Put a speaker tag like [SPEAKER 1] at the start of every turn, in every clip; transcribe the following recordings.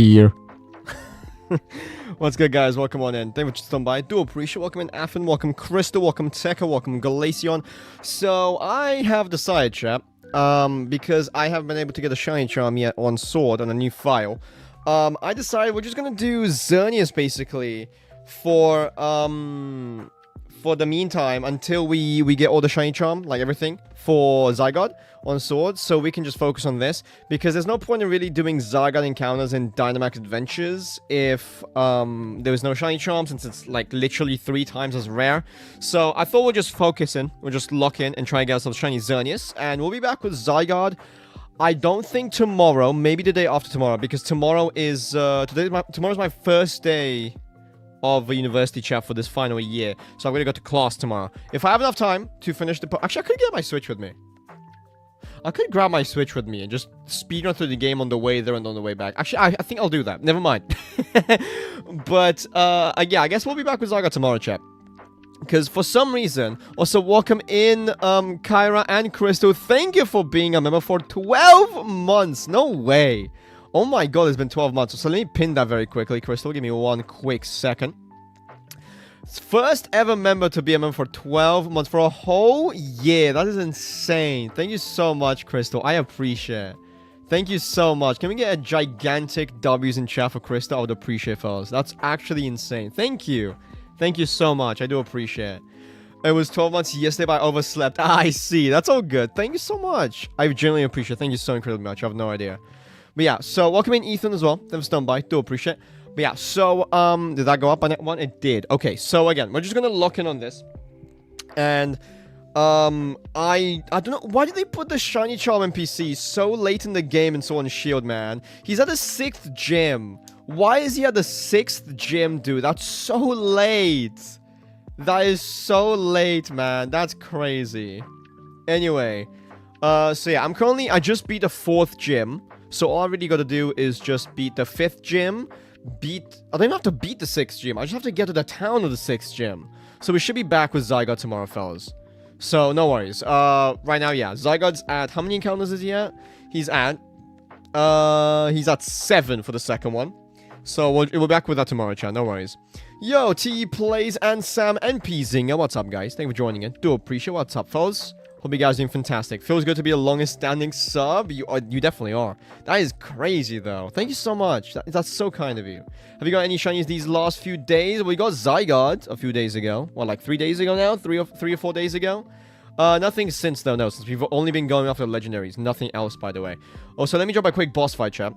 [SPEAKER 1] dear.
[SPEAKER 2] What's good, guys? Welcome on in. Thank you for stopping by. Do appreciate. Welcome in, Athen. Welcome, Crystal. Welcome, Tekka. Welcome, Glaceon. So, I have decided, chat, because I haven't been able to get a Shiny Charm yet on Sword on a new file. I decided we're just gonna do Xerneas, basically, for the meantime, until we get all the Shiny Charm, like everything, for Zygarde on Sword, so we can just focus on this, because there's no point in really doing Zygarde encounters in Dynamax Adventures if there is no Shiny Charm, since it's like literally 3 times as rare. So I thought we'll just focus in, we'll just lock in and try and get ourselves Shiny Xerneas, and we'll be back with Zygarde. I don't think tomorrow, maybe the day after tomorrow, because tomorrow is tomorrow's my first day of a university chat for this final year, so I'm gonna go to class tomorrow. If I have enough time to finish the actually, I could get my Switch with me. I could grab my Switch with me and just speedrun through the game on the way there and on the way back. Actually, I think I'll do that. Never mind. But, yeah, I guess we'll be back with Zygarde tomorrow, chat. Because for some reason, also welcome in, Kyra and Crystal. Thank you for being a member for 12 months. No way. Oh my god, it's been 12 months. So let me pin that very quickly, Crystal. Give me one quick second. First ever member to be a member for 12 months, for a whole year. That is insane. Thank you so much, Crystal. I appreciate it. Thank you so much. Can we get a gigantic W's in chat for Crystal? I would appreciate, fellas. That's actually insane. Thank you. Thank you so much. I do appreciate it. It was 12 months yesterday, but I overslept. I see. That's all good. Thank you so much. I genuinely appreciate it. Thank you so incredibly much. I have no idea. But yeah, so welcome in Ethan as well. Thanks for stopping by. Do appreciate it. But yeah, so, did that go up on that one? It did. Okay, so again, we're just gonna lock in on this. And, I don't know, why did they put the Shiny Charm NPC so late in the game in Sword and Shield, man? He's at the 6th gym. Why is he at the 6th gym, dude? That's so late. That is so late, man. That's crazy. Anyway, so yeah, I just beat the 4th gym. So all I really gotta do is just beat the 5th gym. I don't even have to beat the 6th gym. I just have to get to the town of the 6th gym. So we should be back with Zygarde tomorrow, fellas. So, no worries. Right now, yeah. Zygarde's at... How many encounters is he at? He's at 7 for the second one. So, we'll be back with that tomorrow, chat. No worries. Yo, T Plays and Sam and P Zinger. What's up, guys? Thank you for joining in. Do appreciate. What's up, fellas? Hope you guys are doing fantastic. Feels good to be the longest standing sub. You definitely are. That is crazy, though. Thank you so much. That's so kind of you. Have you got any shinies these last few days? We got Zygarde a few days ago. What, like 3 days ago now? 3 or 4 days ago? Nothing since, though. No, since we've only been going after legendaries. Nothing else, by the way. Also, let me drop a quick boss fight, chat.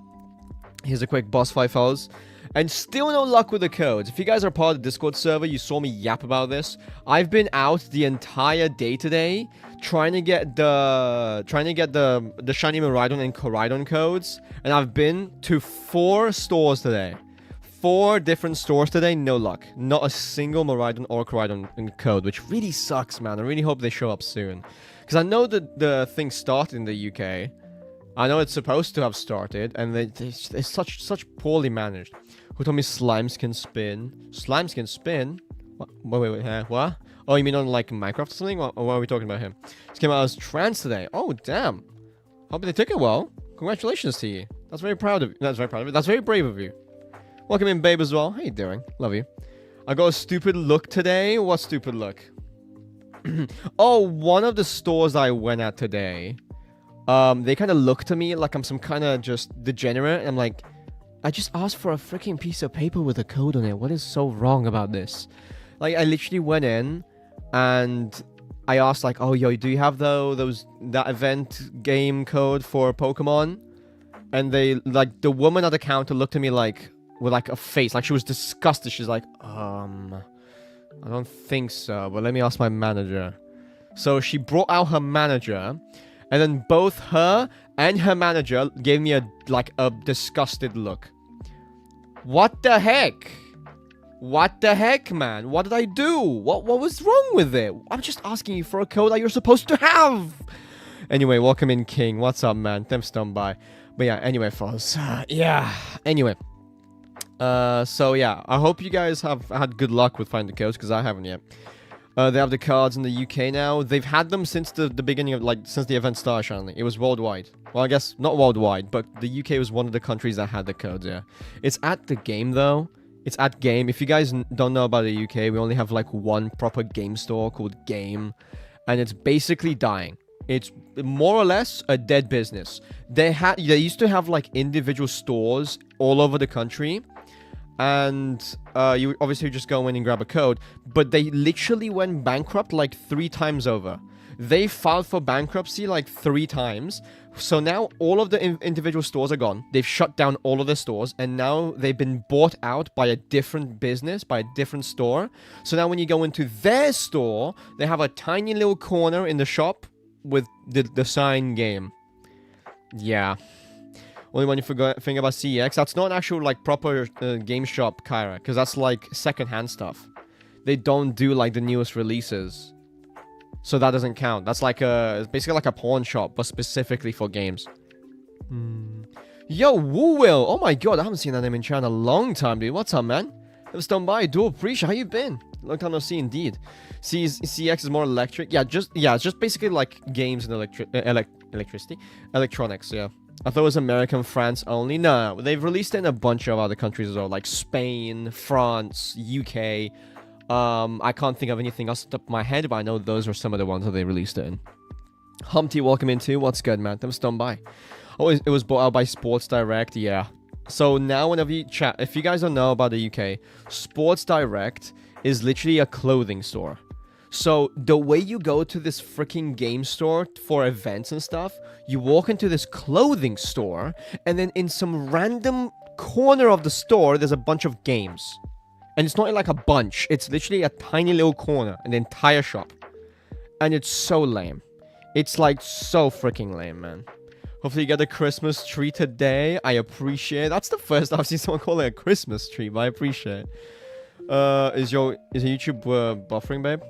[SPEAKER 2] Here's a quick boss fight, fellas. And still no luck with the codes. If you guys are part of the Discord server, you saw me yap about this. I've been out the entire day today trying to get the Shiny Miraidon and Koraidon codes, and I've been to 4 stores today. 4 different stores today, no luck. Not a single Miraidon or Koraidon code, which really sucks, man. I really hope they show up soon. Because I know that the thing started in the UK. I know it's supposed to have started, and it's such poorly managed. Who told me slimes can spin? Slimes can spin? What? Wait, what? Oh, you mean on, like, Minecraft or something? What are we talking about here? This came out as trans today. Oh, damn. Hope they took it well. Congratulations to you. That's very proud of you. That's very proud of you. That's very brave of you. Welcome in, babe, as well. How you doing? Love you. I got a stupid look today. What stupid look? Oh, one of the stores I went at today, they kind of looked at me like I'm some kind of just degenerate. I'm like, I just asked for a freaking piece of paper with a code on it. What is so wrong about this? Like, I literally went in and I asked, like, oh, yo, do you have that event game code for Pokemon? And they, like, the woman at the counter looked at me like, with like a face, like she was disgusted. She's like, I don't think so, but let me ask my manager. So she brought out her manager, and then both her and her manager gave me a disgusted look. What the heck? What the heck, man? What did I do? What was wrong with it? I'm just asking you for a code that you're supposed to have. Anyway, welcome in, King. What's up, man? Thanks for stopping by. But yeah, anyway, fellas. Yeah. Anyway. So yeah, I hope you guys have had good luck with finding the codes, because I haven't yet. They have the cards in the UK now. They've had them since the beginning of, like, since the event started, Shanley. It was worldwide. Well, I guess not worldwide, but the UK was one of the countries that had the codes, yeah. It's at the game, though. It's at Game. If you guys don't know about the UK, we only have, like, one proper game store called Game. And it's basically dying. It's more or less a dead business. They used to have, like, individual stores all over the country. And you obviously just go in and grab a code. But they literally went bankrupt like 3 times over. They filed for bankruptcy like 3 times. So now all of the individual stores are gone. They've shut down all of their stores. And now they've been bought out by a different business, by a different store. So now when you go into their store, they have a tiny little corner in the shop with the sign Game. Yeah. Only when you think about CEX, that's not an actual, like, proper game shop, Kyra, because that's, like, second-hand stuff. They don't do, like, the newest releases. So that doesn't count. That's like it's basically like a pawn shop, but specifically for games. Yo, Woo-Will! Oh my god, I haven't seen that name in chat in a long time, dude. What's up, man? Never stopped by. Do appreciate. How you been? Long time no see, indeed. CX is more electric. Yeah, it's just basically like games and electricity. Electronics, yeah. I thought it was American, France only. No, they've released it in a bunch of other countries as well, like Spain, France, UK. I can't think of anything else off the top of my head, but I know those were some of the ones that they released it in. Humpty, welcome in too. What's good, man? Them stopped by. Oh, it was bought out by Sports Direct, yeah. So now whenever you chat, if you guys don't know about the UK, Sports Direct is literally a clothing store. So the way you go to this freaking game store for events and stuff, you walk into this clothing store, and then in some random corner of the store, there's a bunch of games. And it's not like a bunch. It's literally a tiny little corner in the entire shop. And it's so lame. It's like so freaking lame, man. Hopefully you get a Christmas tree today. I appreciate it. That's the first I've seen someone call it a Christmas tree, but I appreciate it. Is your YouTube buffering, babe?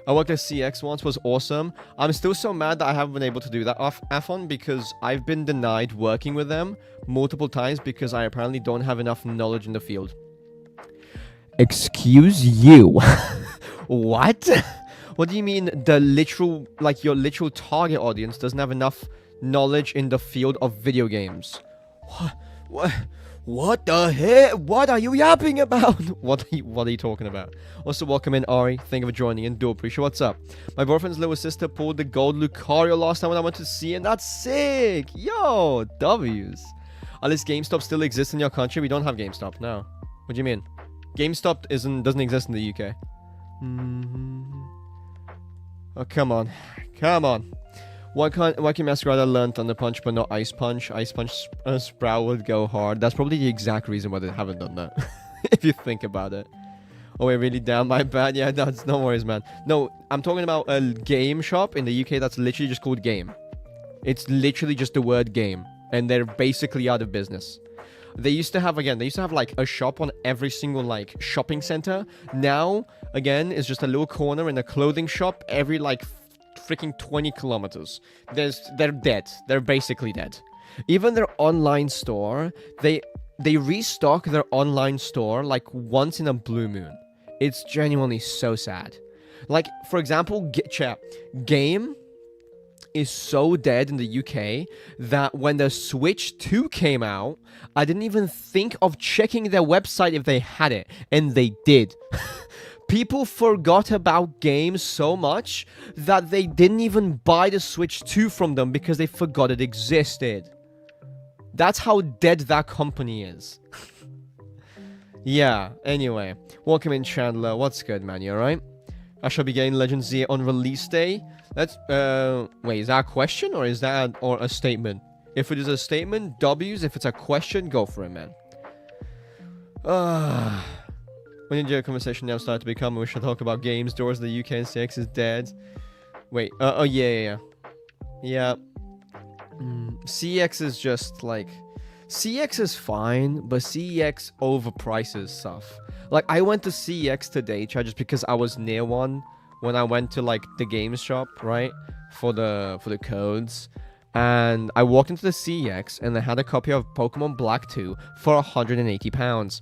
[SPEAKER 2] I worked at CX once, was awesome. I'm still so mad that I haven't been able to do that Afon because I've been denied working with them multiple times because I apparently don't have enough knowledge in the field. Excuse you? What? What do you mean the literal, like your literal target audience doesn't have enough knowledge in the field of video games? What the heck? What are you yapping about? What are you talking about? Also, welcome in, Ari. Thank you for joining in. Do appreciate. What's up? My boyfriend's little sister pulled the gold Lucario last time when I went to see, and that's sick. Yo, W's. Unless GameStop still exists in your country, we don't have GameStop. No. What do you mean? GameStop doesn't exist in the UK. Oh, come on. Come on. Why can Masquerade learn Thunder Punch but not Ice Punch? Ice Punch Sprout would go hard. That's probably the exact reason why they haven't done that. If you think about it. Oh, wait, really down my bad? Yeah, that's no worries, man. No, I'm talking about a game shop in the UK that's literally just called Game. It's literally just the word game. And they're basically out of business. They used to have like a shop on every single like shopping center. Now, again, it's just a little corner in a clothing shop every like freaking 20 kilometers. They're dead. They're basically dead. Even their online store, they restock their online store like once in a blue moon. It's genuinely so sad. Like, for example, Game is so dead in the UK that when the Switch 2 came out, I didn't even think of checking their website if they had it, and they did. People forgot about games so much that they didn't even buy the Switch 2 from them because they forgot it existed. That's how dead that company is. Yeah, anyway. Welcome in, Chandler. What's good, man? You alright? I shall be getting Legend Z on release day. Let's, wait, is that a question or is that a statement? If it is a statement, W's. If it's a question, go for it, man. When did your conversation now start to become, we should talk about games, doors, the UK and CX is dead. Wait, oh, yeah. CX is just, like, CX is fine, but CX overprices stuff. Like, I went to CX today, just because I was near one when I went to, like, the games shop, right? For the codes. And I walked into the CX, and they had a copy of Pokemon Black 2 for £180.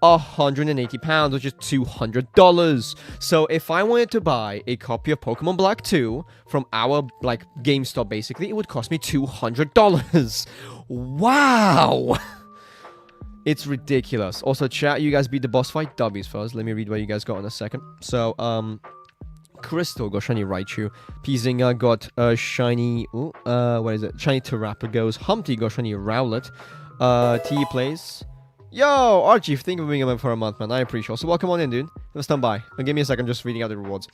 [SPEAKER 2] £180, which is $200. So if I wanted to buy a copy of Pokemon Black 2 from our, like, GameStop, basically, it would cost me $200. Wow! It's ridiculous. Also, chat, you guys beat the boss fight. W's first. Let me read what you guys got in a second. So, Crystal got Shiny Raichu. Pizinga got Shiny... Ooh, what is it? Shiny Terrapagos. Humpty got Shiny Rowlet. T plays... Yo, Archie, thank you for being a member for a month, man. I appreciate it. So welcome on in, dude. Let's stand by. Give me a second. I'm just reading out the rewards.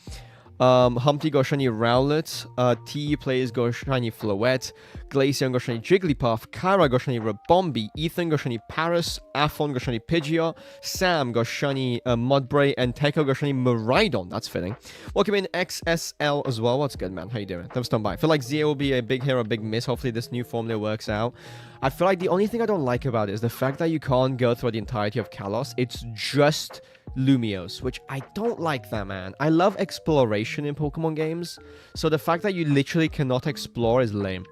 [SPEAKER 2] Humpty got Shiny Rowlet. T plays got Shiny Floette. Glaceon got Shiny Jigglypuff. Kyra got Shiny Rabombi. Ethan got Shiny Paris. Aphon got Shiny Pidgeot. Sam got Shiny Mudbray. And Teko got Shiny Miraidon. That's fitting. Welcome in XSL as well. What's good, man? How you doing? Let's stand by. I feel like Zia will be a big hit or a big miss. Hopefully this new formula works out. I feel like the only thing I don't like about it is the fact that you can't go through the entirety of Kalos. It's just Lumiose, which I don't like that, man. I love exploration in Pokemon games, so the fact that you literally cannot explore is lame.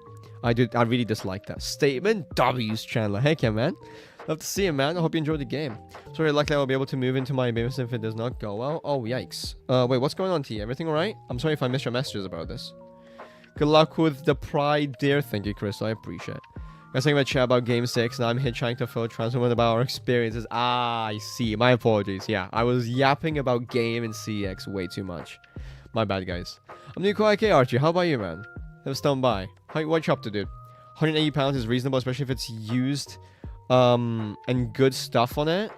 [SPEAKER 2] I really dislike that. Statement W's, Chandler. Heck yeah, man. Love to see you, man. I hope you enjoyed the game. Sorry, luckily I'll be able to move into my business if it does not go well. Oh, yikes. Wait, what's going on, T? Everything alright? I'm sorry if I missed your messages about this. Good luck with the pride, dear. Thank you, Chris. I appreciate it. I was talking about chat about Game 6, and I'm here trying to fill transform about our experiences. Ah, I see. My apologies. Yeah, I was yapping about Game and CX way too much. My bad, guys. I'm new Quiet Archie. How about you, man? Never stand by. What you up to, dude? £180 is reasonable, especially if it's used and good stuff on it.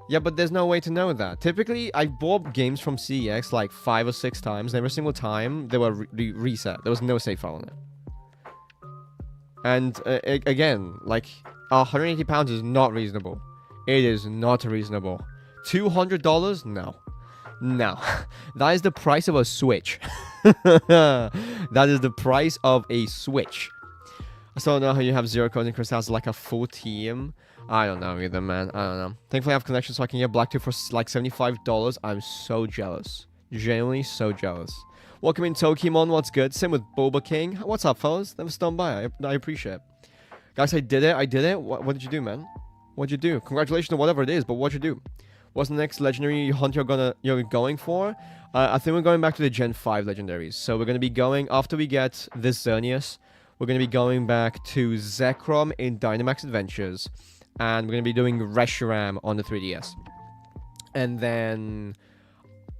[SPEAKER 2] Yeah, but there's no way to know that. Typically, I bought games from CEX like 5 or 6 times, and every single time they were reset. There was no save file on it. And again, like, £180 is not reasonable. It is not reasonable. $200? No. No. That is the price of a Switch. That is the price of a Switch. I still don't know how you have 0 codes and Chris has like a full team. I don't know either, man. I don't know. Thankfully, I have connections so I can get Black 2 for like $75. I'm so jealous. Genuinely so jealous. Welcome in, Tokemon. What's good? Same with Boba King. What's up, fellas? Never stand by. I appreciate it. Guys, I did it. I did it. What did you do, man? What'd you do? Congratulations on whatever it is, but what'd you do? What's the next legendary hunt you're going for? I think we're going back to the Gen 5 legendaries. So we're going to be going, after we get this Xerneas, we're going to be going back to Zekrom in Dynamax Adventures. And we're going to be doing Reshiram on the 3DS. And then...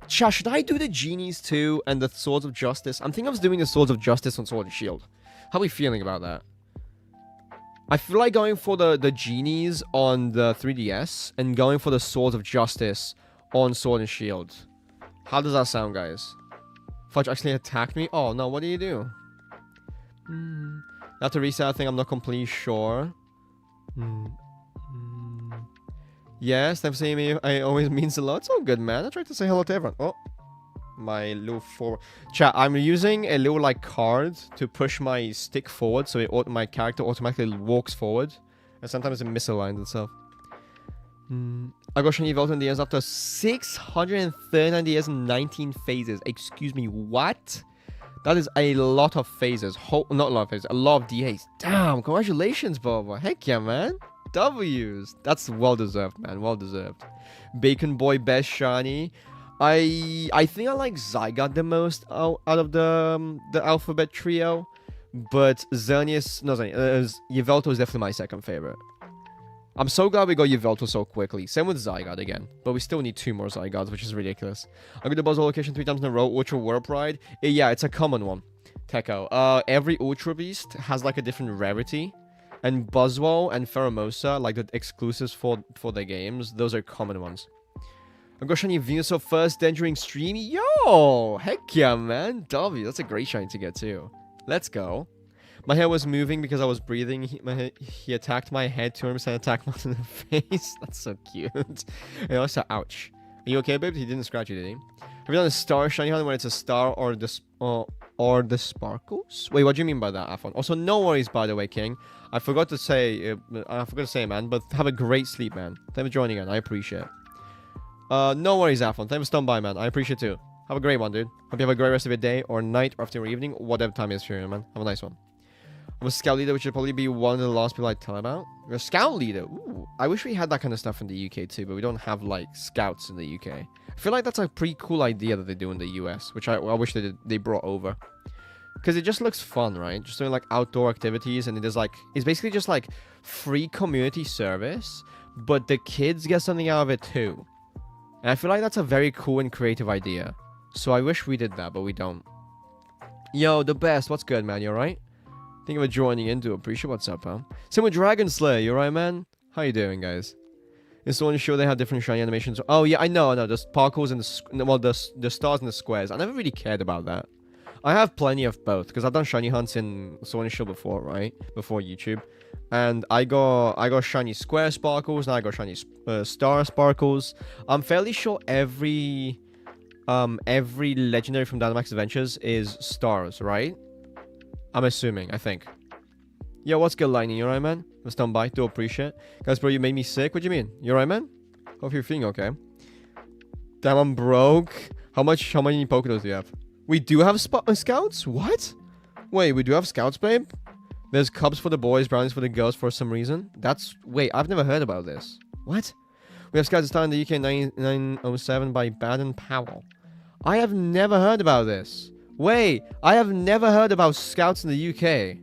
[SPEAKER 2] Chat, should I do the Genies too and the Swords of Justice? I'm thinking of doing the Swords of Justice on Sword and Shield. How are we feeling about that? I feel like going for the Genies on the 3DS and going for the Swords of Justice on Sword and Shield. How does that sound, guys? Fudge actually attacked me? Oh, no, what do you do? Not to reset, I think I'm not completely sure. Yes, thanks for seeing me. I always means a lot. It's all good, man. I tried to say hello to everyone. Oh, my little forward. Chat, I'm using a little, like, card to push my stick forward so my character automatically walks forward. And sometimes it misaligns itself. I got Shiny Yveltal in the ends after 639 years and 19 phases. Excuse me, what? That is a lot of phases. Not a lot of phases, a lot of DAs. Damn, congratulations, Boba. Heck yeah, man. W's. That's well deserved, man. Well deserved. Bacon Boy best shiny. I think I like Zygarde the most out of the alphabet trio, but Yveltal is definitely my second favorite. I'm so glad we got Yveltal so quickly. Same with Zygarde again, but we still need 2 more Zygardes, which is ridiculous. I got the Buzzwole location 3 times in a row. Ultra Wormholes. Yeah, it's a common one. Teko. Every Ultra Beast has like a different rarity. And Buzzwole and Pheromosa, like the exclusives for the games, those are common ones. I've got Shiny Venusaur first entering stream. Yo! Heck yeah, man. W, that's a great shiny to get too. Let's go. My hair was moving because I was breathing. He attacked my head, 200% attack marks in the face. That's so cute. And also, ouch. Are you okay, babe? He didn't scratch you, did he? Have you done a star shiny hunt when it's a star or the sparkles? Wait, what do you mean by that, Afon? Also, no worries, by the way, King. I forgot to say, man, but have a great sleep, man. Thanks for joining in. I appreciate it. No worries, Afon. Thanks for stopping by, man. I appreciate it too. Have a great one, dude. Hope you have a great rest of your day, or night, or afternoon, or evening, whatever time it is for you, man. Have a nice one. I'm a scout leader, which should probably be one of the last people I tell about. You're a scout leader. Ooh. I wish we had that kind of stuff in the UK too, but we don't have like scouts in the UK. I feel like that's a pretty cool idea that they do in the US, which I wish they brought over. Because it just looks fun, right? Just doing like outdoor activities, and it is like, it's basically just like free community service, but the kids get something out of it too. And I feel like that's a very cool and creative idea. So I wish we did that, but we don't. Yo, the best. What's good, man? You alright? Thank you for joining in. Do appreciate. What's up, pal? Same with Dragon Slayer. You alright, man? How you doing, guys? Is the one show they have different shiny animations? Oh yeah, I know. The sparkles and the stars and the squares. I never really cared about that. I have plenty of both because I've done shiny hunts in Sword and Shield before, right? Before YouTube, and I got shiny square sparkles, and I got shiny star sparkles. I'm fairly sure every legendary from Dynamax Adventures is stars, right? I'm assuming. I think. Yo, what's good, Lightning? You alright, man? I'm stand by. Do appreciate. Guys, bro, you made me sick. What do you mean? You alright, man? Hope you're feeling okay. Damn, I'm broke. How many Pokédos do you have? We do have scouts? What? Wait, we do have scouts, babe? There's cups for the boys, brownies for the girls for some reason. Wait, I've never heard about this. What? We have scouts started in the UK in 1907 by Baden Powell. I have never heard about this. Wait, I have never heard about scouts in the UK.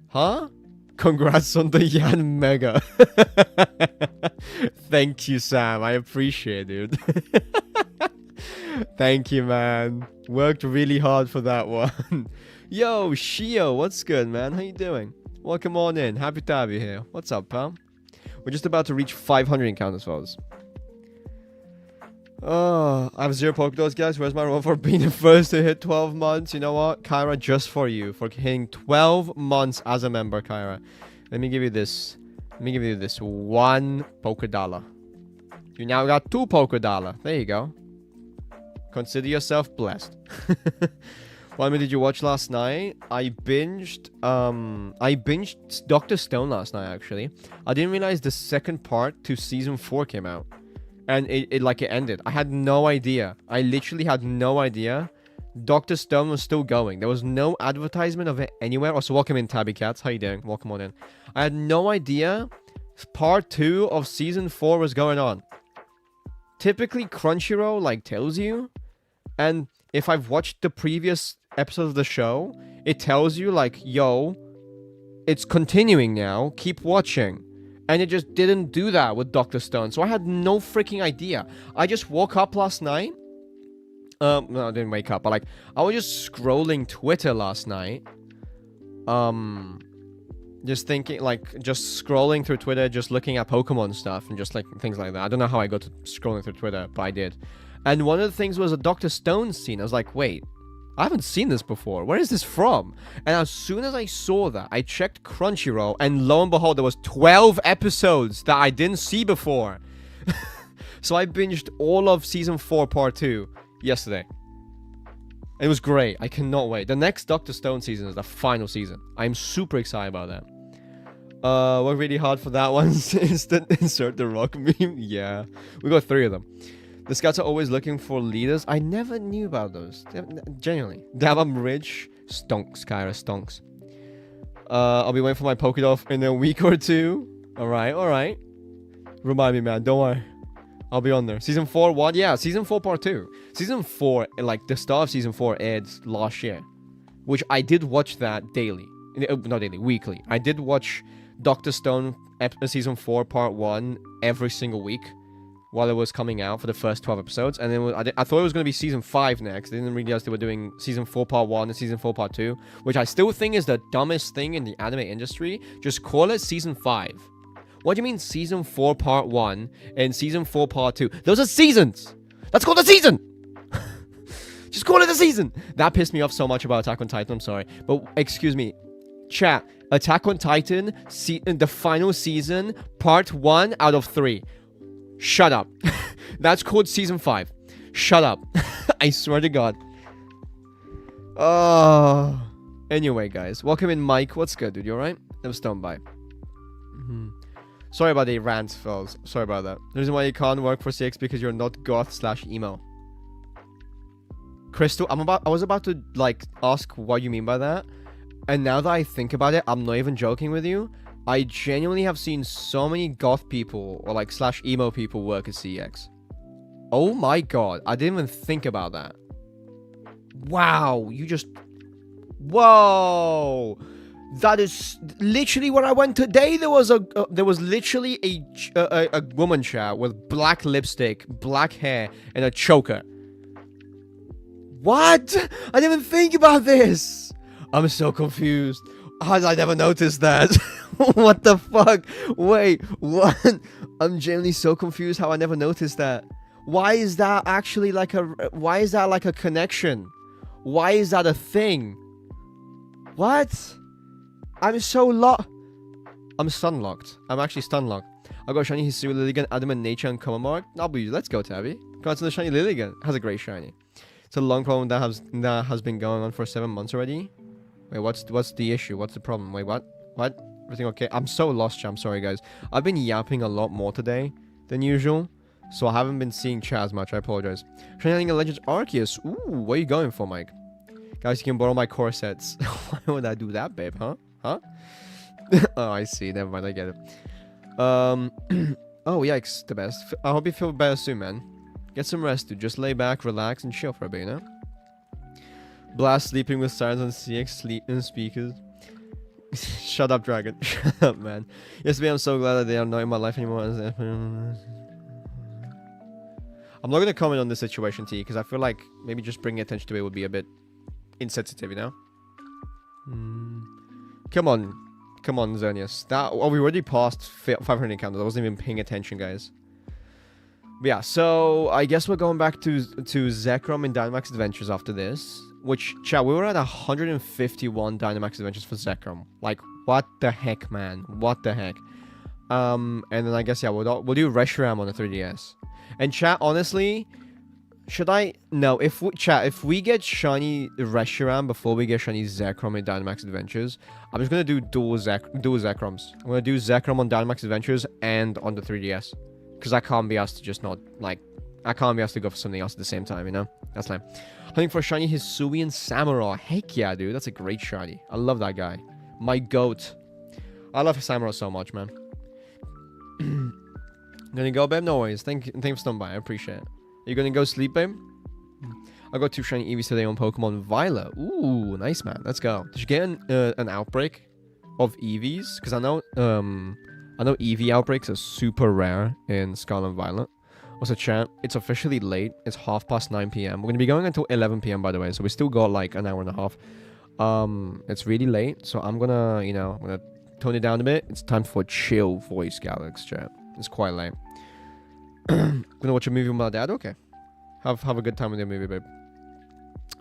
[SPEAKER 2] Huh? Congrats on the Yan Mega. Thank you, Sam. I appreciate it, dude. Thank you, man. Worked really hard for that one. Yo, Shio, what's good, man? How you doing? Welcome on in. Happy to have you here. What's up, pal? We're just about to reach 500 encounters, fellas. Oh, I have 0 Pokédos, guys. Where's my reward for being the first to hit 12 months? You know what? Kyra, just for you. For hitting 12 months as a member, Kyra. Let me give you this. Let me give you this 1 Pokédollar. You now got 2 Pokédollar. There you go. Consider yourself blessed. What anime did you watch last night? I binged Dr. Stone last night, actually. I didn't realize the second part to season 4 came out. And it ended. I had no idea. I literally had no idea. Dr. Stone was still going. There was no advertisement of it anywhere. Also, welcome in, Tabby Cats. How you doing? Welcome on in. I had no idea part 2 of season 4 was going on. Typically, Crunchyroll, like, tells you. And if I've watched the previous episodes of the show, it tells you, like, yo, it's continuing now. Keep watching. And it just didn't do that with Dr. Stone. So I had no freaking idea. I just woke up last night. No, I didn't wake up. But, like, I was just scrolling Twitter last night. Just thinking, like, just scrolling through Twitter, just looking at Pokemon stuff and just, like, things like that. I don't know how I got to scrolling through Twitter, but I did. And one of the things was a Dr. Stone scene. I was like, wait, I haven't seen this before. Where is this from? And as soon as I saw that, I checked Crunchyroll, and lo and behold, there was 12 episodes that I didn't see before. So I binged all of season 4 part 2 yesterday. It was great. I cannot wait. The next Dr. Stone season is the final season. I'm super excited about that. Worked really hard for that one. Insert the rock meme. Yeah. We got 3 of them. The scouts are always looking for leaders. I never knew about those. Genuinely. Damn, I'm rich. Stonks, Kyra. Stonks. I'll be waiting for my Pokédoff in a week or 2. Alright, alright. Remind me, man. Don't worry. I'll be on there. Season 4, what? Yeah, Season 4 Part 2. Season 4, like, the start of Season 4 aired last year. Which I did watch that daily. Not daily, weekly. I did watch Dr. Stone Season 4 Part 1 every single week while it was coming out for the first 12 episodes. And then I thought it was going to be Season 5 next. I didn't realize they were doing Season 4 Part 1 and Season 4 Part 2. Which I still think is the dumbest thing in the anime industry. Just call it Season 5. What do you mean Season 4 Part 1 and Season 4 Part 2? Those are seasons! That's called a season! Just call it a season! That pissed me off so much about Attack on Titan, I'm sorry. But, excuse me. Chat, Attack on Titan, the final season, Part 1 out of 3. Shut up. That's called Season 5. Shut up. I swear to God. Oh. Anyway, guys. Welcome in, Mike. What's good, dude? You alright? Never stoned by. Sorry about the rants, fellas. Sorry about that. The reason why you can't work for CX because you're not goth/emo. Crystal, I was about to, like, ask what you mean by that. And now that I think about it, I'm not even joking with you. I genuinely have seen so many goth people or like slash emo people work at CX. Oh my god, I didn't even think about that. Wow, you just... Whoa! That is literally where I went today. There was literally a woman chat with black lipstick, black hair, and a choker. What? I didn't even think about this. I'm so confused. How did I never notice that? What the fuck? Wait, what? I'm genuinely so confused how I never noticed that. Why is that actually like a... Why is that like a connection? Why is that a thing? What? I'm so locked. I'm stun locked. I'm actually stun locked. I got Shiny Hisui, Lilligan, Adamant, Nature, and Common Mark. Let's go, Tabby. Congrats on the Shiny Lilligan. Has a great shiny. It's a long problem that has been going on for 7 months already. Wait, what's the issue? What's the problem? Wait, what? What? Everything okay? I'm so lost, chat. I'm sorry, guys. I've been yapping a lot more today than usual, so I haven't been seeing chat as much. I apologize. Shining a Legends Arceus. Ooh, what are you going for, Mike? Guys, you can borrow my core sets. Why would I do that, babe? Huh? Huh? Oh, I see. Never mind. I get it. Oh, yikes. The best. I hope you feel better soon, man. Get some rest, dude. Just lay back, relax, and chill for a bit, you know? Blast sleeping with sirens on CX sleep in speakers. Shut up, dragon. Shut up, man. Yesterday, I'm so glad that they are not in my life anymore. I'm not going to comment on this situation, T, because I feel like maybe just bringing attention to it would be a bit insensitive, you know? Come on. Come on, Xerneas. We already passed 500 encounters. I wasn't even paying attention, guys. But yeah, so I guess we're going back to Zekrom and Dynamax Adventures after this. Which, chat, we were at 151 Dynamax Adventures for Zekrom. Like, what the heck, man? What the heck? And then I guess, yeah, we'll do Reshiram on the 3DS. And chat, honestly, should I... No, if we get Shiny Reshiram before we get Shiny Zekrom in Dynamax Adventures, I'm just gonna do dual Zekroms. I'm gonna do Zekrom on Dynamax Adventures and on the 3DS. Because I can't be asked to just not, like... I can't be asked to go for something else at the same time, you know? That's lame. Hunting for Shiny Hisui and Samurott. Heck yeah, dude. That's a great shiny. I love that guy. My goat. I love Samurott so much, man. Gonna go, babe? No worries. Thank you for stopping by. I appreciate it. You gonna go sleep, babe? I got 2 shiny Eevees today on Pokemon Violet. Ooh, nice, man. Let's go. Did you get an outbreak of Eevees? Because I know Eevee outbreaks are super rare in Scarlet and Violet. Also, chat, it's officially late. It's 9:30 p.m. We're gonna be going until 11 p.m. by the way, so we still got like an hour and a half. It's really late, so I'm gonna, you know, I'm gonna tone it down a bit. It's time for chill voice, Galax, chat. It's quite late. Gonna watch a movie with my dad? Okay. Have a good time with your movie, babe.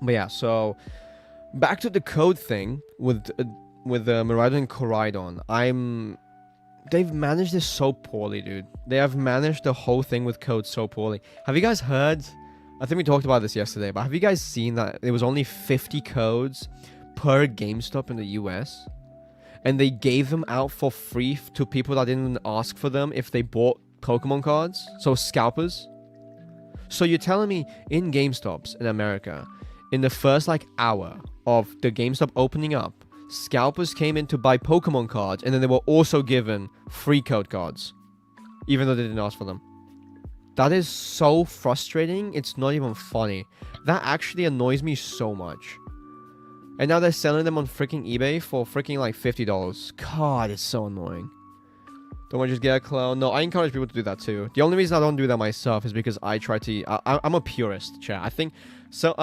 [SPEAKER 2] But yeah, so back to the code thing with Miraidon and Koraidon. They've managed this so poorly, dude. They have managed the whole thing with code so poorly. Have you guys heard? I think we talked about this yesterday, but have you guys seen that there was only 50 codes per GameStop in the US? And they gave them out for free to people that didn't ask for them if they bought Pokemon cards? So scalpers? So you're telling me in GameStops in America, in the first like hour of the GameStop opening up, scalpers came in to buy Pokemon cards, and then they were also given free code cards, even though they didn't ask for them. That is so frustrating. It's not even funny. That actually annoys me so much. And now they're selling them on freaking eBay for freaking like $50. God, it's so annoying. Don't want to just get a clone? No, I encourage people to do that too. The only reason I don't do that myself is because I try to... I'm a purist, chat. I think... So,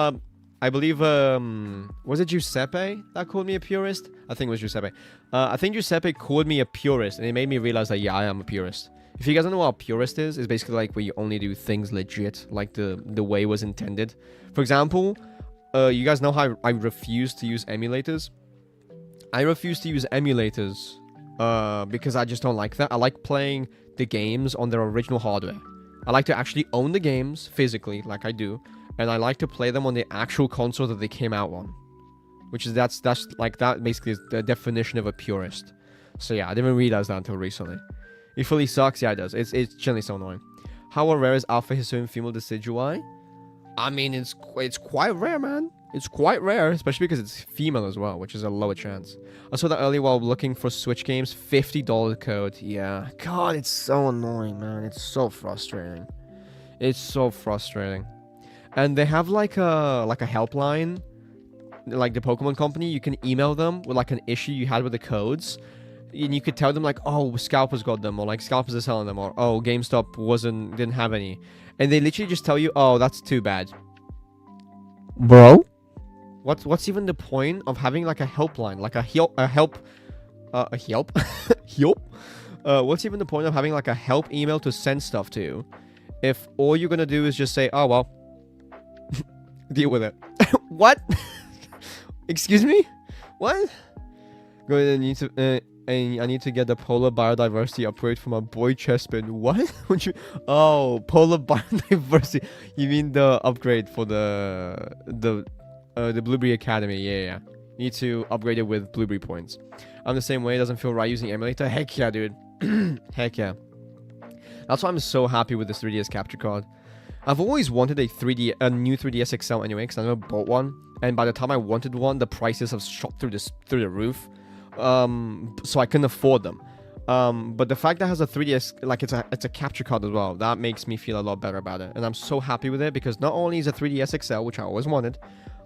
[SPEAKER 2] I believe, was it Giuseppe that called me a purist? I think it was Giuseppe. I think Giuseppe called me a purist, and it made me realize that, yeah, I am a purist. If you guys don't know what a purist is, it's basically like where you only do things legit, like the way it was intended. For example, you guys know how I refuse to use emulators? I refuse to use emulators, because I just don't like that. I like playing the games on their original hardware. I like to actually own the games physically, like I do. And I like to play them on the actual console that they came out on. Which is, that's like, that basically is the definition of a purist. So yeah, I didn't realize that until recently. It fully sucks, yeah it does. It's generally so annoying. How rare is Alpha Hisuian female Decidueye? I mean, it's quite rare, man. It's quite rare, especially because it's female as well, which is a lower chance. I saw that earlier while looking for Switch games. $50 code. Yeah. God, it's so annoying, man. It's so frustrating. It's so frustrating. And they have like a helpline, like the Pokemon company. You can email them with like an issue you had with the codes. And you could tell them like, oh, Scalpers got them, or like Scalpers are selling them, or oh, GameStop didn't have any. And they literally just tell you, oh, that's too bad. Bro? What's even the point of having like a helpline, like a help? What's even the point of having like a help email to send stuff to, if all you're gonna do is just say, oh well, deal with it? What? Excuse me? What? Go ahead, I need to get the polar biodiversity upgrade for my boy Chespin. What? Oh, polar biodiversity. You mean the upgrade for the Blueberry Academy? Yeah. Need to upgrade it with Blueberry points. I'm the same way. It doesn't feel right using emulator. Heck yeah, dude. Heck yeah. That's why I'm so happy with this 3DS capture card. I've always wanted a new 3DS XL anyway, because I never bought one. And by the time I wanted one, the prices have shot through the roof. So I couldn't afford them. But the fact that it has a 3DS, like it's a capture card as well, that makes me feel a lot better about it. And I'm so happy with it, because not only is a 3DS XL, which I always wanted,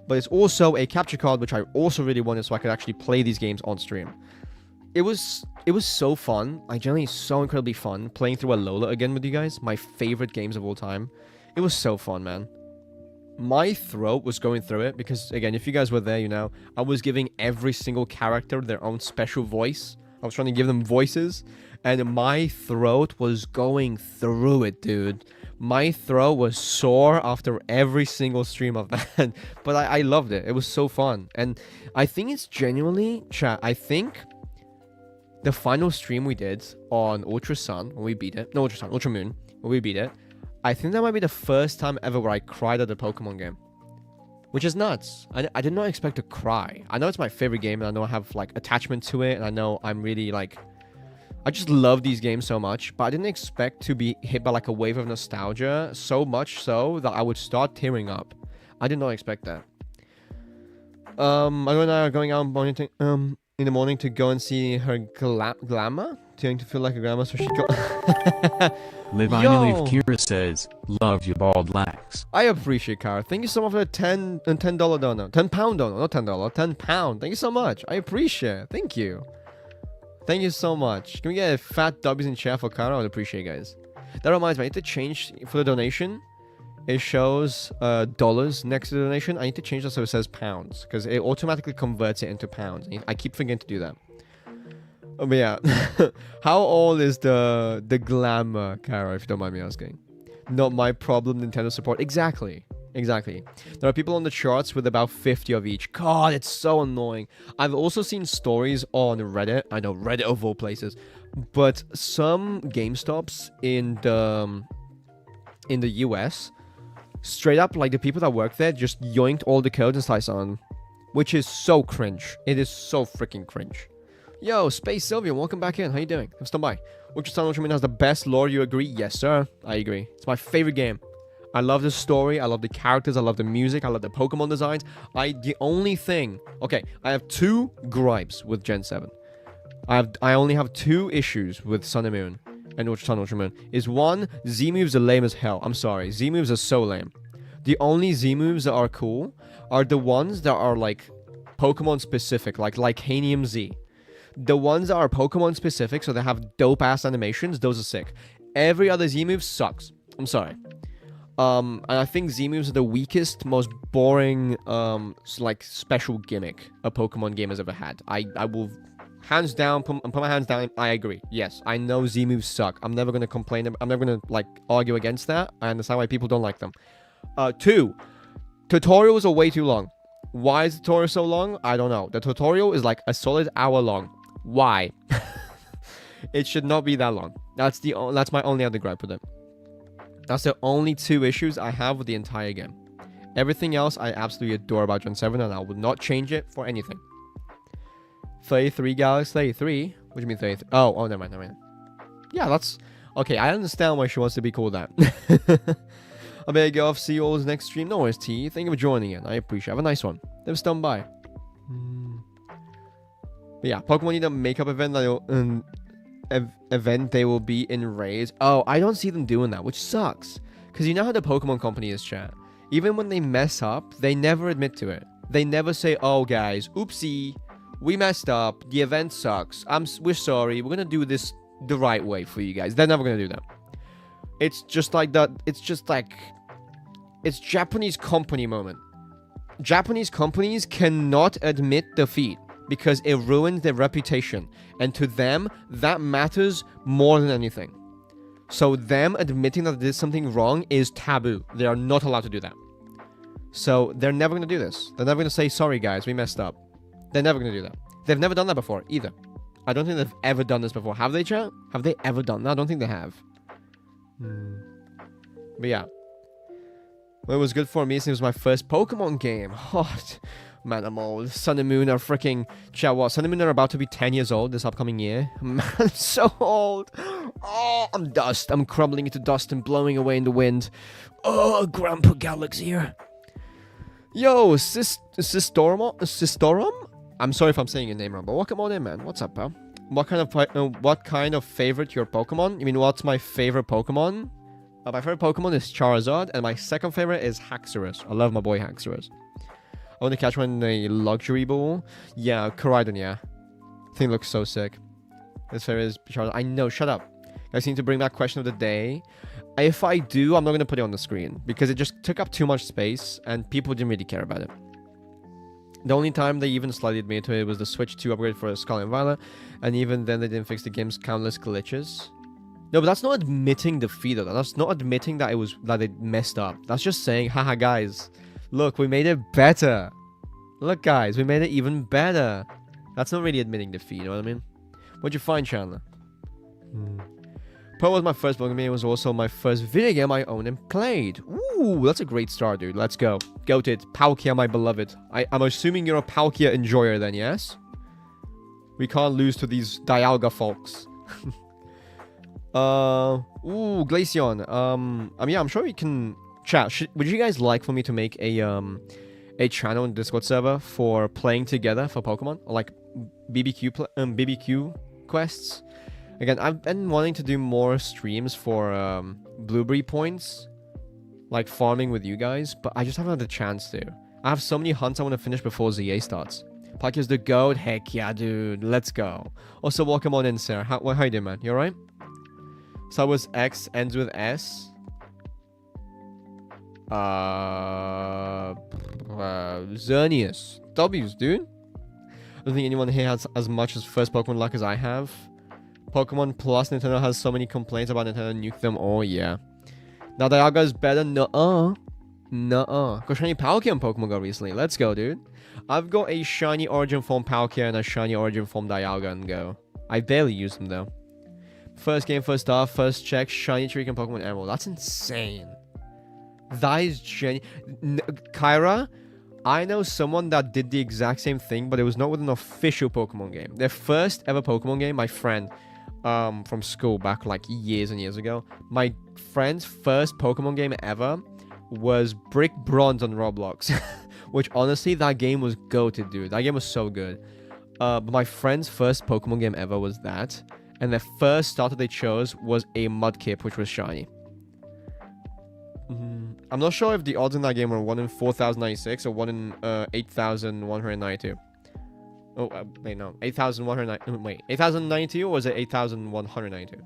[SPEAKER 2] but it's also a capture card, which I also really wanted, so I could actually play these games on stream. It was so fun. Like, generally so incredibly fun playing through Alola again with you guys. My favorite games of all time. It was so fun, man. My throat was going through it because, again, if you guys were there, you know, I was giving every single character their own special voice. I was trying to give them voices, and my throat was going through it, dude. My throat was sore after every single stream of that, but I loved it. It was so fun, and I think it's genuinely, chat, I think the final stream we did on Ultra Sun, when we beat it, no, Ultra Moon, when we beat it, I think that might be the first time ever where I cried at a Pokemon game. Which is nuts. I did not expect to cry. I know it's my favorite game, and I know I have, like, attachment to it, and I know I'm really, like... I just love these games so much, but I didn't expect to be hit by, like, a wave of nostalgia, so much so that I would start tearing up. I did not expect that. I and I are going out in the morning to go and see her glamour? Trying to feel like a grandma, so she go...
[SPEAKER 1] Live I Live Kira says, love you bald lax.
[SPEAKER 2] I appreciate Kara. Thank you so much for the $10 donor. £10 donor, not $10. £10. Thank you so much. I appreciate it. Thank you. Thank you so much. Can we get a fat W's in chat for Kara? I would appreciate it, guys. That reminds me, I need to change for the donation. It shows dollars next to the donation. I need to change that so it says pounds, because it automatically converts it into pounds. I keep forgetting to do that. Oh, but yeah. How old is the glamour, Kara, if you don't mind me asking? Not my problem, Nintendo support. Exactly. There are people on the charts with about 50 of each. God, it's so annoying. I've also seen stories on Reddit. I know, Reddit of all places. But some GameStops in the US, straight up, like, the people that work there just yoinked all the codes and started selling them. Which is so cringe. It is so freaking cringe. Yo, Space Sylvian, welcome back in. How you doing? I'm stand by. Ultra Moon has the best lore, you agree? Yes, sir. I agree. It's my favorite game. I love the story, I love the characters, I love the music, I love the Pokemon designs. The only thing... Okay, I have 2 gripes with Gen 7. I only have 2 issues with Sun and Moon and Ultra Moon. Is 1, Z-moves are lame as hell. I'm sorry, Z-moves are so lame. The only Z-moves that are cool are the ones that are, like, Pokemon specific, like Lycanium Z. The ones that are Pokemon specific, so they have dope-ass animations, those are sick. Every other Z-move sucks. I'm sorry. And I think Z-moves are the weakest, most boring, like, special gimmick a Pokemon game has ever had. I will, hands down, put my hands down, I agree. Yes, I know Z-moves suck. I'm never going to complain. I'm never going to, like, argue against that. I understand why people don't like them. 2, tutorials are way too long. Why is the tutorial so long? I don't know. The tutorial is, like, a solid hour long. Why? It should not be that long. That's my only other gripe with it. That's the only 2 issues I have with the entire game. Everything else I absolutely adore about Gen 7, and I would not change it for anything. 33 Galaxy 33? What do you mean 33? Oh, never mind. Yeah, that's... Okay, I understand why she wants to be called that. I better go off. See you all next stream. No worries, T. Thank you for joining in. I appreciate it. Have a nice one. Never stone by. But yeah, Pokemon need a makeup event that they will be in raids. Oh, I don't see them doing that, which sucks. Because you know how the Pokemon company is, chat. Even when they mess up, they never admit to it. They never say, oh guys, oopsie, we messed up, the event sucks, we're sorry, we're gonna do this the right way for you guys. They're never gonna do that. It's just like that. It's just like, it's Japanese company moment. Japanese companies cannot admit defeat because it ruins their reputation, and to them that matters more than anything. So them admitting that they did something wrong is taboo. They are not allowed to do that. So they're never going to do this. They're never going to say, sorry guys, we messed up. They're never going to do that. They've never done that before either. I don't think they've ever done this before. Have they, chat? Have they ever done that? I don't think they have. But yeah. Well, it was good for me since it was my first Pokemon game. Oh, man, I'm old. Sun and Moon are freaking... Chat, what? Sun and Moon are about to be 10 years old this upcoming year. Man, I'm so old. Oh, I'm dust. I'm crumbling into dust and blowing away in the wind. Oh, Grandpa Galaxy here. Yo, Sistorum? I'm sorry if I'm saying your name wrong, but welcome on in, man. What's up, pal? What kind of favorite your Pokemon? You mean, what's my favorite Pokemon? My favorite Pokemon is Charizard, and my second favorite is Haxorus. I love my boy Haxorus. I want to catch one in a luxury ball. Yeah, Koraidon, yeah. Thing looks so sick. This favorite is Charizard. I know, shut up. I seem to bring back question of the day. If I do, I'm not going to put it on the screen because it just took up too much space and people didn't really care about it. The only time they even slightly admitted to it was the Switch 2 upgrade for Scarlet and Violet, and even then they didn't fix the game's countless glitches. No, but that's not admitting defeat though. That's not admitting that they messed up. That's just saying, haha guys, look, we made it better. Look guys, we made it even better. That's not really admitting defeat, you know what I mean? What'd you find, Chandler? Pearl was my first Pokemon game. It was also my first video game I owned and played. Ooh, that's a great start, dude. Let's go. Goated. Palkia, my beloved. I'm assuming you're a Palkia enjoyer then, yes? We can't lose to these Dialga folks. Ooh, Glaceon. Yeah, I'm sure we can chat. Would you guys like for me to make a channel in Discord server for playing together for Pokemon? Or like BBQ quests? Again, I've been wanting to do more streams for Blueberry points, like farming with you guys, but I just haven't had the chance to. I have so many hunts I want to finish before ZA starts. Palkia's the GOAT? Heck yeah, dude. Let's go. Also, welcome on in, Sarah. How you doing, man? You alright? Start with X, ends with S. Xerneas. W's, dude. I don't think anyone here has as much as first Pokemon luck as I have. Pokemon Plus, Nintendo has so many complaints about Nintendo nuke them all, yeah. Now Dialga is better, nuh-uh. Nuh-uh. Got shiny Palkia in Pokemon Go recently. Let's go, dude. I've got a shiny Origin Form Palkia and a shiny Origin Form Dialga and Go. I barely use them, though. First game, first star, first check, shiny Trick and Pokemon Emerald. That's insane. That is Kyra, I know someone that did the exact same thing, but it was not with an official Pokemon game. Their first ever Pokemon game, my friend from school back like years and years ago, my friend's first Pokemon game ever was Brick Bronze on Roblox. Which honestly, that game was goated, dude. That game was so good. But my friend's first Pokemon game ever was that. And the first starter they chose was a Mudkip, which was shiny. I'm not sure if the odds in that game were 1 in 4,096 or 1 in 8,192. Oh, wait, no. 8,192. Wait, 8,092 or was it 8,192?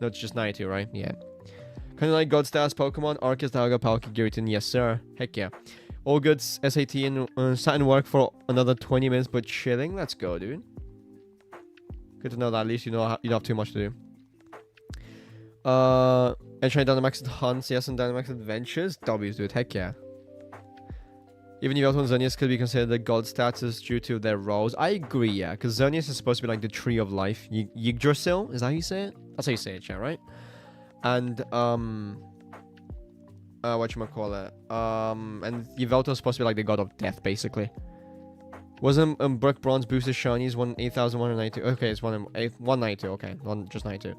[SPEAKER 2] No, it's just 92, right? Yeah. Kind of like God Stars Pokemon, Arceus, Dialga, Palkia, Giratina. Yes, sir. Heck yeah. All good SAT and sat and work for another 20 minutes, but chilling. Let's go, dude. Good to know that at least you don't have too much to do. And trying Dynamax hunts, yes, and Dynamax adventures. W's, dude. Heck yeah. Even Yveltal and Xerneas could be considered the god status due to their roles. I agree, yeah, because Xerneas is supposed to be like the tree of life. Yggdrasil? Is that how you say it? That's how you say it, chat, right? And, whatchamacallit? And Yveltal is supposed to be like the god of death, basically. Wasn't Brick Bronze boosted shinies 8,192? Okay, it's 192, okay. Just 92.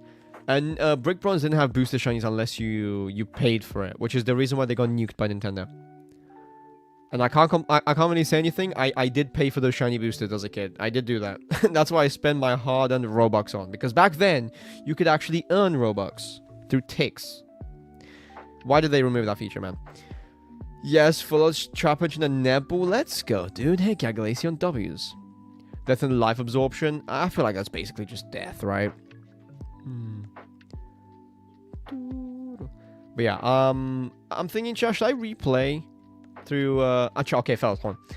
[SPEAKER 2] And Brick Bronze didn't have booster shinies unless you paid for it, which is the reason why they got nuked by Nintendo. And I can't really say anything. I did pay for those shiny boosters as a kid. I did do that. That's why I spend my hard-earned Robux on. Because back then, you could actually earn Robux through ticks. Why did they remove that feature, man? Yes, full of Trapinch and a Netball. Let's go, dude. Heck yeah, Glaceon W's. Death and Life Absorption. I feel like that's basically just death, right? But yeah, I'm thinking, chat, should I replay through, okay, fellas, hold on.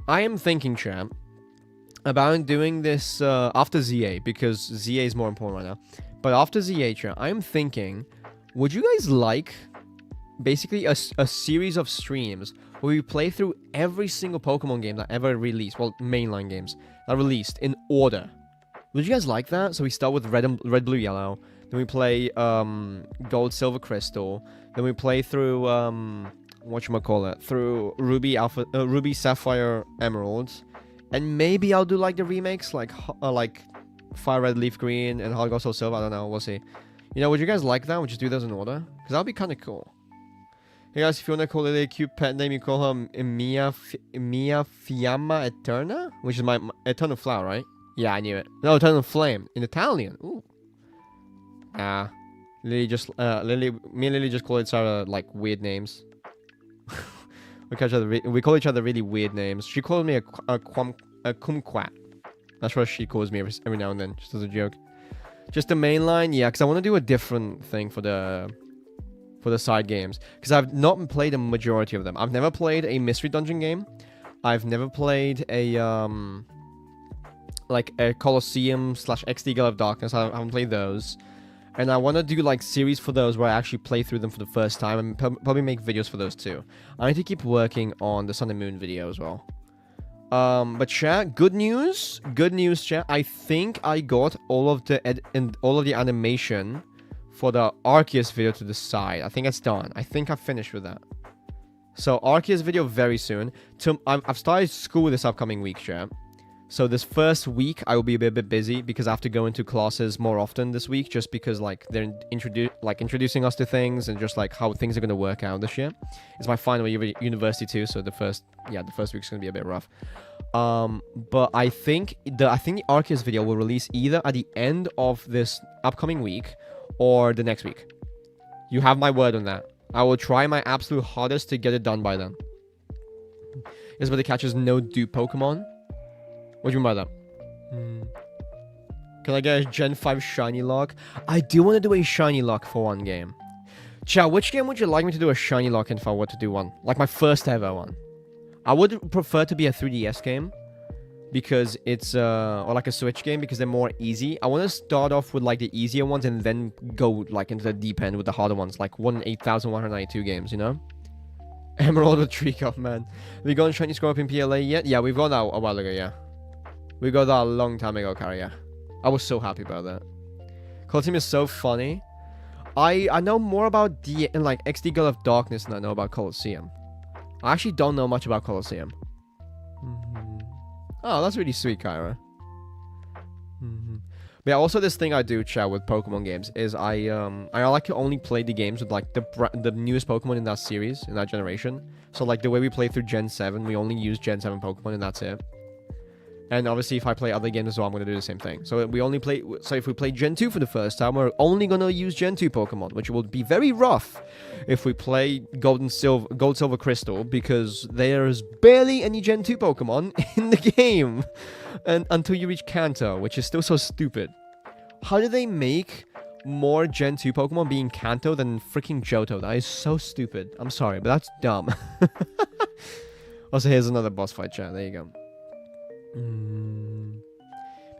[SPEAKER 2] I am thinking, champ, about doing this, after ZA, because ZA is more important right now. But after ZA, champ, I am thinking, would you guys like, basically, a series of streams where we play through every single Pokemon game that ever released, well, mainline games, that released, in order? Would you guys like that? So we start with Red, Blue, Yellow, then we play, Gold, Silver, Crystal, then we play through, whatchamacallit, through Ruby, Sapphire, Emerald, and maybe I'll do, like, the remakes, like Fire Red, Leaf Green, and Heart Gold, Soul Silver, I don't know, we'll see. You know, would you guys like that? Would you do those in order? Because that would be kind of cool. Hey guys, if you want to call it a cute pet name, you call her Mia Fiamma Eterna? Which is my Eternal Flower, right? Yeah, I knew it. No, Eternal Flame. In Italian. Ooh. Lily just, me and Lily just call each other, like, weird names. we call each other really weird names. She calls me a kumquat. That's what she calls me every now and then, just as a joke. Just the main line, yeah, because I want to do a different thing for the side games. Because I've not played a majority of them. I've never played a Mystery Dungeon game. I've never played a, like, a Colosseum / XD Gale of Darkness. I haven't played those. And I want to do, like, series for those where I actually play through them for the first time. And probably make videos for those too. I need to keep working on the Sun and Moon video as well. But chat, good news, chat. I think I got all of the animation for the Arceus video to the side. I think it's done. I think I finished with that. So Arceus video very soon. I've started school this upcoming week, chat. So this first week I will be a bit busy because I have to go into classes more often this week, just because like they're introducing us to things and just like how things are going to work out this year. It's my final year at university too, so the first week's going to be a bit rough. But I think the Arceus video will release either at the end of this upcoming week or the next week. You have my word on that. I will try my absolute hardest to get it done by then. Is where the catch is no dupe Pokemon. What do you mean by that? Can I get a Gen 5 Shiny Lock? I do want to do a Shiny Lock for one game. Chat, which game would you like me to do a Shiny Lock in if I were to do one? Like my first ever one. I would prefer to be a 3DS game. Because it's, or like a Switch game, because they're more easy. I want to start off with like the easier ones and then go like into the deep end with the harder ones. Like 8,192 games, you know? Emerald with Tree Cup, man. We got Shiny Scorpion PLA yet? Yeah, we've got that a while ago, yeah. We got that a long time ago, Carrie, yeah. I was so happy about that. Colosseum is so funny. I know more about like XD Gale of Darkness than I know about Colosseum. I actually don't know much about Colosseum. Oh, that's really sweet, Kyra. But yeah, also this thing I do, chat, with Pokemon games is I like to only play the games with like the newest Pokemon in that series, in that generation. So like the way we play through Gen 7, we only use Gen 7 Pokemon and that's it. And obviously if I play other games as well, I'm going to do the same thing. So if we play Gen 2 for the first time, we're only going to use Gen 2 Pokemon, which will be very rough if we play Gold, Silver, Crystal, because there's barely any Gen 2 Pokemon in the game. And until you reach Kanto, which is still so stupid. How do they make more Gen 2 Pokemon being Kanto than freaking Johto? That is so stupid. I'm sorry, but that's dumb. Also, here's another boss fight, chat. There you go.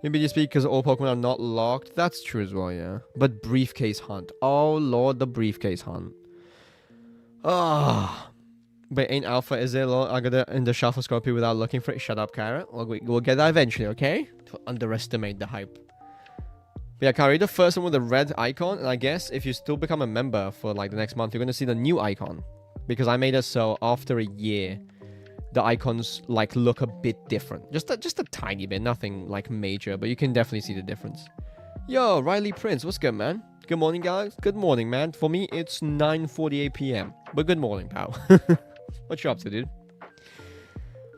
[SPEAKER 2] Maybe just because all Pokemon are not locked. That's true as well, yeah. But Briefcase Hunt. Oh, Lord, the Briefcase Hunt. Ah. But ain't Alpha, is it? I got it in the Shuffle Scorpio without looking for it. Shut up, Carrot. We'll get that eventually, okay? To underestimate the hype. But yeah, Carrot, the first one with the red icon. And I guess if you still become a member for like the next month, you're going to see the new icon. Because I made it so after a year, the icons like look a bit different. Just a tiny bit, nothing like major, but you can definitely see the difference. Yo, Riley Prince, what's good, man? Good morning, guys. Good morning, man. For me, it's 9:48 p.m. But good morning, pal. What you up to, dude?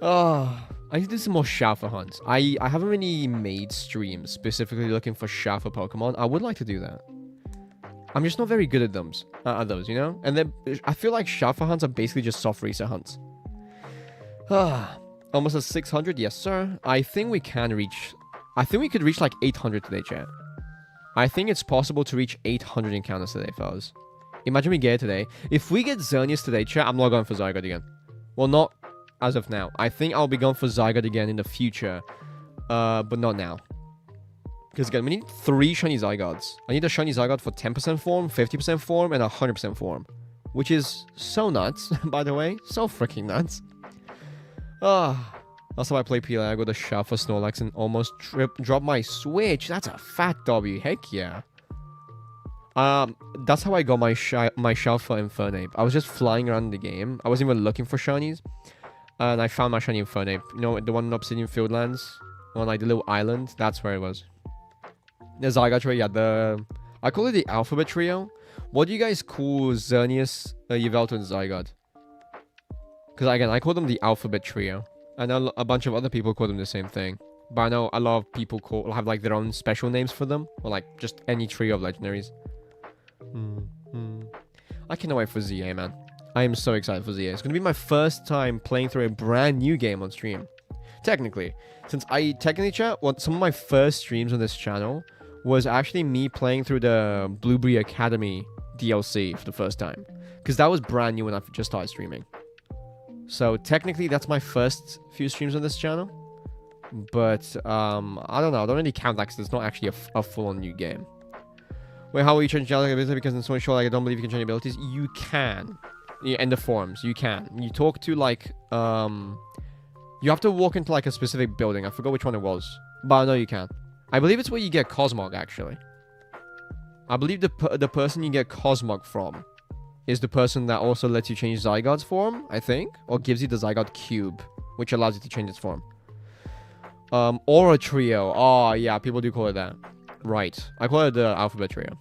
[SPEAKER 2] I need to do some more Shafa hunts. I haven't really made streams specifically looking for Shafa Pokemon. I would like to do that. I'm just not very good at those, you know? And then I feel like Shafa hunts are basically just soft reset hunts. Almost at 600, yes, sir. I think we can reach... I think we could reach like 800 today, chat. I think it's possible to reach 800 encounters today, fellas. Imagine we get it today. If we get Xerneas today, chat, I'm not going for Zygarde again. Well, not as of now. I think I'll be going for Zygarde again in the future. But not now. Because again, we need 3 Shiny Zygardes. I need a Shiny Zygarde for 10% form, 50% form, and 100% form. Which is so nuts, by the way. So freaking nuts. That's how I play PLA. I go to Shafa Snorlax and almost drop my Switch. That's a fat W. Heck yeah. That's how I got my Shafa Infernape. I was just flying around the game. I wasn't even looking for shinies. And I found my Shiny Infernape. You know, the one in Obsidian Fieldlands? On like the little island? That's where it was. The Zygarde trio, yeah, I call it the Alphabet Trio. What do you guys call Xerneas, Yveltal, and Zygarde? Because again, I call them the Alphabet Trio. I know a bunch of other people call them the same thing. But I know a lot of people have like their own special names for them. Or like just any trio of legendaries. I cannot wait for ZA, man. I am so excited for ZA. It's going to be my first time playing through a brand new game on stream. Technically. Since chat, some of my first streams on this channel was actually me playing through the Blueberry Academy DLC for the first time. Because that was brand new when I just started streaming. So technically that's my first few streams on this channel. But I don't know. I don't really count that because it's not actually a full-on new game. Wait, how will you change your ability? Because in so short, like, I don't believe you can change abilities. You can. In the forums, you can. You talk to like you have to walk into like a specific building. I forgot which one it was. But I know you can. I believe it's where you get Cosmog, actually. I believe the person you get Cosmog from is the person that also lets you change Zygarde's form, I think. Or gives you the Zygarde Cube, which allows you to change its form. Or a Trio. Oh, yeah, people do call it that. Right. I call it the Alphabet Trio.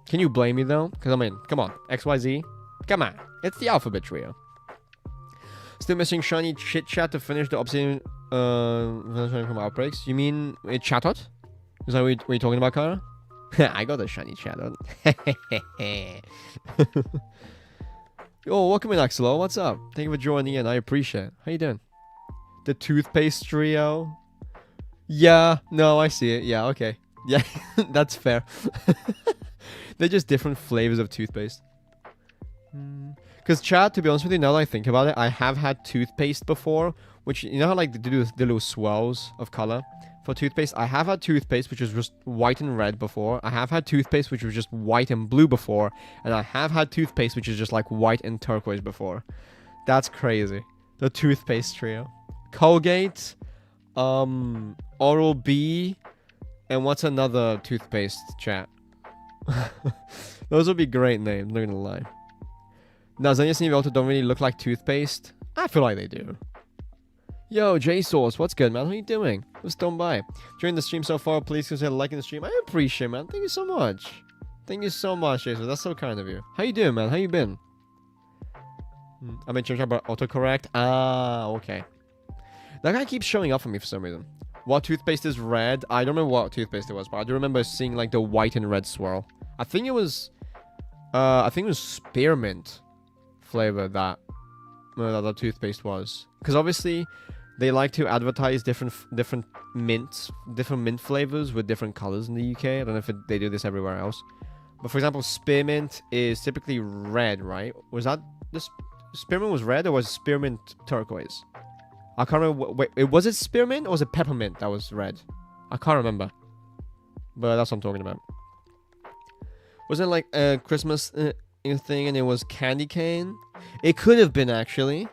[SPEAKER 2] Can you blame me, though? Because, I mean, come on. XYZ? Come on. It's the Alphabet Trio. Still missing Shiny Chit Chat to finish the Obsidian from Outbreaks. You mean it Chatot? Is that what you're talking about, Kara? I got a Shiny Chatot. Yo, welcome in, Axelo. What's up? Thank you for joining in. I appreciate it. How you doing? The Toothpaste Trio. Yeah. No, I see it. Yeah, okay. Yeah, that's fair. They're just different flavors of toothpaste. Because chat, to be honest with you, now that I think about it, I have had toothpaste before, which, you know how like they do the little swirls of color for toothpaste? I have had toothpaste which was just white and red before. I have had toothpaste which was just white and blue before. And I have had toothpaste which is just like white and turquoise before. That's crazy. The Toothpaste Trio. Colgate, Oral-B, and what's another toothpaste, chat? Those would be great names, not gonna lie. Now, Xerneas and Yveltal don't really look like toothpaste. I feel like they do. Yo, JSauce, what's good, man? How you doing? What's done by? During the stream so far, please consider liking the stream. I appreciate it, man. Thank you so much. Thank you so much, JSauce. That's so kind of you. How you doing, man? How you been? I've been changing about autocorrect. Ah, okay. That guy keeps showing up for me for some reason. What toothpaste is red? I don't remember what toothpaste it was, but I do remember seeing like the white and red swirl. I think it was spearmint flavor that the toothpaste was. Because obviously they like to advertise different mint flavors with different colors in the UK. I don't know if they do this everywhere else. But for example, spearmint is typically red, right? Was that the spearmint was red or was spearmint turquoise? I can't remember. Wait, was it spearmint or was it peppermint that was red? I can't remember. But that's what I'm talking about. Wasn't it like a Christmas thing and it was candy cane? It could have been, actually.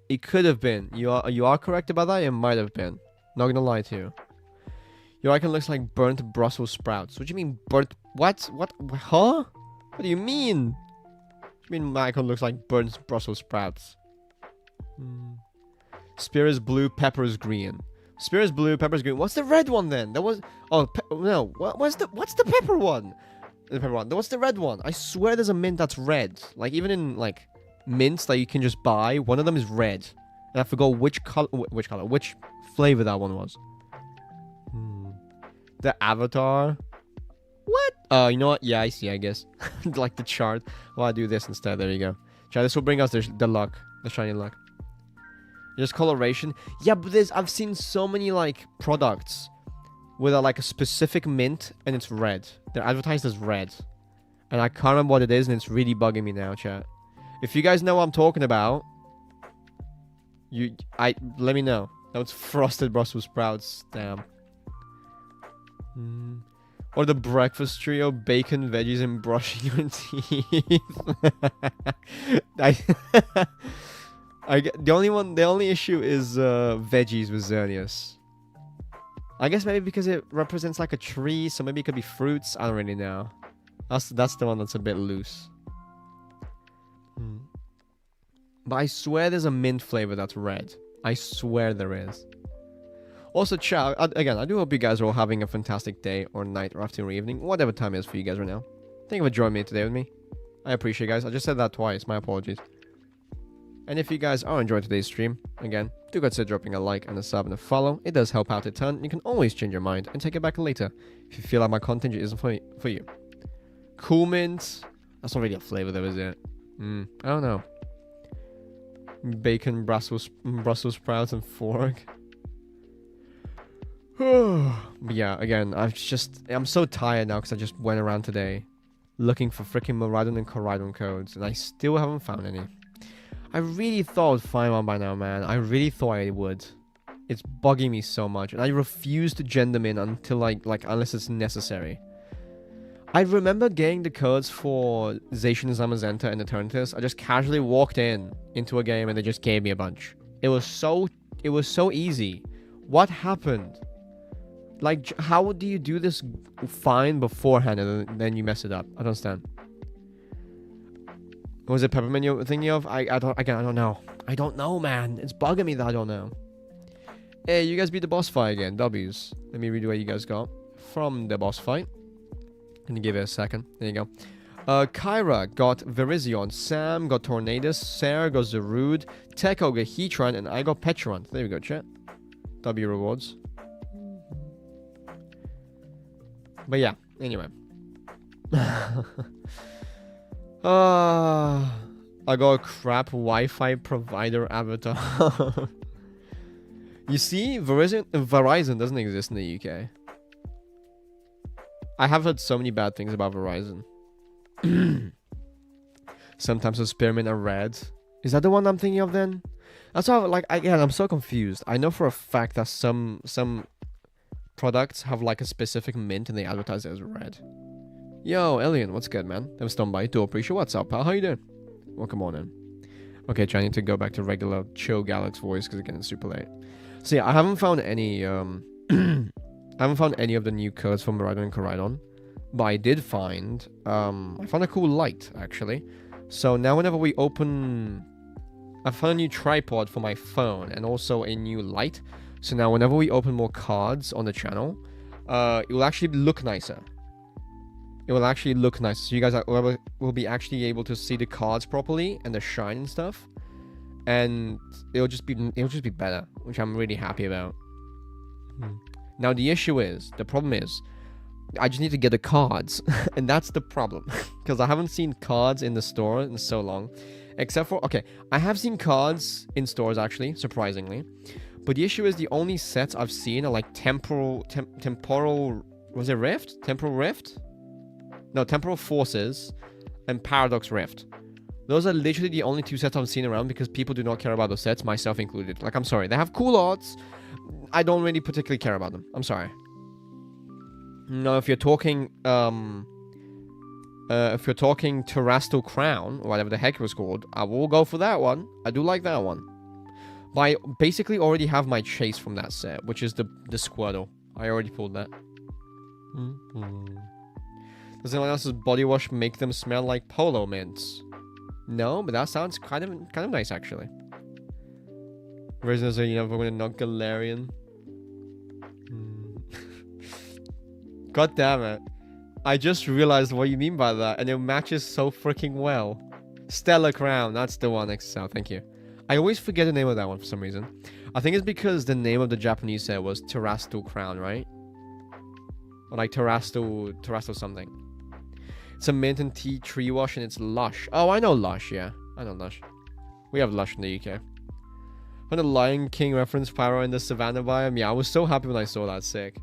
[SPEAKER 2] It could have been. You are correct about that. It might have been. Not gonna lie to you. Your icon looks like burnt Brussels sprouts. What do you mean burnt? What? Huh? What do you mean? What do you mean my icon looks like burnt Brussels sprouts? Spear is blue, pepper is green. Spear is blue, pepper is green. What's the red one then? That was... Oh, no. What's the pepper one? The pepper one. What's the red one? I swear there's a mint that's red. Like, even in, like, mints that you can just buy, one of them is red. And I forgot which flavor that one was. The avatar. What? You know what? Yeah, I see, I guess. Like the chart. Well, I'll do this instead. There you go. Try this will bring us the luck. The shiny luck. Just coloration. Yeah, but I've seen so many, like, products with like a specific mint and it's red. They're advertised as red. And I can't remember what it is and it's really bugging me now, chat. If you guys know what I'm talking about, let me know. That was frosted Brussels sprouts. Damn. Or the breakfast trio, bacon, veggies, and brushing your teeth. The only issue is veggies with Xerneas. I guess maybe because it represents like a tree, so maybe it could be fruits. I don't really know. That's the one that's a bit loose. But I swear there's a mint flavor that's red. I swear there is. Also, chat, again, I do hope you guys are all having a fantastic day or night or afternoon or evening, whatever time it is for you guys right now. Thank you for joining me today with me. I appreciate you guys. I just said that twice. My apologies. And if you guys are enjoying today's stream, again, do consider dropping a like and a sub and a follow. It does help out a ton. You can always change your mind and take it back later if you feel like my content isn't for you. Cool mint. That's not really a flavor though, is it? I don't know. Bacon, Brussels sprouts, and fork. But yeah, again, I'm so tired now because I just went around today looking for freaking Miraidon and Koraidon codes and I still haven't found any. I really thought I'd find one by now, man. I really thought I would. It's bugging me so much and I refuse to gen them in until like unless it's necessary. I remember getting the codes for Zacian, Zamazenta, and Eternatus. I just casually walked into a game and they just gave me a bunch. It was so easy. What happened? Like, how do you do this fine beforehand and then you mess it up? I don't understand. Was it Peppermint you're thinking of? I don't know. I don't know, man. It's bugging me that I don't know. Hey, you guys beat the boss fight again. W's. Let me read what you guys got from the boss fight. Can you give it a second? There you go. Kyra got Virizion, Sam got Tornadus, Sarah got Zarude, Teko got Heatran, and I got Petron. There we go, chat. W rewards. But yeah, anyway. I got a crap Wi-Fi provider avatar. You see, Verizon doesn't exist in the UK. I have heard so many bad things about Verizon. Sometimes the spearmint are red. Is that the one I'm thinking of then? That's how, like, again, I'm so confused. I know for a fact that some products have like a specific mint and they advertise it as red. Yo, Alien, what's good, man? I'm stunned by. Do appreciate. What's up, pal? How you doing? Welcome on in. Okay, trying to go back to regular chill Galax voice because again it's super late. So yeah, I haven't found any I haven't found any of the new codes from Miraidon and Koraidon, but I did find I found a cool light actually. So now whenever we open, I found a new tripod for my phone and also a new light. So now whenever we open more cards on the channel, it will actually look nicer. It will actually look nice. So you guys will be actually able to see the cards properly and the shine and stuff. And it'll just be better, which I'm really happy about. Now the problem is, I just need to get the cards, and that's the problem, because I haven't seen cards in the store in so long, except for I have seen cards in stores actually, surprisingly, but the issue is the only sets I've seen are like temporal was it Rift? Temporal Rift? No, Temporal Forces and Paradox Rift. Those are literally the only two sets I've seen around because people do not care about those sets, myself included. Like, I'm sorry, they have cool arts. I don't really particularly care about them. I'm sorry. No, if you're talking Terrastal Crown, or whatever the heck it was called, I will go for that one. I do like that one. But I basically already have my chase from that set, which is the Squirtle. I already pulled that. Does anyone else's body wash make them smell like polo mints? No, but that sounds kind of nice actually. Reasons are you never gonna knock Galarian. God damn it. I just realized what you mean by that, and it matches so freaking well. Stellar Crown, that's the one, XL, thank you. I always forget the name of that one for some reason. I think it's because the name of the Japanese set was Terastal Crown, right? Or like Terastal something. It's a mint and tea tree wash and it's Lush. Oh, I know Lush, yeah. I know Lush. We have Lush in the UK. And the Lion King reference pyro in the Savannah biome. Yeah, I was so happy when I saw that. Sick.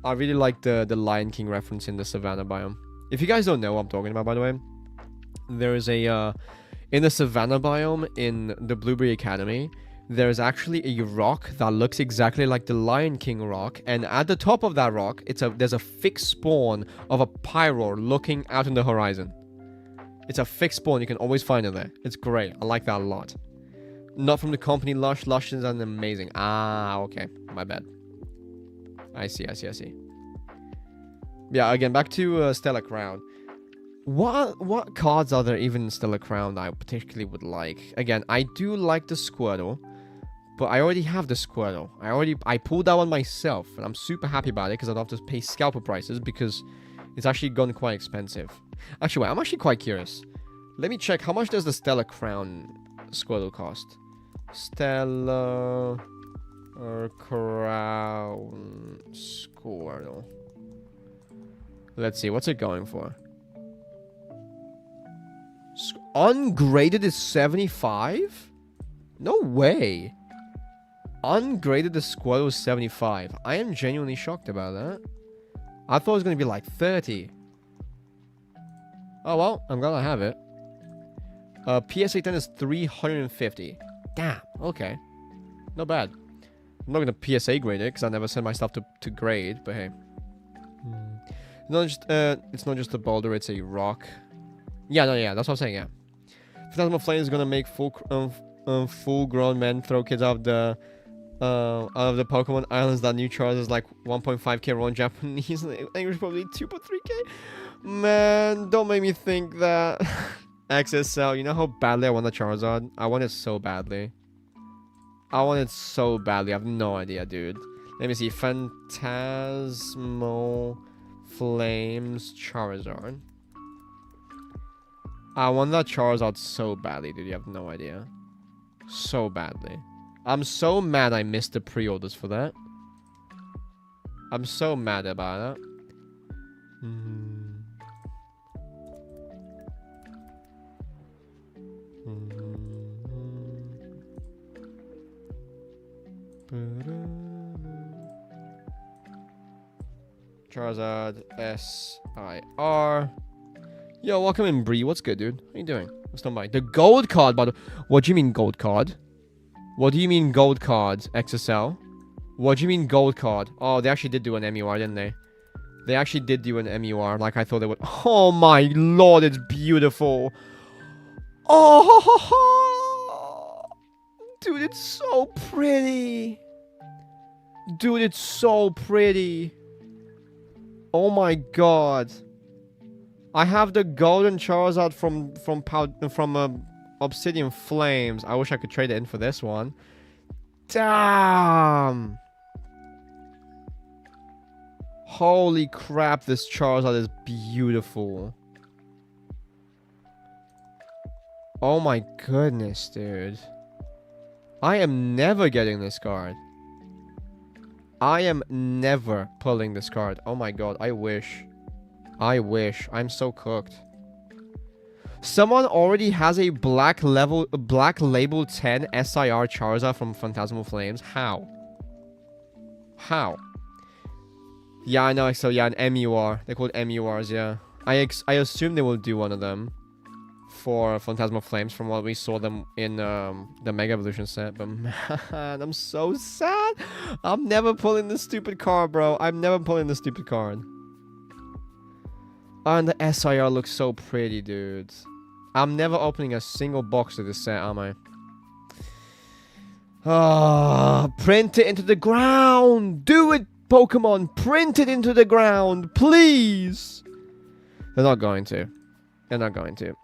[SPEAKER 2] I really like the Lion King reference in the Savannah biome. If you guys don't know what I'm talking about, by the way, there is a in the Savannah biome in the Blueberry Academy, there is actually a rock that looks exactly like the Lion King rock, and at the top of that rock, there's a fixed spawn of a pyro looking out in the horizon. It's a fixed spawn. You can always find it there. It's great. I like that a lot. Not from the company Lush. Lush is an amazing. Ah, okay. My bad. I see. Yeah, again, back to Stellar Crown. What cards are there even in Stellar Crown that I particularly would like? Again, I do like the Squirtle, but I already have the Squirtle. I pulled that one myself, and I'm super happy about it because I don't have to pay scalper prices because it's actually gone quite expensive. Actually, wait, I'm actually quite curious. Let me check. How much does the Stellar Crown Squirtle cost? Stellar Crown Squirtle. Let's see. What's it going for? Ungraded is 75? No way. Ungraded the Squirtle is 75. I am genuinely shocked about that. I thought it was going to be like 30. Oh well, I'm glad I have it. PSA 10 is 350. Damn, okay. Not bad. I'm not going to PSA grade it because I never send my stuff to grade, but hey. It's not just a boulder, it's a rock. Yeah, no, yeah, that's what I'm saying, yeah. Phantasmal Flame is gonna make full-grown men throw kids out of the Pokemon Islands. That new charge is like 1.5k raw in Japanese, and English probably 2.3k. Man, don't make me think that. XSL, you know how badly I want the Charizard? I want it so badly. I want it so badly. I have no idea, dude. Let me see. Phantasmal Flames Charizard. I want that Charizard so badly, dude. You have no idea. So badly. I'm so mad I missed the pre-orders for that. I'm so mad about that. Charizard SIR. Yo, welcome in, Bree. What's good, dude? How you doing? What's on by? The gold card, by the... What do you mean gold card? What do you mean gold card, XSL? What do you mean gold card? Oh, they actually did do an MUR, didn't they? They actually did do an MUR, like I thought they would. Oh my lord, it's beautiful. Oh, dude, it's so pretty. Dude, it's so pretty. Oh my god. I have the golden Charizard from Obsidian Flames. I wish I could trade it in for this one. Damn. Holy crap, this Charizard is beautiful. Oh my goodness, dude. I am never getting this card. I am never pulling this card. Oh my god, I wish. I wish. I'm so cooked. Someone already has a black label 10 SIR Charizard from Phantasmal Flames. How? How? Yeah, I know. So yeah, an MUR. They're called MURs. Yeah. I assume they will do one of them for Phantasmal Flames from what we saw them in the Mega Evolution set. But man, I'm so sad. I'm never pulling this stupid card, bro. I'm never pulling this stupid card. And the SIR looks so pretty, dude. I'm never opening a single box of this set, am I? Ah, print it into the ground. Do it, Pokemon. Print it into the ground, please. They're not going to. They're not going to.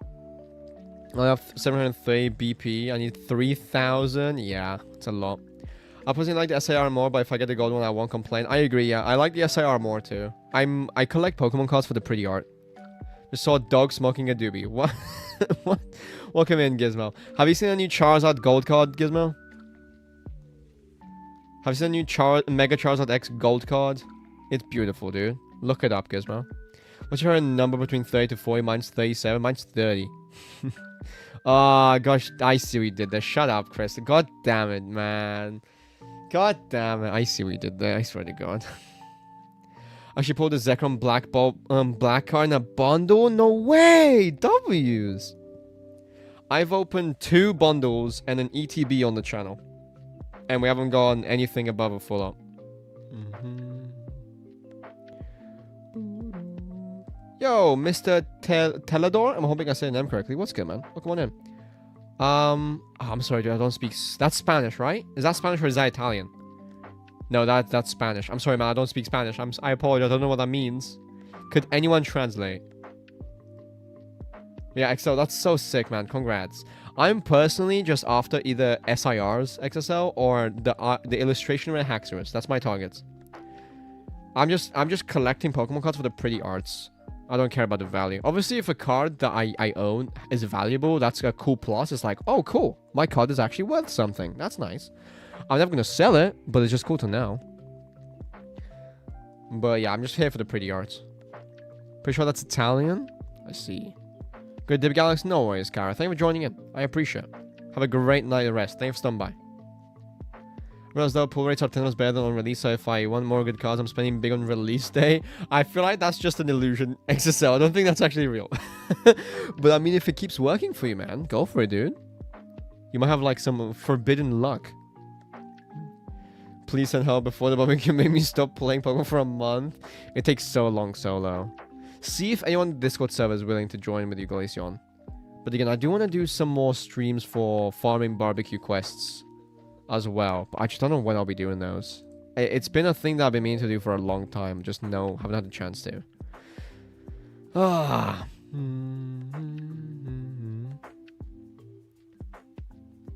[SPEAKER 2] I have 703 BP. I need 3,000. Yeah, it's a lot. I personally like the SAR more, but if I get the gold one, I won't complain. I agree, yeah. I like the SAR more, too. I collect Pokemon cards for the pretty art. Just saw a dog smoking a doobie. What? What? Welcome in, Gizmo. Have you seen a new Charizard gold card, Gizmo? Have you seen a new Mega Charizard X gold card? It's beautiful, dude. Look it up, Gizmo. What's your number between 30 to 40? Mine's 37. Mine's 30. Oh, gosh. I see what you did there. Shut up, Chris. God damn it, man. God damn it. I see what you did there. I swear to God. I should pull the Zekrom black card in a bundle? No way! W's. I've opened 2 bundles and an ETB on the channel. And we haven't gotten anything above a full up. Yo, Mr. Teledor? I'm hoping I said your name correctly. What's good, man? Welcome on in. I'm sorry, dude. I don't speak... That's Spanish, right? Is that Spanish or is that Italian? No, that's Spanish. I'm sorry, man. I don't speak Spanish. I apologize. I don't know what that means. Could anyone translate? Yeah, XL. That's so sick, man. Congrats. I'm personally just after either SIRs XSL or the illustration red Haxorus. That's my targets. I'm just collecting Pokemon cards for the pretty arts. I don't care about the value. Obviously, if a card that I own is valuable, that's a cool plus. It's like, oh, cool. My card is actually worth something. That's nice. I'm never going to sell it, but it's just cool to know. But yeah, I'm just here for the pretty arts. Pretty sure that's Italian. I see. Good, Dib Galaxy. No worries, Kara. Thank you for joining in. I appreciate it. Have a great night of rest. Thank you for stopping by. Whereas though pull rates are 10 better than on release, so if I want more good cards, I'm spending big on release day. I feel like that's just an illusion. XSL, I don't think that's actually real. But I mean, if it keeps working for you, man, go for it, dude. You might have like some forbidden luck. Please send help before the barbecue made me stop playing Pokemon for a month. It takes so long solo. See if anyone in the Discord server is willing to join with you, Glaceon. But again, I do want to do some more streams for farming barbecue quests as well. But I just don't know when I'll be doing those. It's been a thing that I've been meaning to do for a long time. Just haven't had the chance to. Ah.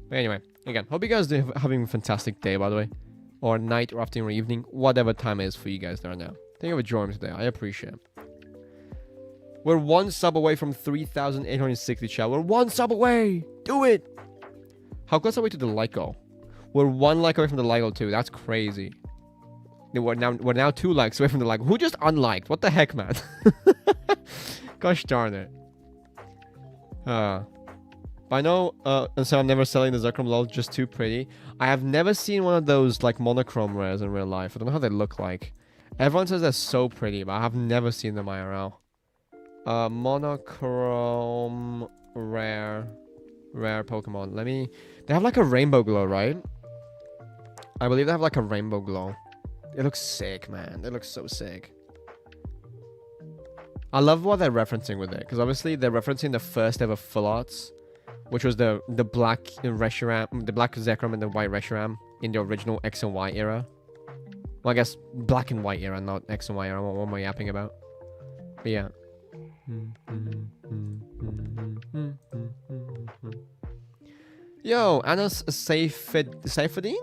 [SPEAKER 2] But anyway, again, hope you guys are having a fantastic day, by the way. Or night, or afternoon, or evening. Whatever time it is for you guys there now. Thank you for joining me today. I appreciate it. We're 1 sub away from 3,860 chat. We're 1 sub away! Do it! How close are we to the like goal? We're 1 like away from the like goal too. That's crazy. We're now 2 likes away from the like. Who just unliked? What the heck, man? Gosh darn it. But I know, and so I'm never selling the Zekrom LOL, just too pretty. I have never seen one of those, like, monochrome rares in real life. I don't know how they look like. Everyone says they're so pretty, but I have never seen them IRL. Monochrome rare Pokemon. They have, like, a rainbow glow, right? I believe they have, like, a rainbow glow. It looks sick, man. It looks so sick. I love what they're referencing with it, because obviously they're referencing the first ever full arts, which was the black Reshiram, the black Zekrom and the white Reshiram in the original X and Y era. Well, I guess black and white era, not X and Y era. What am I yapping about? But yeah. Yo, Anas Saifuddin?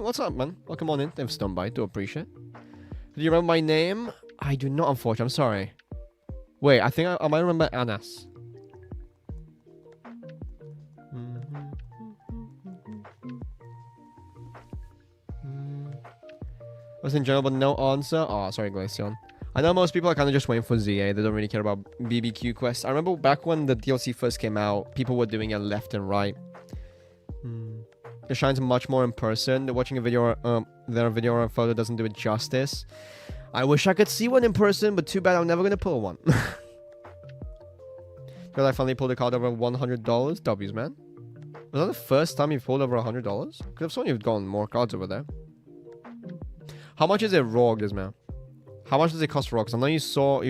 [SPEAKER 2] What's up, man? Welcome on in. They've stopped by. Do appreciate it. Do you remember my name? I do not, unfortunately. I'm sorry. Wait, I think I might remember Anas. Was in general, but no answer. Oh, sorry, Glaceon. I know most people are kind of just waiting for ZA. They don't really care about BBQ quests. I remember back when the DLC first came out, people were doing it left and right. It shines much more in person. Watching a video, their video or a photo doesn't do it justice. I wish I could see one in person, but too bad I'm never gonna pull one. Because I finally pulled a card over $100. W's, man. Was that the first time you've pulled over $100? Could have sworn you've gotten more cards over there. How much is it raw, Gizmo? How much does it cost raw? Because I know you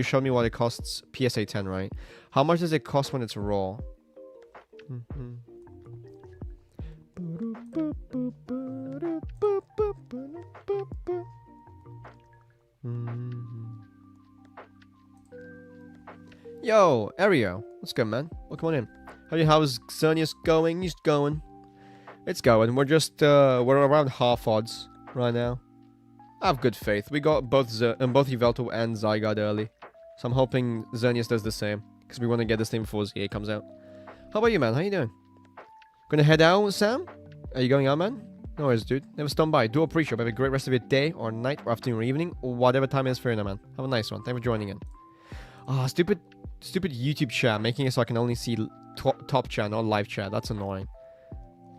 [SPEAKER 2] showed me what it costs PSA 10, right? How much does it cost when it's raw? Yo, Ario. What's good, man? Welcome on in. How's Xerneas going? He's going. It's going. We're just, we're around half odds right now. I have good faith. We got both Yveltal and Zygarde early. So I'm hoping Xerneas does the same. Because we want to get this thing before ZA comes out. How about you, man? How you doing? Gonna head out, Sam? Are you going out, man? No worries, dude. Never stop by. Do appreciate. Have a great rest of your day, or night, or afternoon, or evening, or whatever time it is for you now, man. Have a nice one. Thanks for joining in. Ah, stupid YouTube chat, making it so I can only see top chat, not live chat. That's annoying.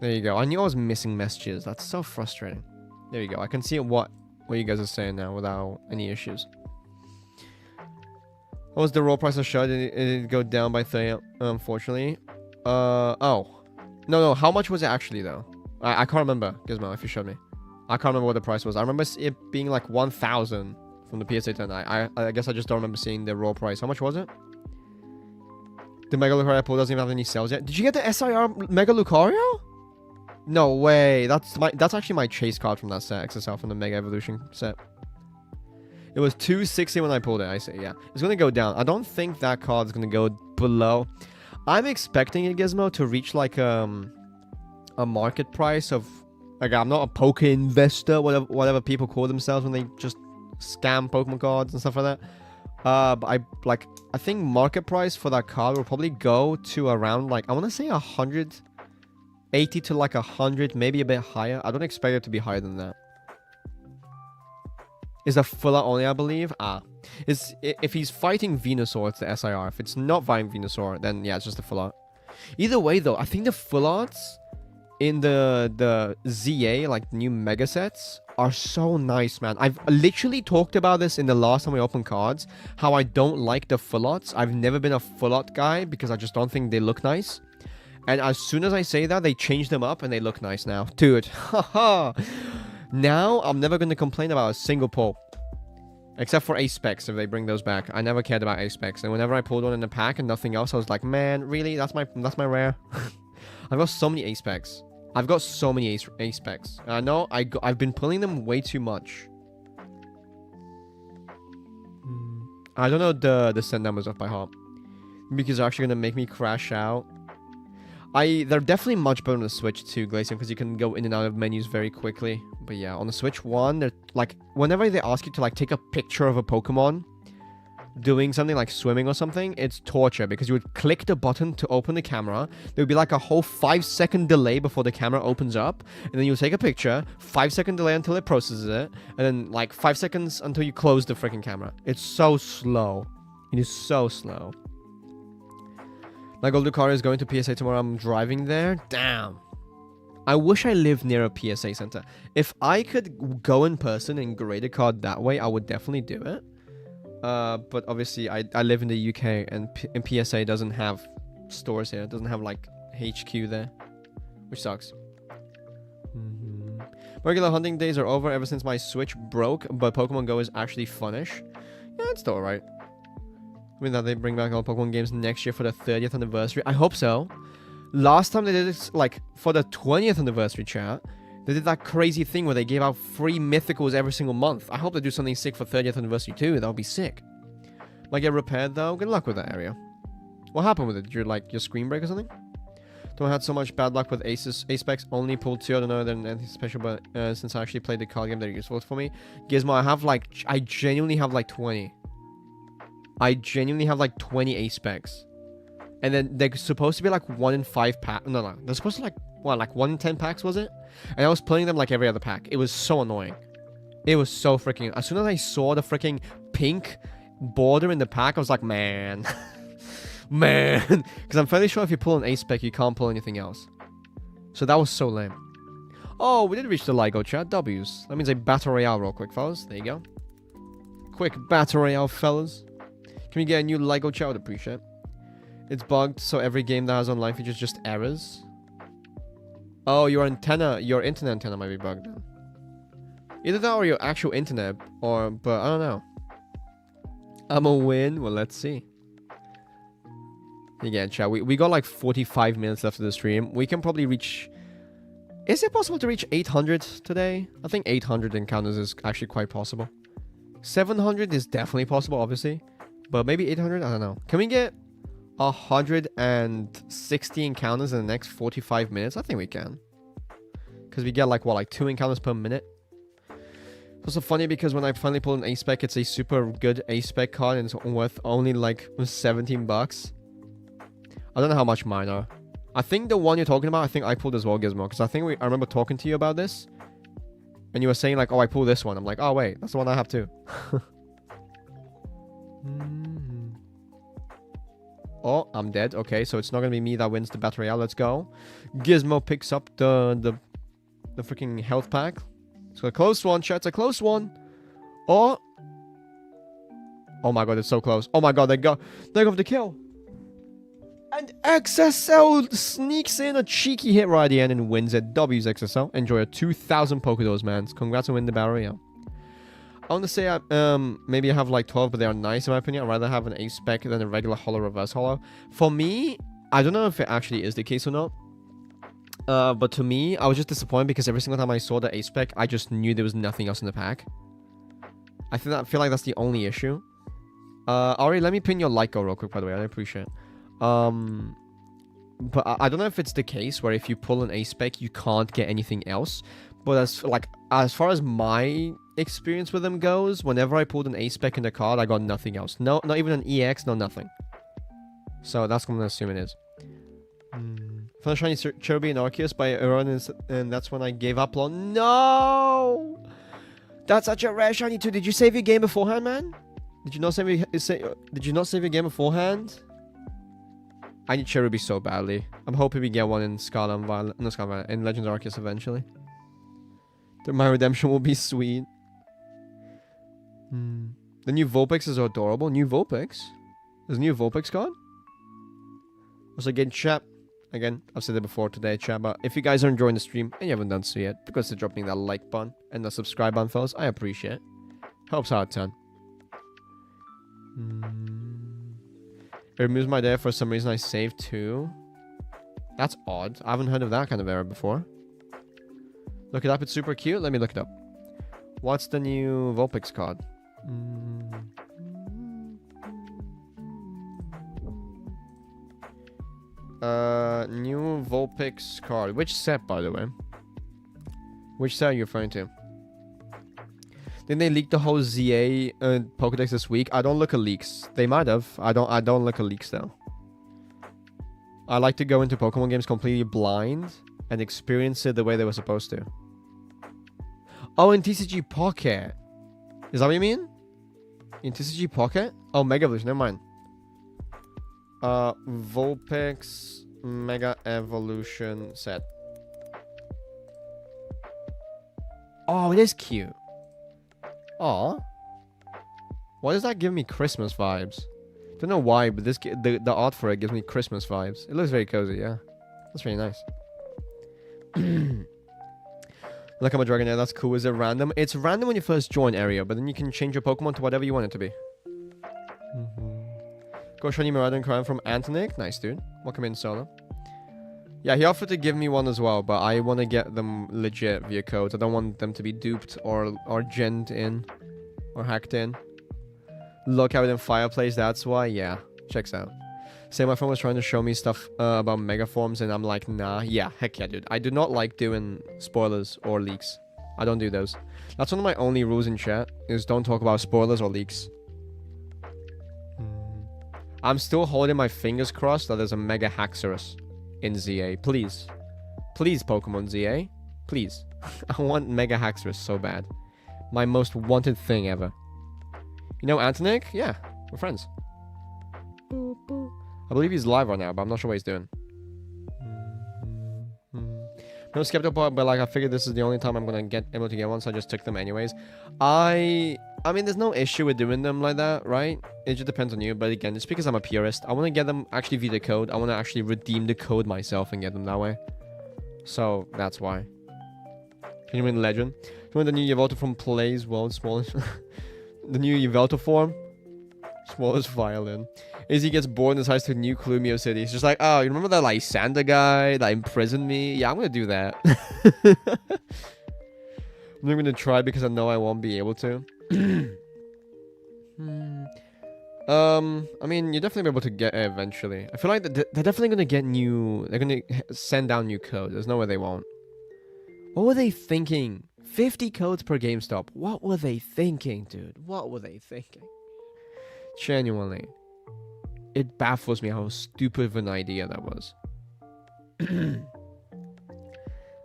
[SPEAKER 2] There you go. I knew I was missing messages. That's so frustrating. There you go. I can see what you guys are saying now without any issues. What was the raw price of shot? It did go down by 30, unfortunately. Oh. No. How much was it actually, though? I can't remember, Gizmo, if you showed me. I can't remember what the price was. I remember it being like 1,000 from the PSA 10. I guess I just don't remember seeing the raw price. How much was it? The Mega Lucario pool doesn't even have any sales yet. Did you get the SIR Mega Lucario? No way. That's actually my chase card from that set, XSL, from the Mega Evolution set. It was 260 when I pulled it, I say, yeah. It's going to go down. I don't think that card is going to go below. I'm expecting it, Gizmo, to reach like a market price of... Like, I'm not a poke investor, whatever people call themselves when they just scam Pokemon cards and stuff like that. But I think market price for that card will probably go to around, like, I want to say 180 to like 100, maybe a bit higher. I don't expect it to be higher than that. Is a full art only, I believe. If he's fighting Venusaur, it's the SIR. If it's not fighting Venusaur, then yeah, it's just a full art. Either way, though, I think the full arts in the ZA, like new mega sets, are so nice, man. I've literally talked about this in the last time we opened cards, how I don't like the full arts. I've never been a full art guy because I just don't think they look nice. And as soon as I say that, they change them up and they look nice now. Dude, haha. Now, I'm never going to complain about a single pull. Except for A-Specs, if they bring those back. I never cared about A-Specs. And whenever I pulled one in the pack and nothing else, I was like, man, really? That's my rare? I've got so many A-Specs. I've got so many A-Specs. I know I've been pulling them way too much. I don't know the send numbers off by heart. Because they're actually going to make me crash out. They're definitely much better on the Switch too, Glacier, because you can go in and out of menus very quickly. But yeah, on the Switch 1, they're like, whenever they ask you to like take a picture of a Pokemon doing something like swimming or something, it's torture, because you would click the button to open the camera. There would be like a whole 5-second delay before the camera opens up, and then you take a picture, 5-second delay until it processes it, and then like 5 seconds until you close the freaking camera. It's so slow. It is so slow. My Gold Lucario is going to PSA tomorrow. I'm driving there. Damn. I wish I lived near a PSA center. If I could go in person and grade a card that way, I would definitely do it. But obviously, I live in the UK, and PSA doesn't have stores here. It doesn't have, like, HQ there. Which sucks. Regular hunting days are over ever since my Switch broke, but Pokemon Go is actually funnish. Yeah, it's still alright. I mean, that they bring back all Pokemon games next year for the 30th anniversary. I hope so. Last time they did it, like, for the 20th anniversary, chat, they did that crazy thing where they gave out free mythicals every single month. I hope they do something sick for 30th anniversary too. That would be sick. Might get repaired though. Good luck with that area. What happened with it? Did you, like, your screen break or something? Don't had so much bad luck with A-Specs. Only pulled 2. I don't know anything special, but since I actually played the card game, they're useful for me. Gizmo, I genuinely have like 20. I genuinely have like 20 A-Specs. And then they're supposed to be like 1 in 5 packs. No. They're supposed to like, what, like 1 in 10 packs, was it? And I was playing them like every other pack. It was so annoying. It was so freaking... As soon as I saw the freaking pink border in the pack, I was like, man. Man. Because I'm fairly sure if you pull an A-Spec, you can't pull anything else. So that was so lame. Oh, we did reach the LIGO chat. W's. That means a Battle Royale real quick, fellas. There you go. Quick Battle Royale, fellas. Can we get a new LIGO chat? I would appreciate. It's bugged, so every game that has online features just errors. Oh, your internet antenna might be bugged then. Either that or your actual internet, but I don't know. I'm a win. Well, let's see. Again, chat, we got like 45 minutes left of the stream. We can probably reach... Is it possible to reach 800 today? I think 800 encounters is actually quite possible. 700 is definitely possible, obviously. But maybe 800? I don't know. Can we get 160 encounters in the next 45 minutes? I think we can. Because we get like, what, like 2 encounters per minute? It's also funny because when I finally pull an A-Spec, it's a super good A-Spec card and it's worth only like 17 bucks. I don't know how much mine are. I think the one you're talking about, I think I pulled as well, Gizmo. Because I remember talking to you about this. And you were saying like, oh, I pulled this one. I'm like, oh, wait, that's the one I have too. Oh, I'm dead. Okay, so it's not going to be me that wins the Battle Royale. Let's go. Gizmo picks up the freaking health pack. It's a close one, chat. It's a close one. Oh. Oh my god, it's so close. Oh my god, they got the kill. And XSL sneaks in a cheeky hit right at the end and wins it. W's XSL. Enjoy a 2,000 Pokédos, man. Congrats on winning the Battle Royale. I want to say maybe I have like 12, but they are nice in my opinion. I'd rather have an A-Spec than a regular holo reverse holo. For me, I don't know if it actually is the case or not. But to me, I was just disappointed because every single time I saw the A-Spec, I just knew there was nothing else in the pack. I feel like that's the only issue. Ari, let me pin your like go real quick, by the way. I appreciate it. But I don't know if it's the case where if you pull an A-Spec, you can't get anything else. But as far as my experience with them goes, whenever I pulled an A-Spec in the card, I got nothing else. No, not even an EX, no nothing. So that's what I'm gonna assume it is. Found a shiny Cherubi and Arceus by Iran, and that's when I gave up on. No! That's such a rare shiny too. Did you save your game beforehand, man? Did you not save your game beforehand? I need Cherubi so badly. I'm hoping we get one in Scarlet and Violet. No, Scarlet and Violet. In Legends Arceus eventually. My redemption will be sweet. The new Vulpix is adorable. New Vulpix? There's a new Vulpix card? Also, again, chat. Again, I've said it before today, chat, but if you guys are enjoying the stream and you haven't done so yet, because they're dropping that like button and the subscribe button, fellas, I appreciate it. Helps out a ton. It removes my data for some reason I saved too. That's odd. I haven't heard of that kind of error before. Look it up. It's super cute. Let me look it up. What's the new Vulpix card? New Vulpix card. Which set, by the way? Which set are you referring to? Didn't they leak the whole ZA Pokédex this week? I don't look at leaks. They might have. I don't look at leaks though. I like to go into Pokemon games completely blind and experience it the way they were supposed to. Oh, in TCG Pocket. Is that what you mean? In TCG Pocket? Oh, Mega Evolution. Never mind. Vulpix Mega Evolution set. Oh, it is cute. Aw. Why does that give me Christmas vibes? Don't know why, but the art for it gives me Christmas vibes. It looks very cozy, yeah. That's really nice. Look, I'm a Dragonair. That's cool. Is it random? It's random when you first join area, but then you can change your Pokemon to whatever you want it to be. Go Shiny Mirada and Crown from Antonik. Nice, dude. Welcome in, Solo. Yeah, he offered to give me one as well, but I want to get them legit via codes. I don't want them to be duped or genned in or hacked in. Look how it in Fireplace, that's why. Yeah, checks out. Say my friend was trying to show me stuff about Megaforms, and I'm like, nah. Yeah, heck yeah, dude. I do not like doing spoilers or leaks. I don't do those. That's one of my only rules in chat, is don't talk about spoilers or leaks. I'm still holding my fingers crossed that there's a Mega Haxorus in ZA. Please. Please, Pokemon ZA. Please. I want Mega Haxorus so bad. My most wanted thing ever. You know Antonik? Yeah, we're friends. I believe he's live right now, but I'm not sure what he's doing. No skeptical, but like I figured this is the only time I'm gonna get able to get one, so I just took them anyways. I mean, there's no issue with doing them like that, right? It just depends on you. But again, it's because I'm a purist. I want to get them actually via the code. I want to actually redeem the code myself and get them that way. So that's why. Can you win Legend? You want the new Yveltal form plays world's smallest. The new Yveltal form, smallest violin. Izzy gets bored and decides to nuke Clumio City. He's just like, oh, you remember that Lysander guy that imprisoned me? Yeah, I'm gonna do that. I'm not gonna try because I know I won't be able to. I mean, you're definitely able to get it eventually. I feel like they're definitely gonna get new. They're gonna send down new code. There's no way they won't. What were they thinking? 50 codes per GameStop. What were they thinking, dude? What were they thinking? Genuinely. It baffles me how stupid of an idea that was.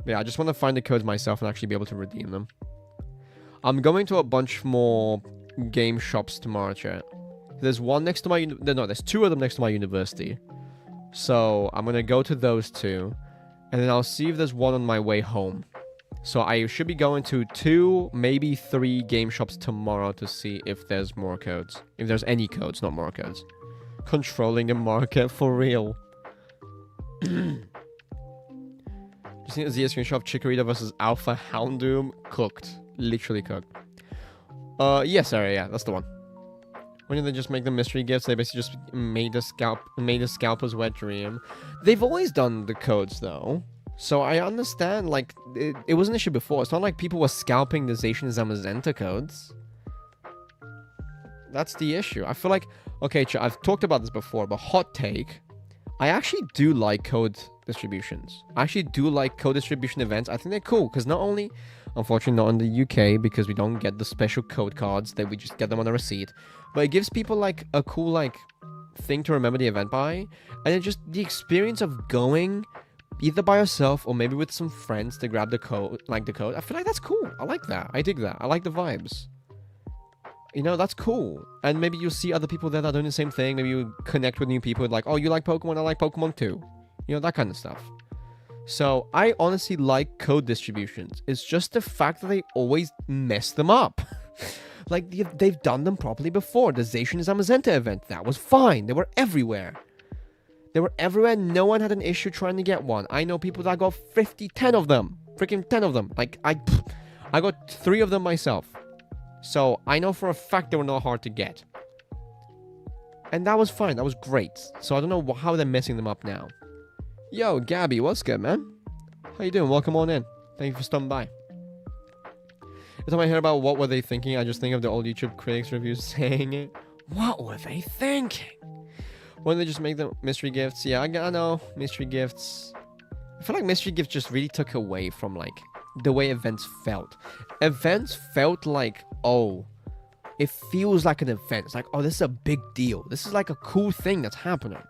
[SPEAKER 2] Yeah, I just want to find the codes myself and actually be able to redeem them. I'm going to a bunch more game shops tomorrow, chat. There's one next to my... No, there's two of them next to my university. So, I'm going to go to those two. And then I'll see if there's one on my way home. So, I should be going to 2, maybe 3 game shops tomorrow to see if there's more codes. If there's any codes, not more codes. Controlling the market for real. Just need a Z screenshot of Chikorita versus Alpha Houndoom. Cooked. Literally cooked. Yes, sorry, yeah, that's the one. When did they just make the mystery gifts? They basically just made a scalper's wet dream. They've always done the codes, though. So I understand, like, it was an issue before. It's not like people were scalping the Zacian Zamazenta codes. That's the issue. I feel like... Okay, I've talked about this before, but hot take. I actually do like code distributions. I actually do like code distribution events. I think they're cool, because not only... Unfortunately, not in the UK, because we don't get the special code cards. That we just get them on a receipt. But it gives people, like, a cool, like, thing to remember the event by. And it's just the experience of going... either by yourself or maybe with some friends to grab the code, I feel like that's cool. I like that. I dig that. I like the vibes. You know, that's cool. And maybe you'll see other people there that are doing the same thing. Maybe you connect with new people like, oh, you like Pokemon? I like Pokemon too. You know, that kind of stuff. So, I honestly like code distributions. It's just the fact that they always mess them up. Like, they've done them properly before. The Zacian Zamazenta event, that was fine. They were everywhere. They were everywhere. No one had an issue trying to get one. I know people that got 10 of them. Freaking 10 of them. Like, I got 3 of them myself. So, I know for a fact they were not hard to get. And that was fine. That was great. So, I don't know how they're messing them up now. Yo, Gabby, what's good, man? How you doing? Welcome on in. Thank you for stopping by. Every time I hear about what were they thinking, I just think of the old YouTube critics reviews saying it. What were they thinking? Why don't they just make them mystery gifts? Yeah, I know. Mystery gifts. I feel like mystery gifts just really took away from, like, the way events felt. Events felt like, oh, it feels like an event. It's like, oh, this is a big deal. This is like a cool thing that's happening.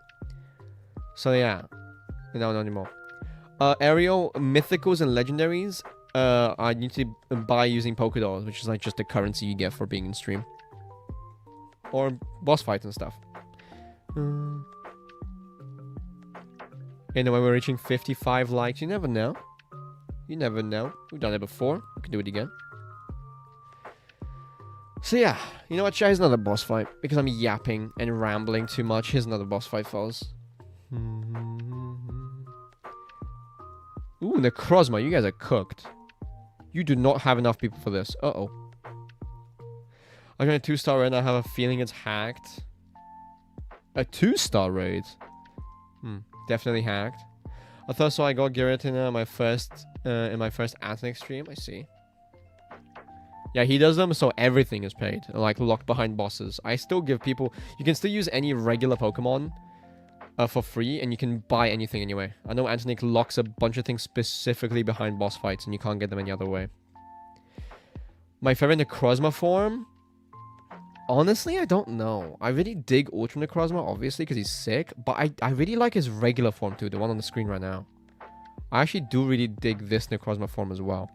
[SPEAKER 2] So, yeah. No, not anymore. Aerial mythicals and legendaries. I need to buy using Pokédolls, which is like just the currency you get for being in stream. Or boss fights and stuff. Anyway, we're reaching 55 likes. You never know. You never know. We've done it before. We can do it again. So yeah, you know what? Here's another boss fight. Because I'm yapping and rambling too much. Here's another boss fight, fellas. Ooh, Necrozma. You guys are cooked. You do not have enough people for this. Uh-oh. I'm going a 2-star raid and I have a feeling it's hacked. A 2-star raid? Definitely hacked. I thought so. I got Giratina in my first Atlantic stream. I see. Yeah, he does them so everything is paid. Like locked behind bosses. I still give people... You can still use any regular Pokemon for free, and you can buy anything anyway. I know Antonic locks a bunch of things specifically behind boss fights, and you can't get them any other way. My favorite Necrozma form? Honestly, I don't know. I really dig Ultra Necrozma, obviously, because he's sick. But I really like his regular form, too. The one on the screen right now. I actually do really dig this Necrozma form as well.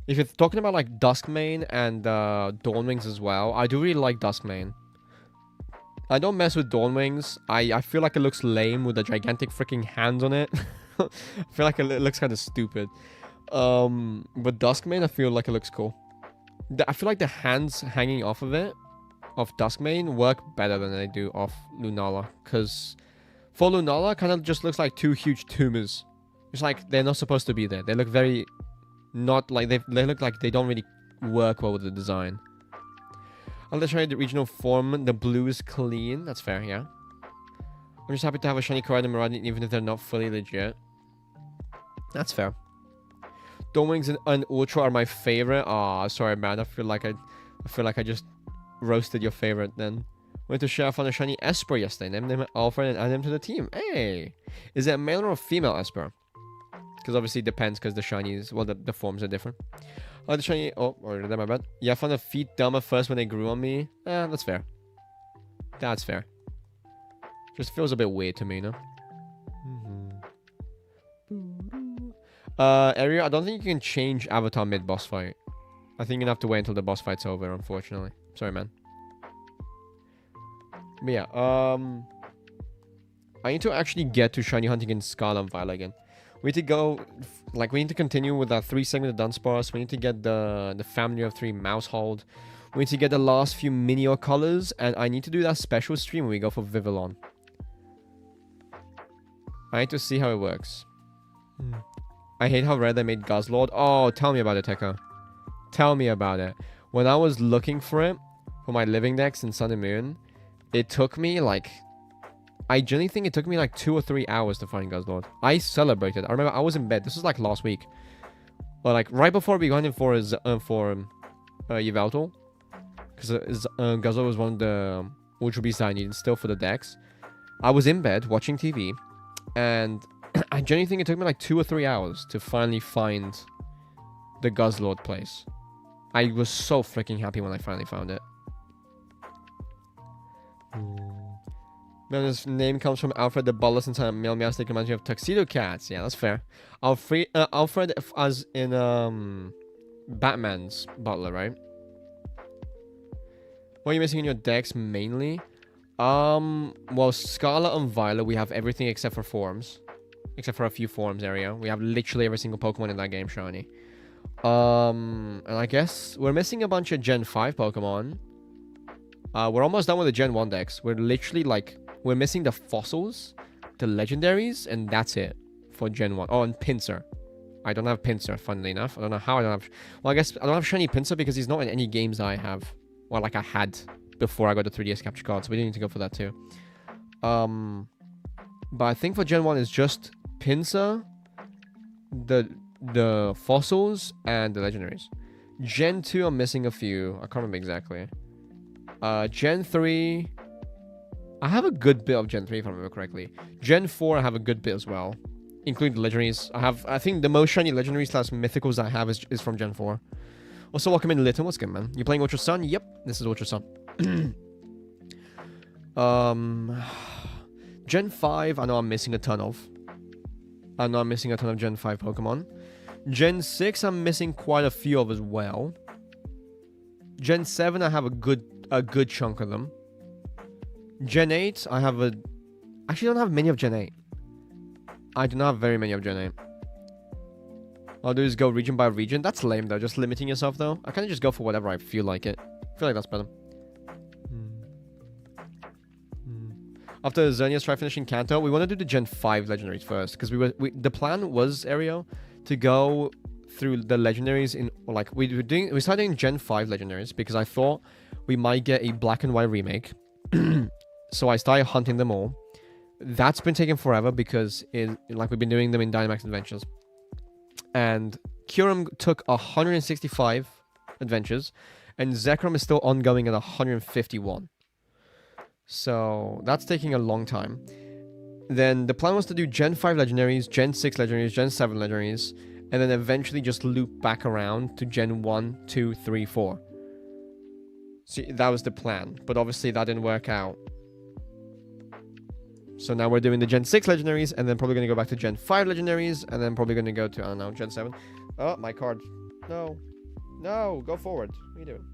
[SPEAKER 2] If you're talking about, like, Duskmane and Dawnwings as well, I do really like Duskmane. I don't mess with Dawnwings. I feel like it looks lame with the gigantic freaking hands on it. I feel like it looks kind of stupid. But Duskmane, I feel like it looks cool. I feel like the hands hanging off of it, of Duskmane, work better than they do off Lunala. Because for Lunala, it kind of just looks like 2 huge tumors. It's like they're not supposed to be there. They look very... Not like... They look like they don't really work well with the design. I'll just try the regional form. The blue is clean. That's fair, yeah. I'm just happy to have a shiny Koraidon and Miraidon, even if they're not fully legit. That's fair. Dawnwings and Ultra are my favorite. Aw, sorry, man. I feel like I just roasted your favorite then. Went to share on a shiny Esper yesterday. Named him Alfred and added him to the team. Hey! Is it a male or a female Esper? Because obviously it depends because the shinies, well, the forms are different. Oh, the shiny, oh, already did my bad. Yeah, I found the feet dumber first when they grew on me. That's fair. That's fair. Just feels a bit weird to me, no? Area, I don't think you can change avatar mid-boss fight. I think you're gonna have to wait until the boss fight's over, unfortunately. Sorry, man. But yeah, I need to actually get to shiny hunting in Scarlet and Violet again. We need to go, like, we need to continue with our 3-segmented Dunsparce. We need to get the family of 3 Mousehold. We need to get the last few Minior colors, and I need to do that special stream when we go for Vivillon. I need to see how it works. I hate how rare they made Guzzlord. Oh, tell me about it, Tekka. Tell me about it. When I was looking for it, for my living decks in Sun and Moon, it took me, like... I genuinely think it took me, like, 2 or 3 hours to find Guzzlord. I celebrated. I remember I was in bed. This was, like, last week. But, like, right before we got in for Yveltal. Because Guzzlord was one of the Ultra Beasts I needed still for the decks. I was in bed watching TV. And I genuinely think it took me, like, 2 or 3 hours to finally find the Guzzlord place. I was so freaking happy when I finally found it. His name comes from Alfred the Butler, since I'm male meowstic reminds me of Tuxedo Cats. Yeah, that's fair. Alfred as in Batman's butler, right? What are you missing in your decks mainly? Well, Scarlet and Violet, we have everything except for forms. Except for a few forms area. We have literally every single Pokemon in that game shiny. And I guess we're missing a bunch of Gen 5 Pokemon. We're almost done with the Gen 1 decks. We're literally like... We're missing the fossils, the legendaries, and that's it for Gen 1. Oh, and Pinsir. I don't have Pinsir, funnily enough. I don't know how I don't have... Well, I guess I don't have Shiny Pinsir because he's not in any games I have. Well, like I had before I got the 3DS capture card, so we didn't need to go for that too. But I think for Gen 1 it's just Pinsir, the fossils, and the legendaries. Gen 2 I'm missing a few. I can't remember exactly. Gen 3... I have a good bit of Gen 3 if I remember correctly. Gen 4 I have a good bit as well. Including the legendaries. I think the most shiny legendaries / mythicals I have is from Gen 4. Also, welcome in Litton. What's good, man? You playing Ultra Sun? Yep, this is Ultra Sun. Gen 5 I know I'm missing a ton of. I know I'm missing a ton of Gen 5 Pokemon. Gen 6 I'm missing quite a few of as well. Gen 7 I have a good chunk of them. Gen 8 I have actually don't have many of Gen 8. I do not have very many of Gen 8. I'll do is go region by region. That's lame though, just limiting yourself though. I kind of just go for whatever I feel like it. I feel like that's better. After Xerneas try finishing Kanto, we want to do the Gen 5 legendaries first. Because the plan was, Aereo, to go through the legendaries in, like, we started doing Gen 5 legendaries because I thought we might get a black and white remake. So I started hunting them all. That's been taking forever because like we've been doing them in Dynamax Adventures. And Kyurem took 165 adventures, and Zekrom is still ongoing at 151. So that's taking a long time. Then the plan was to do Gen 5 legendaries, Gen 6 legendaries, Gen 7 legendaries, and then eventually just loop back around to Gen 1, 2, 3, 4. See, that was the plan, but obviously that didn't work out. So now we're doing the Gen 6 legendaries, and then probably going to go back to Gen 5 legendaries, and then probably going to go to, I don't know, Gen 7. Oh, my card. No. No, go forward. What are you doing?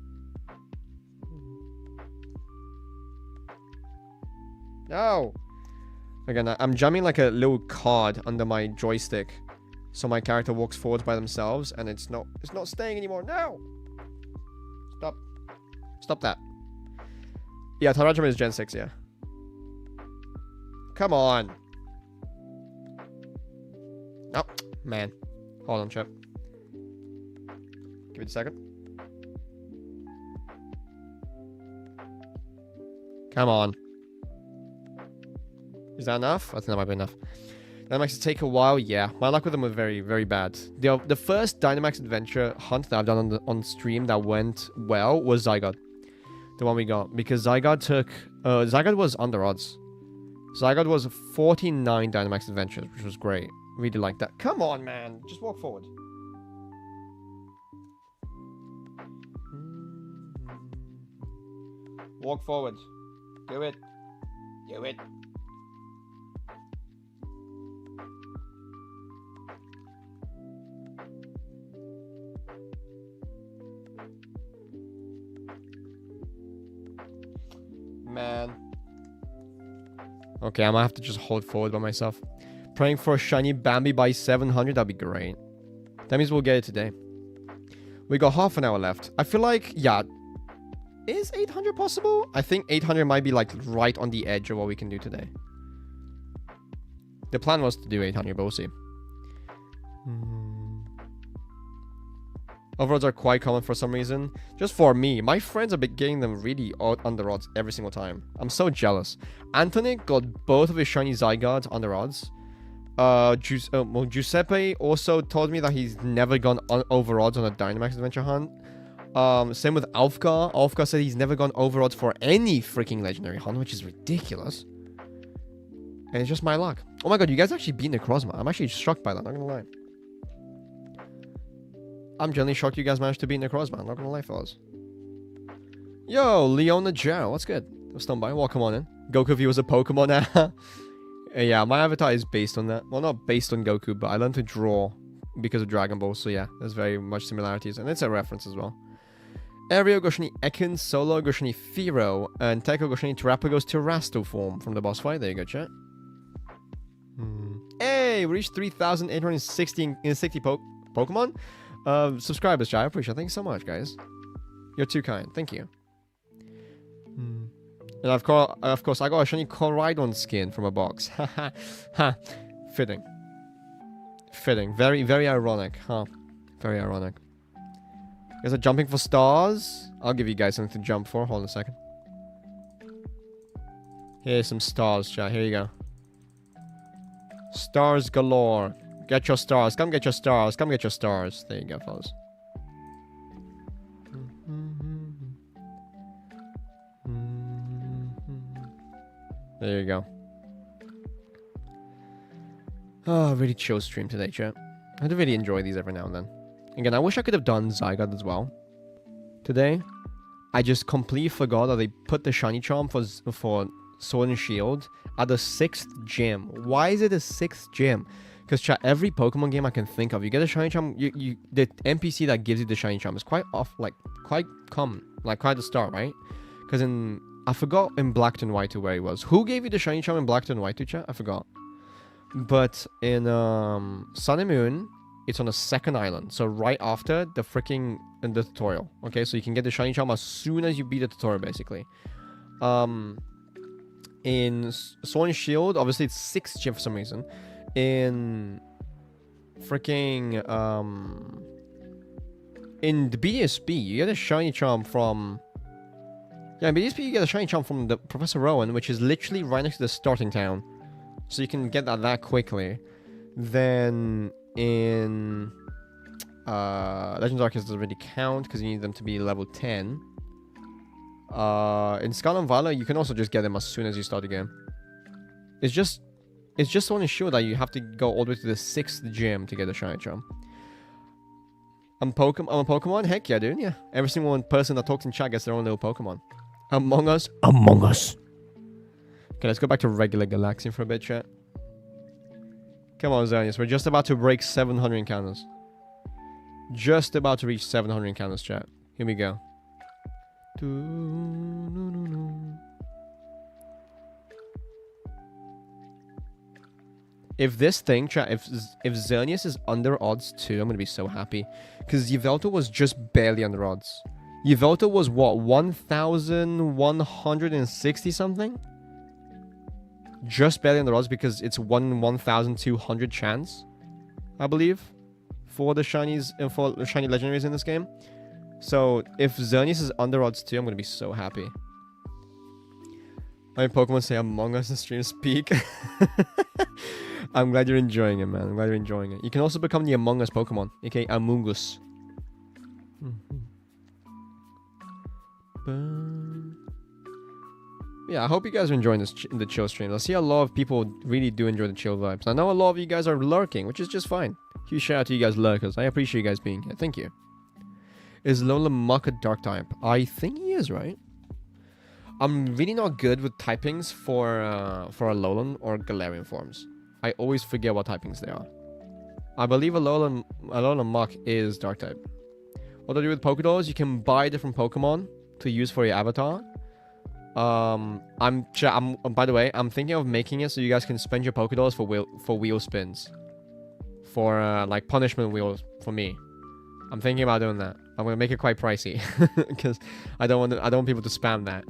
[SPEAKER 2] No! Again, I'm jamming like a little card under my joystick, so my character walks forwards by themselves, and it's not staying anymore. No! Stop. Stop that. Yeah, Tarajaman is Gen 6, yeah. Come on. Oh, man. Hold on, Chip. Give it a second. Come on. Is that enough? I think that might be enough. Dynamax take a while, yeah. My luck with them was very, very bad. The first Dynamax adventure hunt that I've done on stream that went well was Zygarde. The one we got. Because Zygarde took... Zygarde was under odds. Zygarde was 49 Dynamax Adventures, which was great. Really like that. Come on, man. Just walk forward. Walk forward. Do it. Do it. Man. Okay, I might have to just hold forward by myself. Praying for a shiny Bambi by 700, that'd be great. That means we'll get it today. We got half an hour left. I feel like, yeah. Is 800 possible? I think 800 might be like right on the edge of what we can do today. The plan was to do 800, but we'll see. Overodds are quite common for some reason. Just for me. My friends have been getting them really under odds every single time. I'm so jealous. Anthony got both of his shiny Zygardes under odds. Giuseppe also told me that he's never gone over odds on a Dynamax adventure hunt. Same with Alfgar. Alfgar said he's never gone over odds for any freaking legendary hunt, which is ridiculous. And it's just my luck. Oh my god, you guys actually beat Necrozma. I'm actually shocked by that, not gonna lie. I'm genuinely shocked you guys managed to beat Necrozma. I'm not gonna lie, fellas. Yo, Leona Jow, what's good? Stone by, welcome on in. Goku view was a Pokemon now. Yeah, my avatar is based on that. Well, not based on Goku, but I learned to draw because of Dragon Ball. So yeah, there's very much similarities. And it's a reference as well. Aereo Goshini Ekin, Solo Goshini Firo, and Teko Goshini Terrapagos Terrasto form from the boss fight. There you go, chat. Hey, we reached 3,860 Pokemon. Subscribers, chat. I appreciate it. Thank you so much, guys. You're too kind. Thank you. And of course, I got a shiny Koraidon skin from a box. Ha. Fitting. Fitting. Very, very ironic, huh? Very ironic. You guys are jumping for stars? I'll give you guys something to jump for. Hold on a second. Here's some stars, chat. Here you go. Stars galore. Get your stars. Come get your stars. Come get your stars. There you go, fellas. There you go. Oh, really chill stream today, chat. I do really enjoy these every now and then. Again, I wish I could have done Zygarde as well today. I just completely forgot that they put the shiny charm for Sword and Shield at the 6th gym. Why is it a 6th gym? Because chat, every Pokemon game I can think of, you get a shiny charm. The NPC that gives you the shiny charm is quite common, like quite at the start, right? Because I forgot in Black and White where he was. Who gave you the shiny charm in Black and White, chat? I forgot. But in Sun and Moon, it's on the 2nd island. So right after the freaking the tutorial. Okay, so you can get the shiny charm as soon as you beat the tutorial, basically. In Sword and Shield, obviously it's 6th gym for some reason. In freaking in the BSB, you get a shiny charm from... Yeah, in BSB you get a shiny charm from the Professor Rowan, which is literally right next to the starting town. So you can get that quickly. Then in Legends Arceus doesn't really count because you need them to be level 10. In Scarlet and Violet, you can also just get them as soon as you start the game. It's just to ensure that you have to go all the way to the 6th gym to get the shiny charm. I'm a Pokemon? Heck yeah, dude, yeah. Every single person that talks in chat gets their own little Pokemon. Among Us? Among Us. Okay, let's go back to regular Galaxian for a bit, chat. Come on, Xerneas. We're just about to break 700 encounters. Just about to reach 700 encounters, chat. Here we go. If this thing, chat, if Xerneas is under odds too, I'm gonna be so happy. Because Yveltal was just barely under odds. Yveltal was what, 1,160 something? Just barely under odds because it's 1,200 chance, I believe, for the shinies and for the shiny legendaries in this game. So if Xerneas is under odds too, I'm gonna be so happy. I mean, Pokemon say Among Us in stream speak. I'm glad you're enjoying it, man. I'm glad you're enjoying it. You can also become the Among Us Pokemon, aka Amoongus. Yeah, I hope you guys are enjoying this the chill stream. I see a lot of people really do enjoy the chill vibes. I know a lot of you guys are lurking, which is just fine. Huge shout out to you guys lurkers. I appreciate you guys being here. Thank you. Is Lola Muck a dark type? I think he is, right? I'm really not good with typings for Alolan or Galarian forms. I always forget what typings they are. I believe Alolan Muck is dark type. What I do with Pokédolls, you can buy different Pokemon to use for your avatar. By the way, I'm thinking of making it so you guys can spend your Pokédolls for wheel spins. For like punishment wheels for me. I'm thinking about doing that. I'm gonna make it quite pricey because I don't want people to spam that.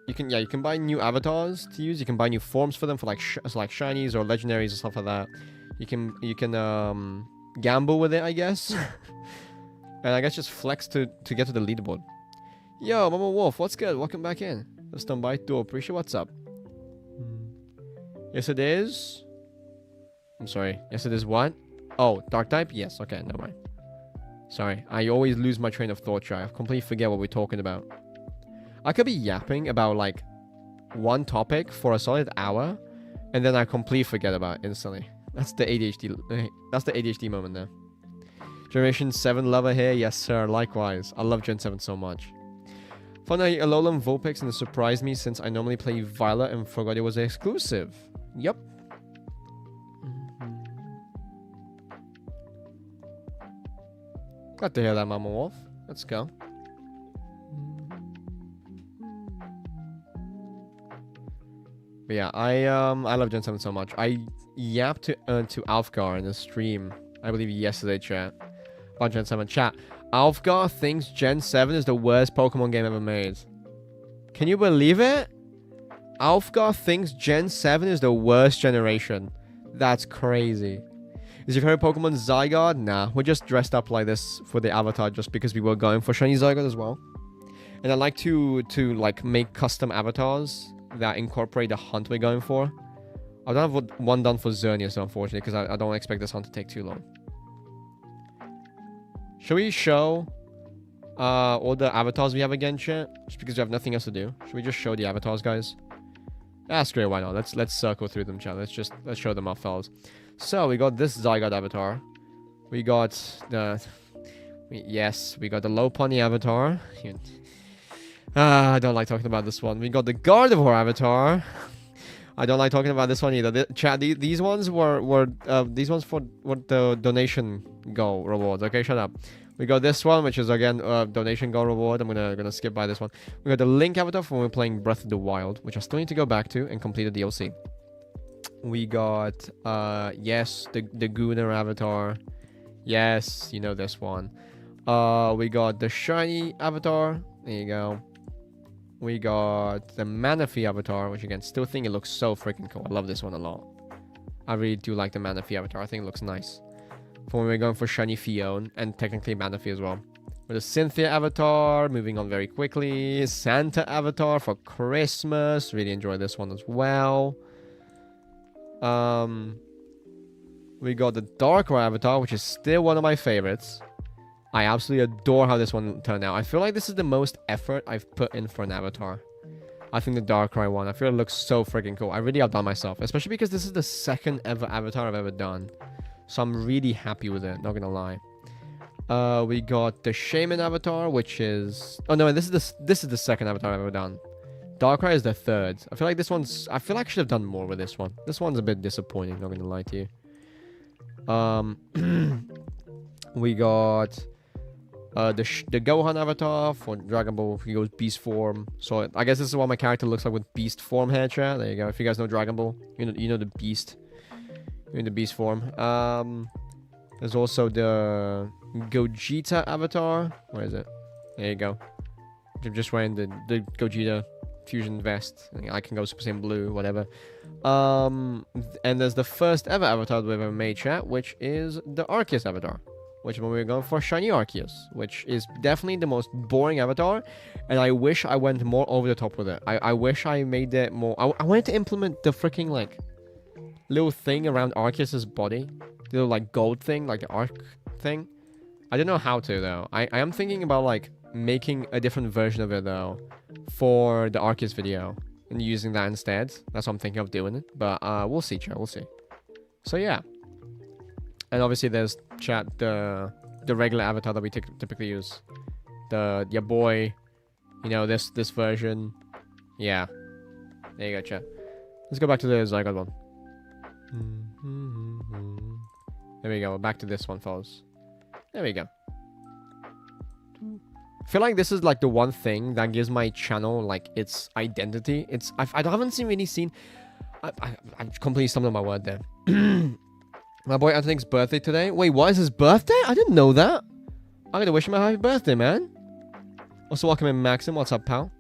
[SPEAKER 2] You can buy new avatars to use. You can buy new forms for them for like shinies or legendaries and stuff like that. You can gamble with it, I guess. And I guess just flex to get to the leaderboard. Yo, Mama Wolf, what's good? Welcome back in. Let's done by Do Appreciate. What's up? Yes, it is. I'm sorry. Yes, it is what? Oh, dark type? Yes. Okay, never mind. Sorry. I always lose my train of thought, I completely forget what we're talking about. I could be yapping about, like, one topic for a solid hour, and then I completely forget about it instantly. That's the ADHD. That's the ADHD moment there. Generation 7 lover here. Yes, sir. Likewise. I love Gen 7 so much. Found a Alolan Vulpix and it surprised me since I normally play Violet and forgot it was exclusive. Yep. Glad to hear that, Mama Wolf. Let's go. But yeah, I love Gen 7 so much. I yapped to Alfgar in the stream, I believe yesterday, chat. On Gen 7 chat. Alfgar thinks Gen 7 is the worst Pokemon game ever made. Can you believe it? Alfgar thinks Gen 7 is the worst generation. That's crazy. Is your favorite Pokemon Zygarde? Nah, we're just dressed up like this for the avatar just because we were going for Shiny Zygarde as well. And I like to like make custom avatars that incorporate the hunt we're going for. I don't have one done for Xerneas, unfortunately, because I don't expect this hunt to take too long. Should we show all the avatars we have again, chat? Just because we have nothing else to do. Should we just show the avatars, guys? That's great, why not? Let's circle through them, chat. Let's show them off, fellas. So we got this Zygarde avatar. We got the we got the Lopunny avatar. I don't like talking about this one. We got the Gardevoir avatar. I don't like talking about this one either. Chat, these ones were for what the donation goal rewards. Okay, shut up. We got this one, which is again donation goal reward. I'm gonna skip by this one. We got the Link avatar for when we're playing Breath of the Wild, which I still need to go back to and complete the DLC. We got yes, the Gunnar avatar. Yes, you know this one. We got the Shiny avatar. There you go. We got the Manaphy avatar, which again, still think it looks so freaking cool. I love this one a lot. I really do like the Manaphy avatar. I think it looks nice. For when we're going for Shiny Fion, and technically Manaphy as well. With the Cynthia avatar, moving on very quickly. Santa avatar for Christmas. Really enjoy this one as well. We got the Darkrai avatar, which is still one of my favorites. I absolutely adore how this one turned out. I feel like this is the most effort I've put in for an avatar. I think the Darkrai one, I feel it looks so freaking cool. I really outdone myself, especially because this is the second ever avatar I've ever done. So I'm really happy with it, not gonna lie. We got the Shaman avatar, which is... Oh no, this is the second avatar I've ever done. Darkrai is the third. I feel like this one's... I feel like I should have done more with this one. This one's a bit disappointing, not gonna lie to you. We got... the Gohan avatar for Dragon Ball. He goes beast form. So I guess this is what my character looks like with beast form here, chat. There you go. If you guys know Dragon Ball, you know the beast. You're in the beast form. There's also the Gogeta avatar. Where is it? There you go. I'm just wearing the Gogeta fusion vest. I can go Super Saiyan Blue, whatever. And there's the first ever avatar we've ever made, chat, which is the Arceus avatar. Which one we're going for? Shiny Arceus, which is definitely the most boring avatar, and I wish I went more over the top with it. I wish I made it more... I wanted to implement the freaking, like, little thing around Arceus's body. The little, like, gold thing, like the arc thing. I don't know how to, though. I am thinking about, like, making a different version of it, though, for the Arceus video. And using that instead. That's what I'm thinking of doing it. But we'll see, chat. We'll see. So, yeah. And obviously, there's, chat, the regular avatar that we typically use. Your boy, you know, this version. Yeah. There you go, chat. Let's go back to the Zygarde one. There we go. Back to this one, fellas. There we go. I feel like this is like the one thing that gives my channel like its identity. I haven't really seen. I completely stumbled on my word there. My boy Anthony's birthday today. Wait, what is his birthday? I didn't know that. I gotta wish him a happy birthday, man. Also, welcome in Maxim. What's up, pal?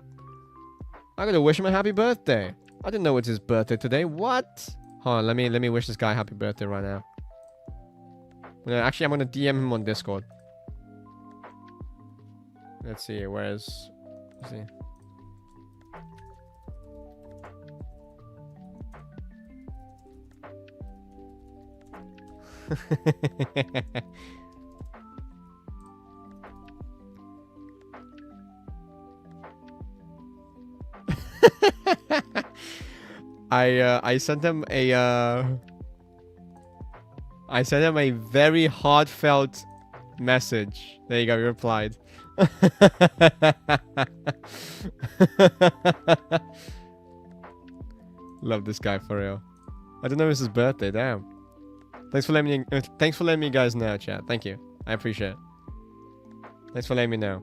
[SPEAKER 2] I gotta wish him a happy birthday. I didn't know it's his birthday today. What? Hold on, let me wish this guy a happy birthday right now. Actually, I'm gonna DM him on Discord. Let's see, let's see. I sent him a very heartfelt message. There you go, he replied. Love this guy for real. I don't know if it's his birthday, damn. Thanks for letting me guys know, chat. Thank you. I appreciate it. Thanks for letting me know.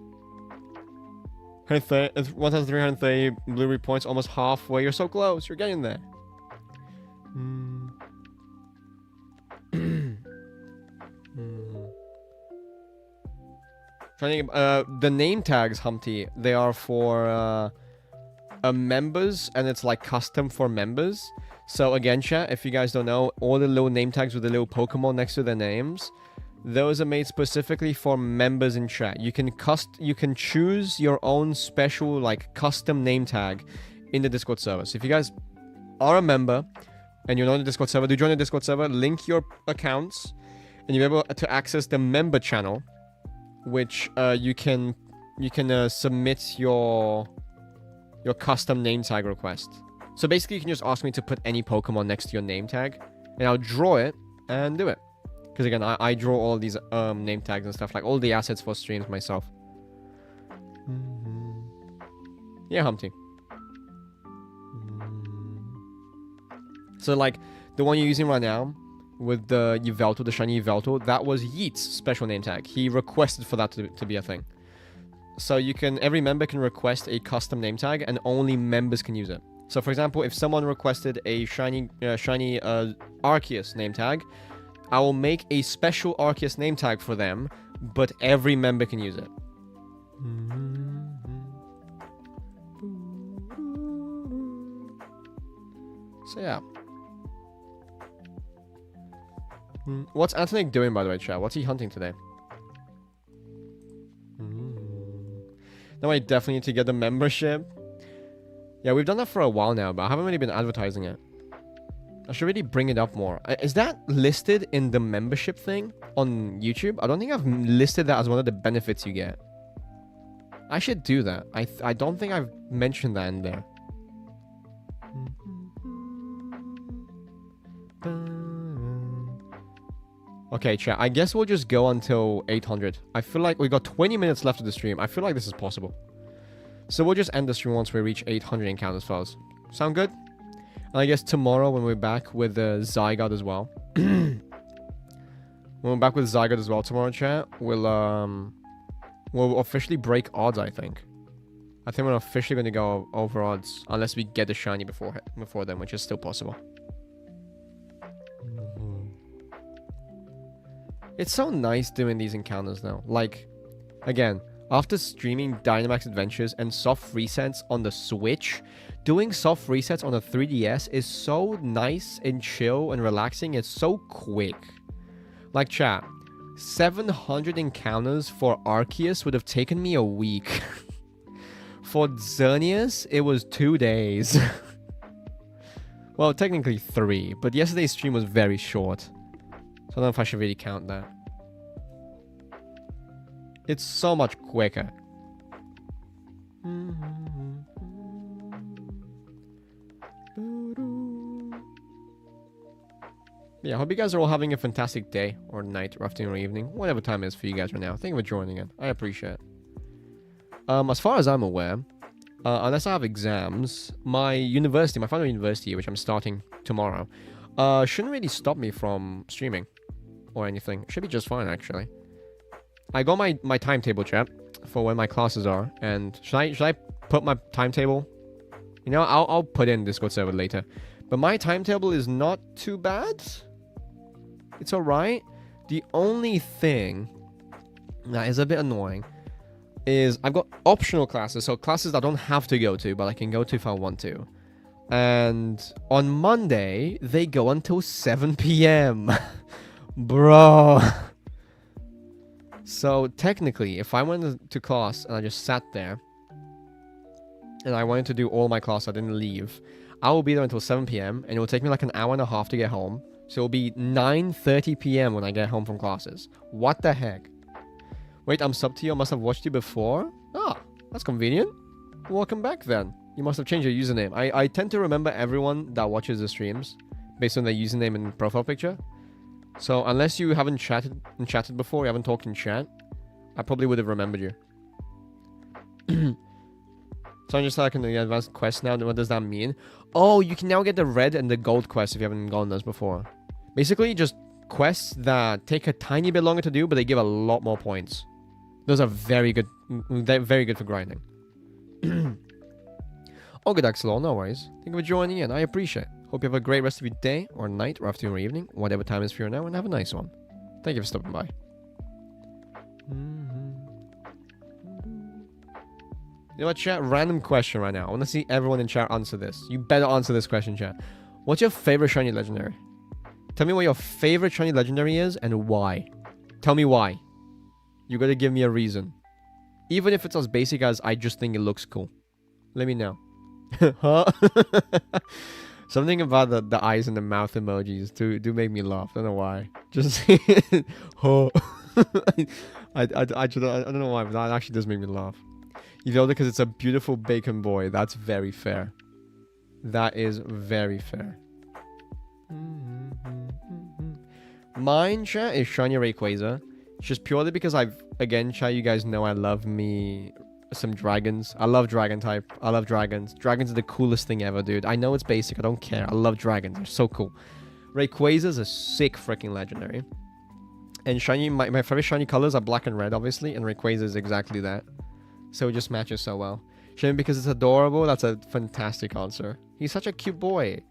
[SPEAKER 2] 1,330 Blu-ray points, almost halfway. You're so close. You're getting there. Trying to, the name tags, Humpty, they are for members, and it's like custom for members. So again, chat, if you guys don't know, all the little name tags with the little Pokemon next to their names, those are made specifically for members in chat. You can choose your own special like custom name tag in the Discord server. So if you guys are a member and you're not in the Discord server, do join the Discord server, link your accounts, and you'll be able to access the member channel, which you can submit your custom name tag request. So basically, you can just ask me to put any Pokemon next to your name tag, and I'll draw it and do it. Because again, I draw all these name tags and stuff, like all the assets for streams myself. Yeah, Humpty. So like the one you're using right now with the Yveltal, the Shiny Yveltal, that was Yeet's special name tag. He requested for that to be a thing. So every member can request a custom name tag, and only members can use it. So for example, if someone requested a shiny Arceus name tag, I will make a special Arceus name tag for them, but every member can use it. So yeah. What's Anthony doing, by the way, chat? What's he hunting today? Now I definitely need to get the membership. Yeah, we've done that for a while now, but I haven't really been advertising it. I should really bring it up more. Is that listed in the membership thing on YouTube? I don't think I've listed that as one of the benefits you get. I should do that. I don't think I've mentioned that in there. Okay, chat. I guess we'll just go until 800. I feel like we got 20 minutes left of the stream. I feel like this is possible. So we'll just end the stream once we reach 800 encounters, fellas. Sound good? And I guess tomorrow when we're back with Zygarde as well. When we're back with Zygarde as well tomorrow, chat, we'll officially break odds, I think. I think we're officially going to go over odds. Unless we get the shiny before then, which is still possible. It's so nice doing these encounters now. Like, again, after streaming Dynamax Adventures and soft resets on the Switch, doing soft resets on the 3DS is so nice and chill and relaxing. It's so quick. Like, chat, 700 encounters for Arceus would have taken me a week. For Xerneas, it was 2 days. Well, technically 3, but yesterday's stream was very short. So I don't know if I should really count that. It's so much quicker. Yeah, I hope you guys are all having a fantastic day, or night, or afternoon, or evening, whatever time it is for you guys right now. Thank you for joining in. I appreciate it. As far as I'm aware, unless I have exams, my university, my final university, which I'm starting tomorrow, shouldn't really stop me from streaming or anything. It should be just fine, actually. I got my timetable, chat, for when my classes are, and should I put my timetable? You know, I'll put in Discord server later. But my timetable is not too bad. It's alright. The only thing that is a bit annoying is I've got optional classes, so classes I don't have to go to, but I can go to if I want to. And on Monday, they go until 7 p.m. Bro. So technically, if I went to class and I just sat there, and I wanted to do all my class, I didn't leave, I will be there until 7 p.m. and it will take me like an hour and a half to get home. So it'll be 9:30 p.m. when I get home from classes. What the heck? Wait, I'm sub to you. I must have watched you before. Ah, that's convenient. Welcome back then. You must have changed your username. I tend to remember everyone that watches the streams based on their username and profile picture. So unless you haven't chatted before, you haven't talked in chat, I probably would have remembered you. So I'm just like in the advanced quest now. What does that mean? Oh, you can now get the red and the gold quests if you haven't gotten those before. Basically, just quests that take a tiny bit longer to do, but they give a lot more points. Those are very good. They're very good for grinding. Oh, good, Axel. No worries. Thank you for joining in. I appreciate it. Hope you have a great rest of your day, or night, or afternoon, or evening, whatever time it is for you now, and have a nice one. Thank you for stopping by. You know what, chat? Random question right now. I want to see everyone in chat answer this. You better answer this question, chat. What's your favorite shiny legendary? Tell me what your favorite shiny legendary is and why. Tell me why. You gotta give me a reason. Even if it's as basic as I just think it looks cool. Let me know. Huh? Something about the eyes and the mouth emojis do make me laugh. I don't know why. Just huh. I don't know why, but that actually does make me laugh. You know, because it's a beautiful bacon boy. That's very fair. That is very fair. Mine, chat, is Shiny Rayquaza. Just purely because again, chat, you guys know I love me some dragons. I love dragon type. I love dragons. Dragons are the coolest thing ever, dude. I know it's basic. I don't care. I love dragons. They're so cool. Rayquaza is a sick freaking legendary. And shiny, my favorite shiny colors are black and red, obviously. And Rayquaza is exactly that. So it just matches so well. Shiny because it's adorable. That's a fantastic answer. He's such a cute boy.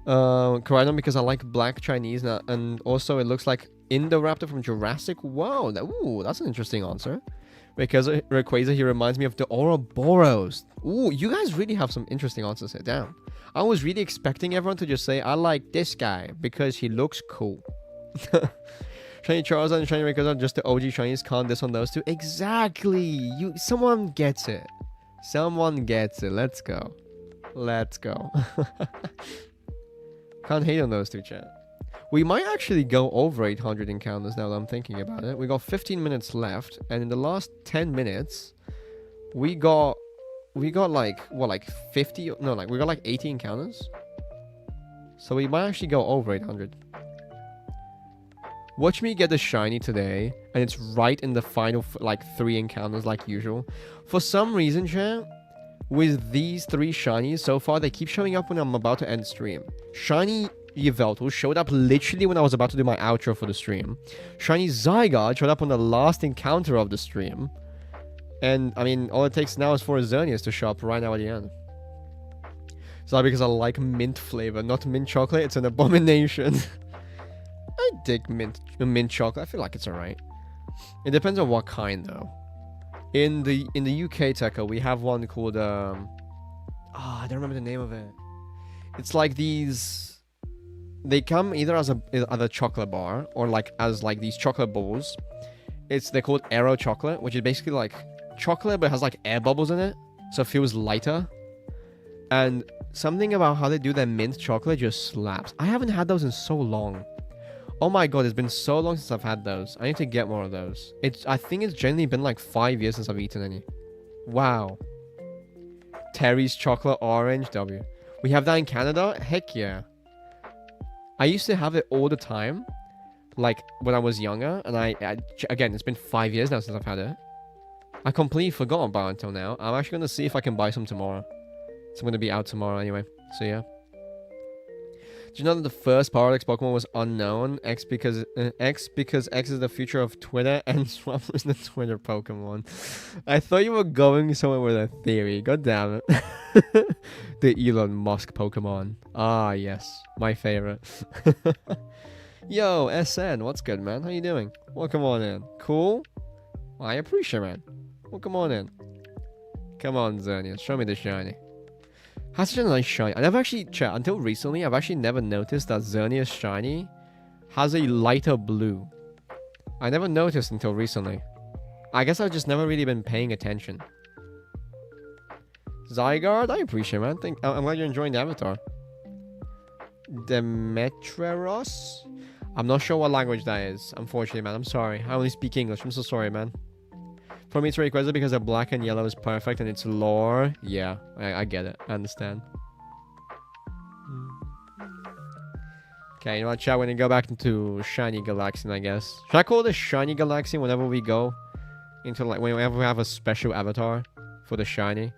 [SPEAKER 2] Koraidon because I like black Chinese. And also it looks like Indoraptor from Jurassic World. Ooh, that's an interesting answer. Because Rayquaza, he reminds me of the Ouroboros. Ooh, you guys really have some interesting answers here. Damn. I was really expecting everyone to just say, I like this guy because he looks cool. Shiny Charizard and Shiny Rayquaza are just the OG Shinies. Can't diss on those two. Exactly. Someone gets it. Someone gets it. Let's go. Let's go. Can't hate on those two, chat. We might actually go over 800 encounters now that I'm thinking about it. We got 15 minutes left, and in the last 10 minutes, we got like, what, like 50? No, like, we got like 80 encounters. So we might actually go over 800. Watch me get the shiny today, and it's right in the final, like, 3 encounters like usual. For some reason, chat, with these 3 shinies so far, they keep showing up when I'm about to end stream. Shiny Yveltal showed up literally when I was about to do my outro for the stream. Shiny Zygarde showed up on the last encounter of the stream. And, I mean, all it takes now is for a Xerneas to show up right now at the end. It's not because I like mint flavor, not mint chocolate. It's an abomination. I dig mint chocolate. I feel like it's alright. It depends on what kind, though. In the UK, Tekka, we have one called, I don't remember the name of it. It's like these... They come either as a chocolate bar or like as like these chocolate balls. They're called Aero chocolate, which is basically like chocolate but has like air bubbles in it, so it feels lighter. And something about how they do their mint chocolate just slaps. I haven't had those in so long. Oh my god, it's been so long since I've had those. I need to get more of those. I think it's generally been like 5 years since I've eaten any. Wow. Terry's chocolate orange W. We have that in Canada? Heck yeah. I used to have it all the time. Like when I was younger. And again, it's been 5 years now since I've had it. I completely forgot about it until now. I'm actually going to see if I can buy some tomorrow. So I'm going to be out tomorrow anyway. So yeah. Do you know that the first Paradox Pokemon was unknown? X because X is the future of Twitter and Swamp is the Twitter Pokemon. I thought you were going somewhere with a theory. God damn it. The Elon Musk Pokemon. Ah, yes. My favorite. Yo, SN. What's good, man? How you doing? Welcome on in. Cool? I appreciate it, man. Welcome on in. Come on, Xerneas. Show me the shiny. Has such a nice shiny. I never actually, until recently, I've actually never noticed that Xerneas shiny has a lighter blue. I never noticed until recently. I guess I've just never really been paying attention. Zygarde, I appreciate it, man. I'm glad you're enjoying the avatar. Demetreros? I'm not sure what language that is, unfortunately, man. I'm sorry. I only speak English. I'm so sorry, man. For me, it's requested because the black and yellow is perfect and it's lore. Yeah, I get it. I understand. Okay, you know what, chat? We're gonna go back into Shiny Galaxian, I guess. Should I call this Shiny Galaxian whenever we go into, like, whenever we have a special avatar for the Shiny?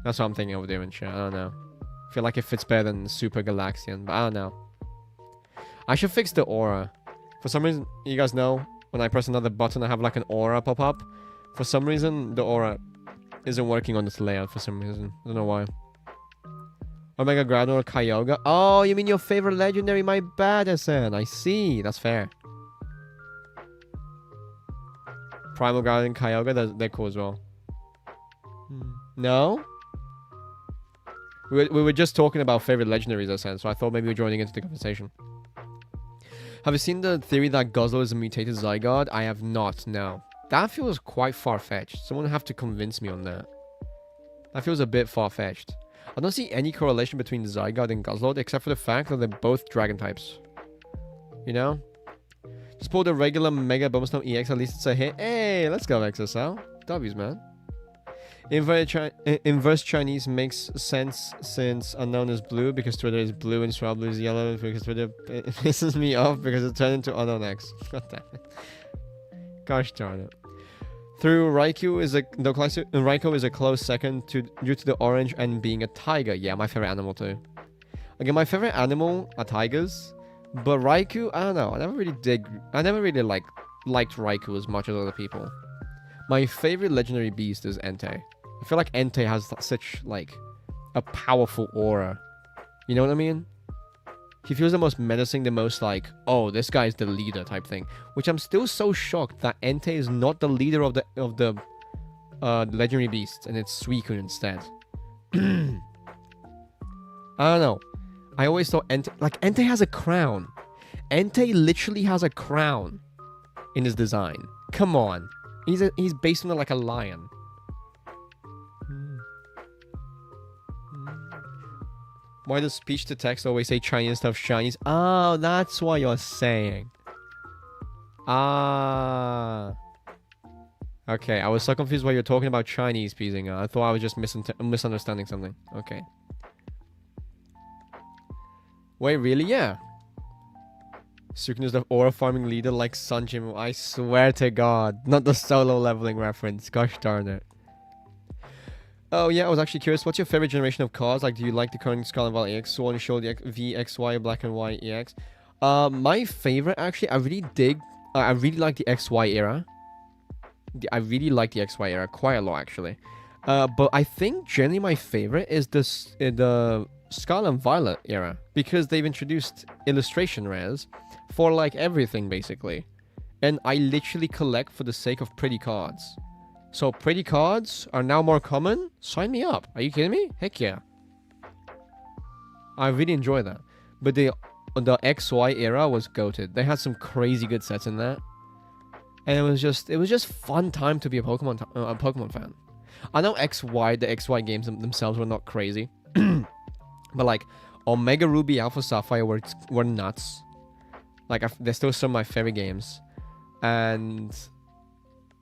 [SPEAKER 2] That's what I'm thinking of doing, chat. I don't know. I feel like it fits better than Super Galaxian, but I don't know. I should fix the aura. For some reason, you guys know, when I press another button, I have like an aura pop up. For some reason, the aura isn't working on this layout for some reason. I don't know why. Omega Groudon or Kyogre? Oh, you mean your favorite legendary? My bad, SN. I see. That's fair. Primal Groudon and Kyogre, they're cool as well. No? We were just talking about favorite legendaries, SN, so I thought maybe you were joining into the conversation. Have you seen the theory that Guzzler is a mutated Zygarde? I have not, no. That feels quite far-fetched. Someone would have to convince me on that. That feels a bit far-fetched. I don't see any correlation between Zygarde and Guzzlord, except for the fact that they're both dragon types. You know? Just pull the regular Mega Bumstone EX, at least it's a hit. Hey, let's go, XSL. W's, man. Inverse Chinese makes sense since unknown is blue, because Twitter is blue and Swablu is yellow, because Twitter pisses me off because it turned into unknown X. God damn it. Gosh darn it. Through Raikou is a close second due to the orange and being a tiger. Yeah, my favorite animal too. Again, my favorite animal are tigers, but Raikou, I don't know. I never really liked Raikou as much as other people. My favorite legendary beast is Entei. I feel like Entei has such like a powerful aura. You know what I mean? He feels the most menacing, the most like, oh, this guy is the leader type thing. Which I'm still so shocked that Entei is not the leader of the legendary beasts, and it's Suicune instead. I don't know. I always thought Entei has a crown. Entei literally has a crown in his design. Come on. He's based on like a lion. Why does speech to text always say Chinese stuff shinies? Oh, that's what you're saying. Ah. Okay, I was so confused why you're talking about Chinese piecing. I thought I was just misunderstanding something. Okay. Wait, really? Yeah. Suicune is the aura farming leader like Sanjim. I swear to God. Not the solo leveling reference. Gosh darn it. Oh yeah, I was actually curious. What's your favorite generation of cards? Like, do you like the current Scarlet Violet EX, Sword and Shield VXY, Black and White EX? My favorite, actually, I really like the XY era. I really like the XY era quite a lot, actually. But I think generally my favorite is the Scarlet and Violet era, because they've introduced illustration rares for like everything basically, and I literally collect for the sake of pretty cards. So pretty cards are now more common. Sign me up. Are you kidding me? Heck yeah. I really enjoy that. But the XY era was goated. They had some crazy good sets in that, and it was just fun time to be a Pokemon fan. I know the XY games themselves were not crazy, but like Omega Ruby, Alpha Sapphire were nuts. Like, they're still some of my favorite games. And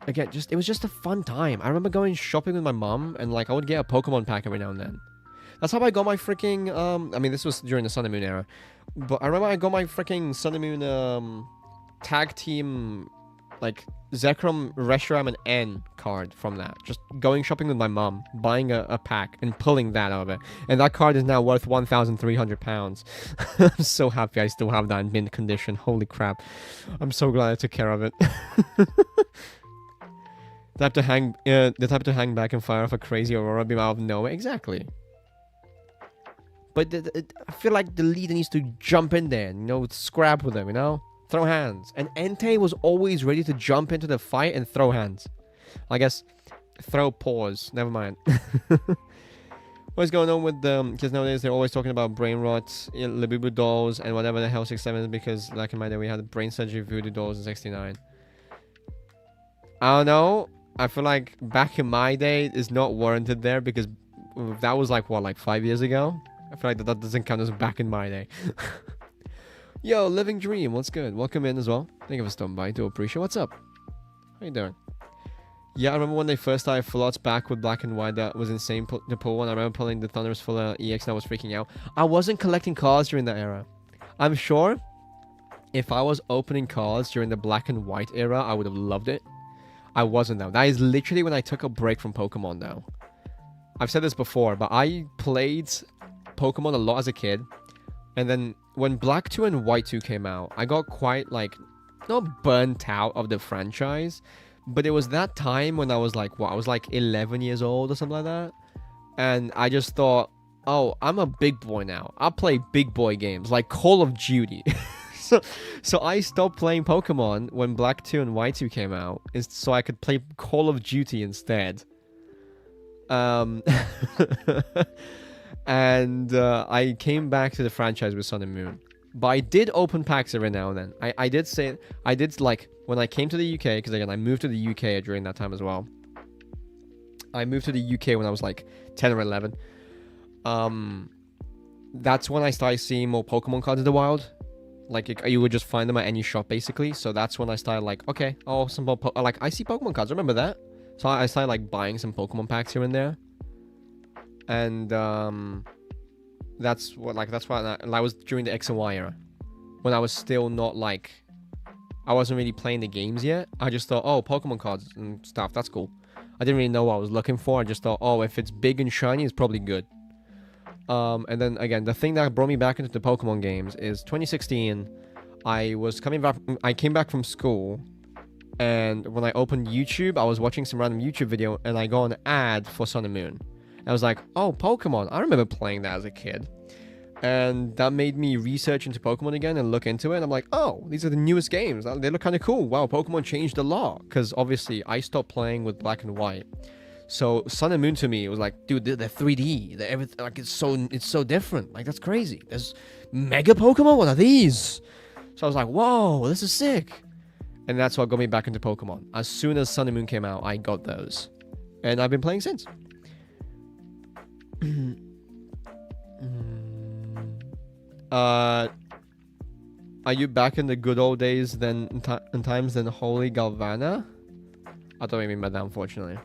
[SPEAKER 2] again, it was just a fun time. I remember going shopping with my mom, and like I would get a Pokemon pack every now and then. That's how I got my freaking I mean, this was during the Sun and Moon era, but I remember I got my freaking Sun and Moon tag team, like Zekrom, Reshiram, and N card from that. Just going shopping with my mom, buying a pack and pulling that out of it, and that card is now worth £1,300. I'm so happy I still have that in mint condition. Holy crap! I'm so glad I took care of it. The type to hang back and fire off a crazy Aurora beam out of nowhere. Exactly. But I feel like the leader needs to jump in there and, you know, scrap with them, you know? Throw hands. And Entei was always ready to jump into the fight and throw hands. I guess, throw paws. Never mind. What's going on with them? Because nowadays they're always talking about brain rot, Labubu dolls, and whatever the hell 6-7 is, because like in my day we had brain surgery voodoo dolls in 69. I don't know. I feel like back in my day is not warranted there, because that was like, what, like 5 years ago? I feel like that doesn't count as back in my day. Yo, Living Dream, what's good? Welcome in as well. Thank you for stopping by. Do appreciate. What's up? How you doing? Yeah, I remember when they first started Flots back with Black and White. That was insane to pull one. I remember pulling the Thunderous Fuller EX and I was freaking out. I wasn't collecting cards during that era. I'm sure if I was opening cards during the Black and White era, I would have loved it. I wasn't though. That is literally when I took a break from Pokemon though. I've said this before, but I played Pokemon a lot as a kid. And then when Black 2 and White 2 came out, I got quite like, not burnt out of the franchise. But it was that time when I was like, what? I was like 11 years old or something like that. And I just thought, oh, I'm a big boy now. I play big boy games like Call of Duty. So I stopped playing Pokemon when Black 2 and White 2 came out, so I could play Call of Duty instead. And I came back to the franchise with Sun and Moon. But I did open packs every now and then. I did like, when I came to the UK, because again, I moved to the UK during that time as well. I moved to the UK when I was like 10 or 11. That's when I started seeing more Pokemon cards in the wild. Like, you would just find them at any shop, basically. So that's when I started, like, okay, oh, some like, I see Pokemon cards, remember that? So I started, like, buying some Pokemon packs here and there. And, that's what I was during the X and Y era. When I was still not, like, I wasn't really playing the games yet. I just thought, oh, Pokemon cards and stuff, that's cool. I didn't really know what I was looking for. I just thought, oh, if it's big and shiny, it's probably good. And then again, the thing that brought me back into the Pokemon games is 2016. I came back from school, and when I opened YouTube, I was watching some random YouTube video, and I got an ad for Sun and Moon. And I was like, oh, Pokemon! I remember playing that as a kid, and that made me research into Pokemon again and look into it. And I'm like, oh, these are the newest games. They look kind of cool. Wow, Pokemon changed a lot, because obviously I stopped playing with Black and White. So Sun and Moon to me, it was like, dude, they're 3D. They're everything, like, it's so different. Like, that's crazy. There's Mega Pokemon. What are these? So I was like, whoa, this is sick. And that's what got me back into Pokemon. As soon as Sun and Moon came out, I got those, and I've been playing since. Are you back in the good old days then in times than Holy Galvana? I don't mean by that, unfortunately.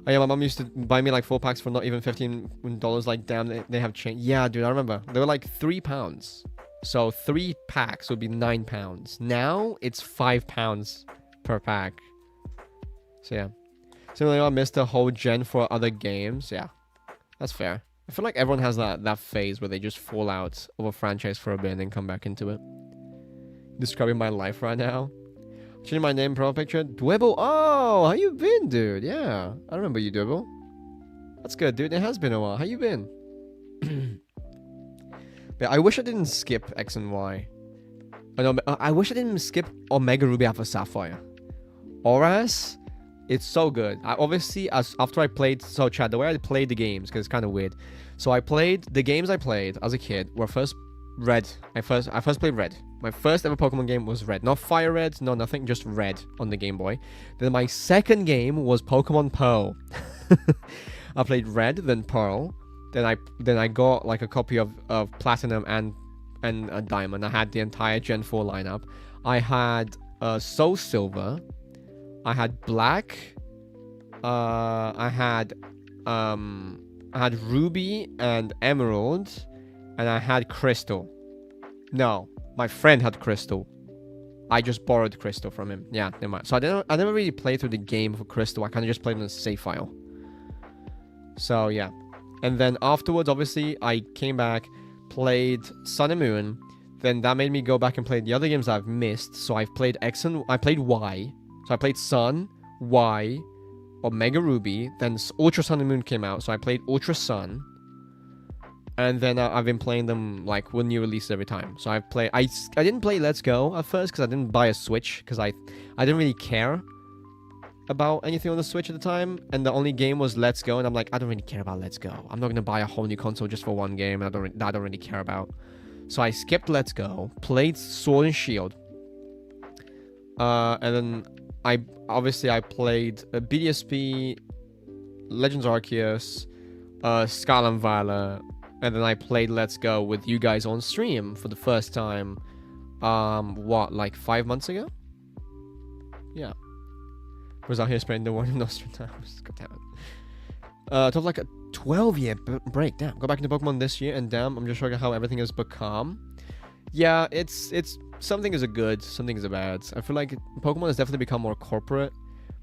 [SPEAKER 2] Oh yeah, my mom used to buy me like 4 packs for not even $15. Like, damn, they have changed. Yeah, dude, I remember. They were like £3. So 3 packs would be £9. Now it's £5 per pack. So yeah. Similarly, I missed the whole gen for other games. Yeah, that's fair. I feel like everyone has that phase where they just fall out of a franchise for a bit and then come back into it. Describing my life right now. Changing my name profile picture. Dwebble. Oh, how you been, dude? Yeah, I remember you, Dwebble. That's good, dude. It has been a while. How you been? But I wish I didn't skip X and Y. Oh, no, I wish I didn't skip Omega Ruby Alpha Sapphire. Auras, it's so good. Obviously, after I played... So, Chad, the way I played the games, because it's kind of weird. So, the games I played as a kid were first Red. I first played Red. My first ever Pokemon game was Red. Not Fire Red, no nothing, just Red on the Game Boy. Then my second game was Pokemon Pearl. I played Red, then Pearl. Then I got like a copy of Platinum and and a Diamond. I had the entire Gen 4 lineup. I had Soul Silver. I had Black. I had Ruby and Emerald. And I had Crystal. No, my friend had Crystal. I just borrowed Crystal from him. Yeah, never mind. So I never really played through the game for Crystal. I kind of just played in a save file. So yeah. And then afterwards, obviously, I came back, played Sun and Moon. Then that made me go back and play the other games I've missed. So I've played X and I played Y. So I played Sun, Y, Omega Ruby. Then Ultra Sun and Moon came out. So I played Ultra Sun. And then I've been playing them like with new releases every time. So I didn't play Let's Go at first because I didn't buy a Switch because I didn't really care about anything on the Switch at the time. And the only game was Let's Go, and I'm like, I don't really care about Let's Go. I'm not gonna buy a whole new console just for one game I don't really care about. So I skipped Let's Go, played Sword and Shield, and then I played BDSP, Legends Arceus, Scarlet and Violet. And then I played Let's Go with you guys on stream for the first time, like 5 months ago? Yeah. Was out here spraying the one in Nostradamus. God damn it. Took like a 12-year break. Damn. Go back into Pokemon this year, and damn, I'm just showing how everything has become. Yeah, it's something is a good, something is a bad. I feel like Pokemon has definitely become more corporate.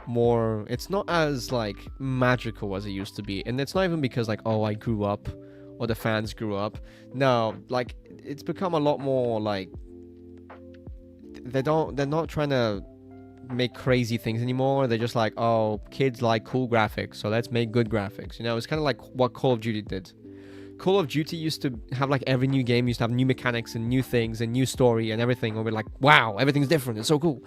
[SPEAKER 2] It's not as, like, magical as it used to be. And it's not even because, like, oh, I grew up. Or the fans grew up. No, like, it's become a lot more like they're not trying to make crazy things anymore. They're just like, oh, kids like cool graphics, so let's make good graphics. You know, it's kind of like what Call of Duty did. Call of Duty used to have, like, every new game used to have new mechanics and new things and new story and everything. And we're like, wow, everything's different. It's so cool.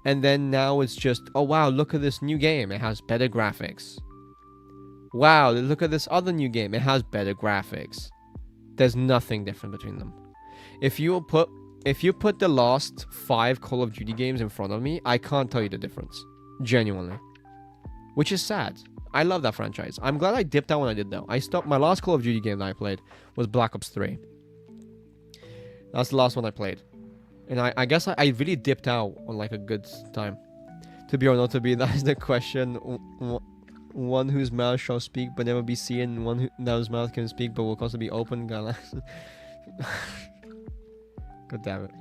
[SPEAKER 2] And then now it's just, oh wow, look at this new game. It has better graphics. Wow, look at this other new game. It has better graphics. There's nothing different between them. If you put the last 5 Call of Duty games in front of me, I can't tell you the difference. Genuinely. Which is sad. I love that franchise. I'm glad I dipped out when I did though. My last Call of Duty game that I played was Black Ops 3. That's the last one I played. And I guess I really dipped out on like a good time. To be or not to be, that is the question. One whose mouth shall speak but never be seen, one whose mouth can speak but will constantly be open. God damn it.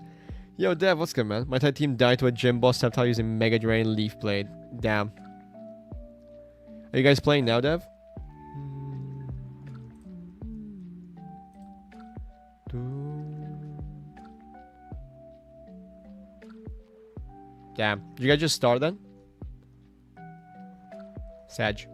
[SPEAKER 2] Yo, Dev, what's good, man? My entire team died to a gym boss Sceptile using Mega Drain Leaf Blade. Damn. Are you guys playing now, Dev? Damn. Did you guys just start then? Sag.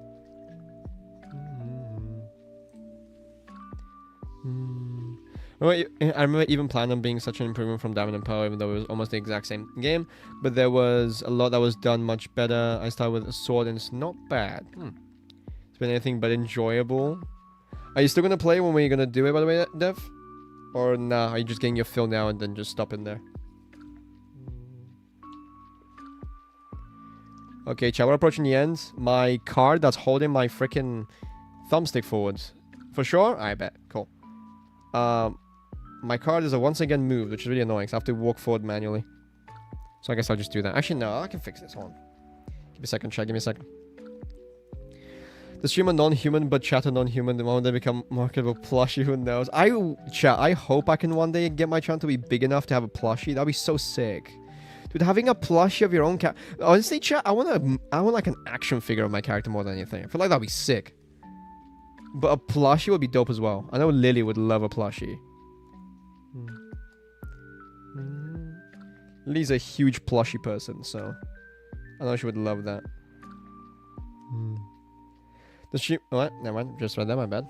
[SPEAKER 2] I remember even Platinum being such an improvement from Diamond and Pearl, even though it was almost the exact same game. But there was a lot that was done much better. I started with a sword and it's not bad. It's been anything but enjoyable. Are you still going to play when we're going to do it, by the way, Dev? Or nah, are you just getting your fill now and then just stop in there? Okay, chat, we're approaching the end. My card that's holding my freaking thumbstick forwards. For sure? I bet. Cool. My card is once again moved, which is really annoying, so I have to walk forward manually. So I guess I'll just do that. Actually, no, I can fix this. Hold on. Give me a second, chat. Give me a second. The streamer non-human, but chatter non-human. The moment they become marketable plushie, who knows? I hope I can one day get my channel to be big enough to have a plushie. That'd be so sick. Dude, having a plushie of your own character. Honestly, chat, I want like an action figure of my character more than anything. I feel like that'd be sick. But a plushie would be dope as well. I know Lily would love a plushie. Lily's a huge plushie person, so I know she would love that. Does she? What? Never mind. Just read that. My bad.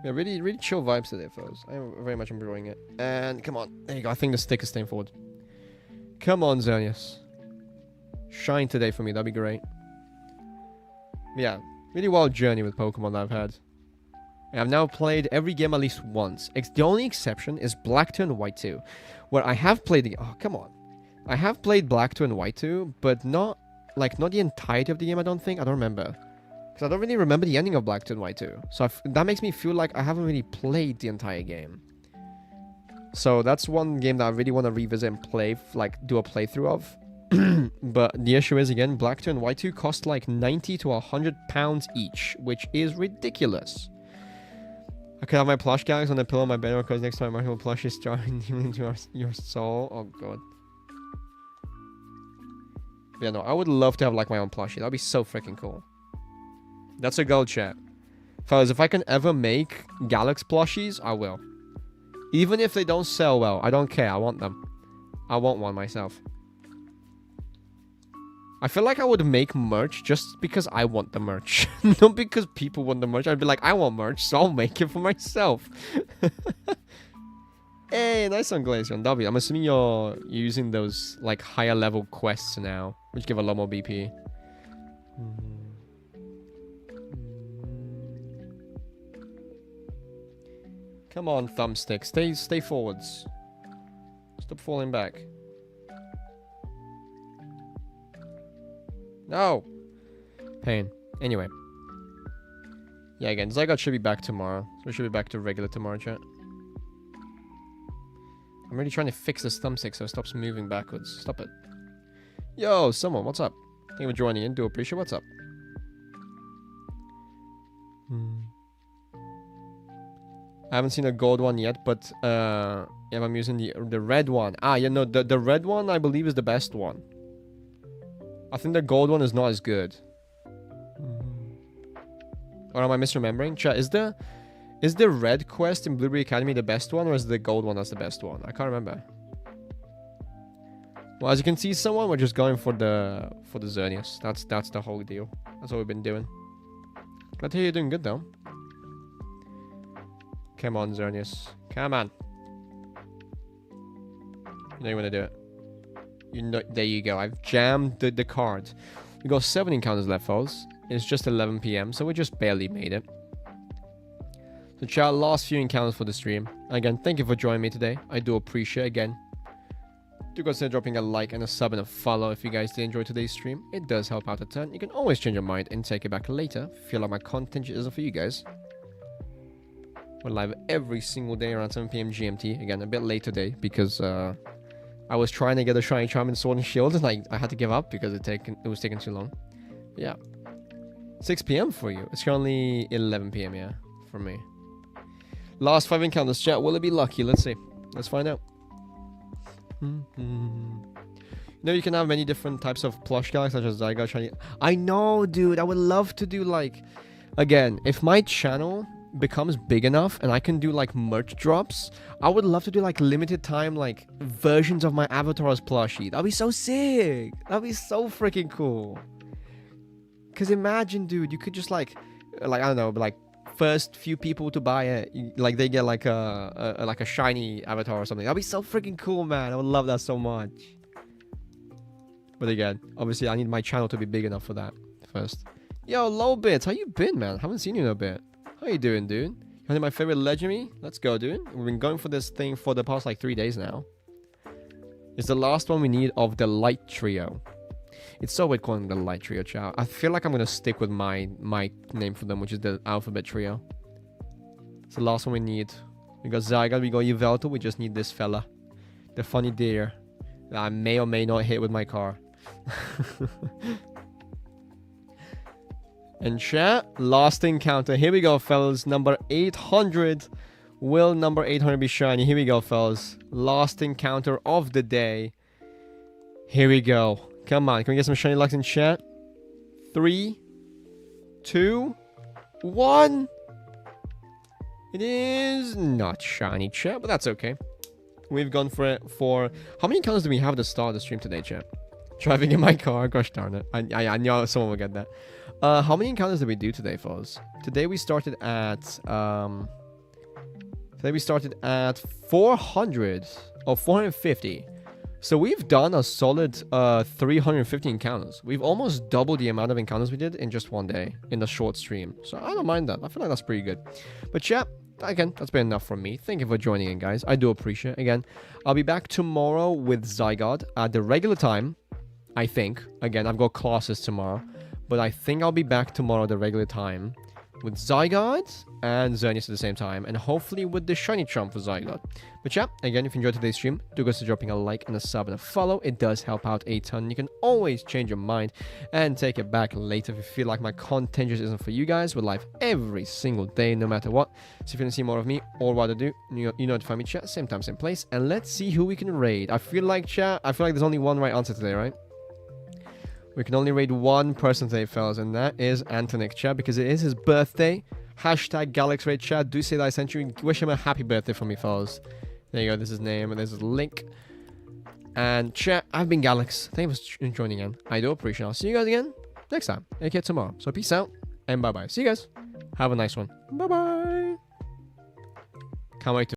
[SPEAKER 2] Yeah, really, really chill vibes today, folks. I'm very much enjoying it. And come on, there you go. I think the stick is staying forward. Come on, Xerneas. Shine today for me. That'd be great. Yeah, really wild journey with Pokemon that I've had. And I've now played every game at least once. The only exception is Black 2 and White 2, where I have played the... Oh, come on. I have played Black 2 and White 2, but not the entirety of the game, I don't think. I don't remember. Because I don't really remember the ending of Black 2 and White 2. So that makes me feel like I haven't really played the entire game. So that's one game that I really want to revisit and play, like do a playthrough of. But the issue is, again, Black 2 and White 2 cost like 90 to 100 pounds each, which is ridiculous. I could have my plush galaxies on the pillow of my bed because next time my marshmallow plush is starting into your soul. Oh god. But yeah, no, I would love to have like my own plushie. That'd be so freaking cool. That's a goal, chat. Fellas, if I can ever make Galax plushies, I will. Even if they don't sell well, I don't care. I want them. I want one myself. I feel like I would make merch just because I want the merch. Not because people want the merch. I'd be like, I want merch, so I'll make it for myself. Hey, nice one, Glacier. W. I'm assuming you're using those like higher level quests now, which give a lot more BP. Come on, thumbstick. Stay forwards. Stop falling back. No! Pain. Anyway. Yeah, again, Zygarde should be back tomorrow. So we should be back to regular tomorrow, chat. I'm really trying to fix this thumbstick so it stops moving backwards. Stop it. Yo, someone, what's up? Thank you for joining in. Do appreciate what's up. I haven't seen a gold one yet, but yeah, I'm using the red one. Ah, yeah, no, the red one I believe is the best one. I think the gold one is not as good. Or am I misremembering? Chat, is the red quest in Blueberry Academy the best one, or is the gold one that's the best one? I can't remember. Well, as you can see, someone we're just going for the Xerneas. That's the whole deal. That's what we've been doing. Glad to hear you're doing good though. Come on, Xerneas. Come on. You know you want to do it. You know, there you go. I've jammed the card. We got 7 encounters left, folks. It's just 11 PM, so we just barely made it. So, chat, last few encounters for the stream. Again, thank you for joining me today. I do appreciate it. Again, do consider dropping a like and a sub and a follow if you guys did enjoy today's stream. It does help out a ton. You can always change your mind and take it back later if you feel like my content isn't for you guys. We're live every single day around 7 PM GMT. Again, a bit late today because I was trying to get a shiny charm in Sword and Shield, and I had to give up because it was taking too long. Yeah. 6 PM for you. It's currently 11 PM, yeah, for me. Last 5 encounters, chat. Will it be lucky? Let's see. Let's find out. You know, you can have many different types of plush guys, such as Zygarde, Shiny. I know, dude. I would love to do, like... Again, if my channel becomes big enough and I can do like merch drops, I would love to do like limited time like versions of my avatar's plushie. That'd be so sick. That'd be so freaking cool. Cause imagine, dude, you could just like I don't know, like first few people to buy it, like they get like a shiny avatar or something. That'd be so freaking cool, man. I would love that so much. But again, obviously I need my channel to be big enough for that first. Yo, Low Bits, how you been, man? Haven't seen you in a bit. How you doing, dude? You hunting my favorite legendary? Let's go, dude. We've been going for this thing for the past like 3 days now. It's the last one we need of the Light Trio. It's so weird calling them the Light Trio, chow. I feel like I'm gonna stick with my name for them, which is the Alphabet Trio. It's the last one we need. We got Zygarde, we got Yveltal, we just need this fella. The funny deer that I may or may not hit with my car. And chat, last encounter. Here we go, fellas. Number 800. Will number 800 be shiny? Here we go, fellas. Last encounter of the day. Here we go. Come on. Can we get some shiny lucks in chat? 3, 2, 1. It is not shiny, chat, but that's okay. We've gone for it for... How many encounters do we have at the start of the stream today, chat? Driving in my car. Gosh darn it. I knew someone would get that. How many encounters did we do today, fellas? Today we started at 400 or 450. So we've done a solid 350 encounters. We've almost doubled the amount of encounters we did in just one day in the short stream. So I don't mind that. I feel like that's pretty good. But yeah, again, that's been enough from me. Thank you for joining in, guys. I do appreciate it. Again, I'll be back tomorrow with Zygarde at the regular time, I think. Again, I've got classes tomorrow. But I think I'll be back tomorrow at the regular time with Zygarde and Xerneas at the same time, and hopefully with the Shiny Charm for Zygarde. But yeah, again, if you enjoyed today's stream, do consider dropping a like and a sub and a follow. It does help out a ton. You can always change your mind and take it back later if you feel like my content just isn't for you guys. We're live every single day, no matter what. So if you want to see more of me or what I do, you know to find me, chat, same time, same place. And let's see who we can raid. I feel like there's only one right answer today, right? We can only raid one person today, fellas, and that is Antonik, chat, because it is his birthday. Hashtag GalaxRaid, chat. Do say that I sent you. Wish him a happy birthday for me, fellas. There you go. This is his name, and there's his link. And chat, I've been Galax. Thank you for joining in. I do appreciate it. I'll see you guys again next time, aka tomorrow. So peace out, and bye-bye. See you guys. Have a nice one. Bye-bye. Can't wait to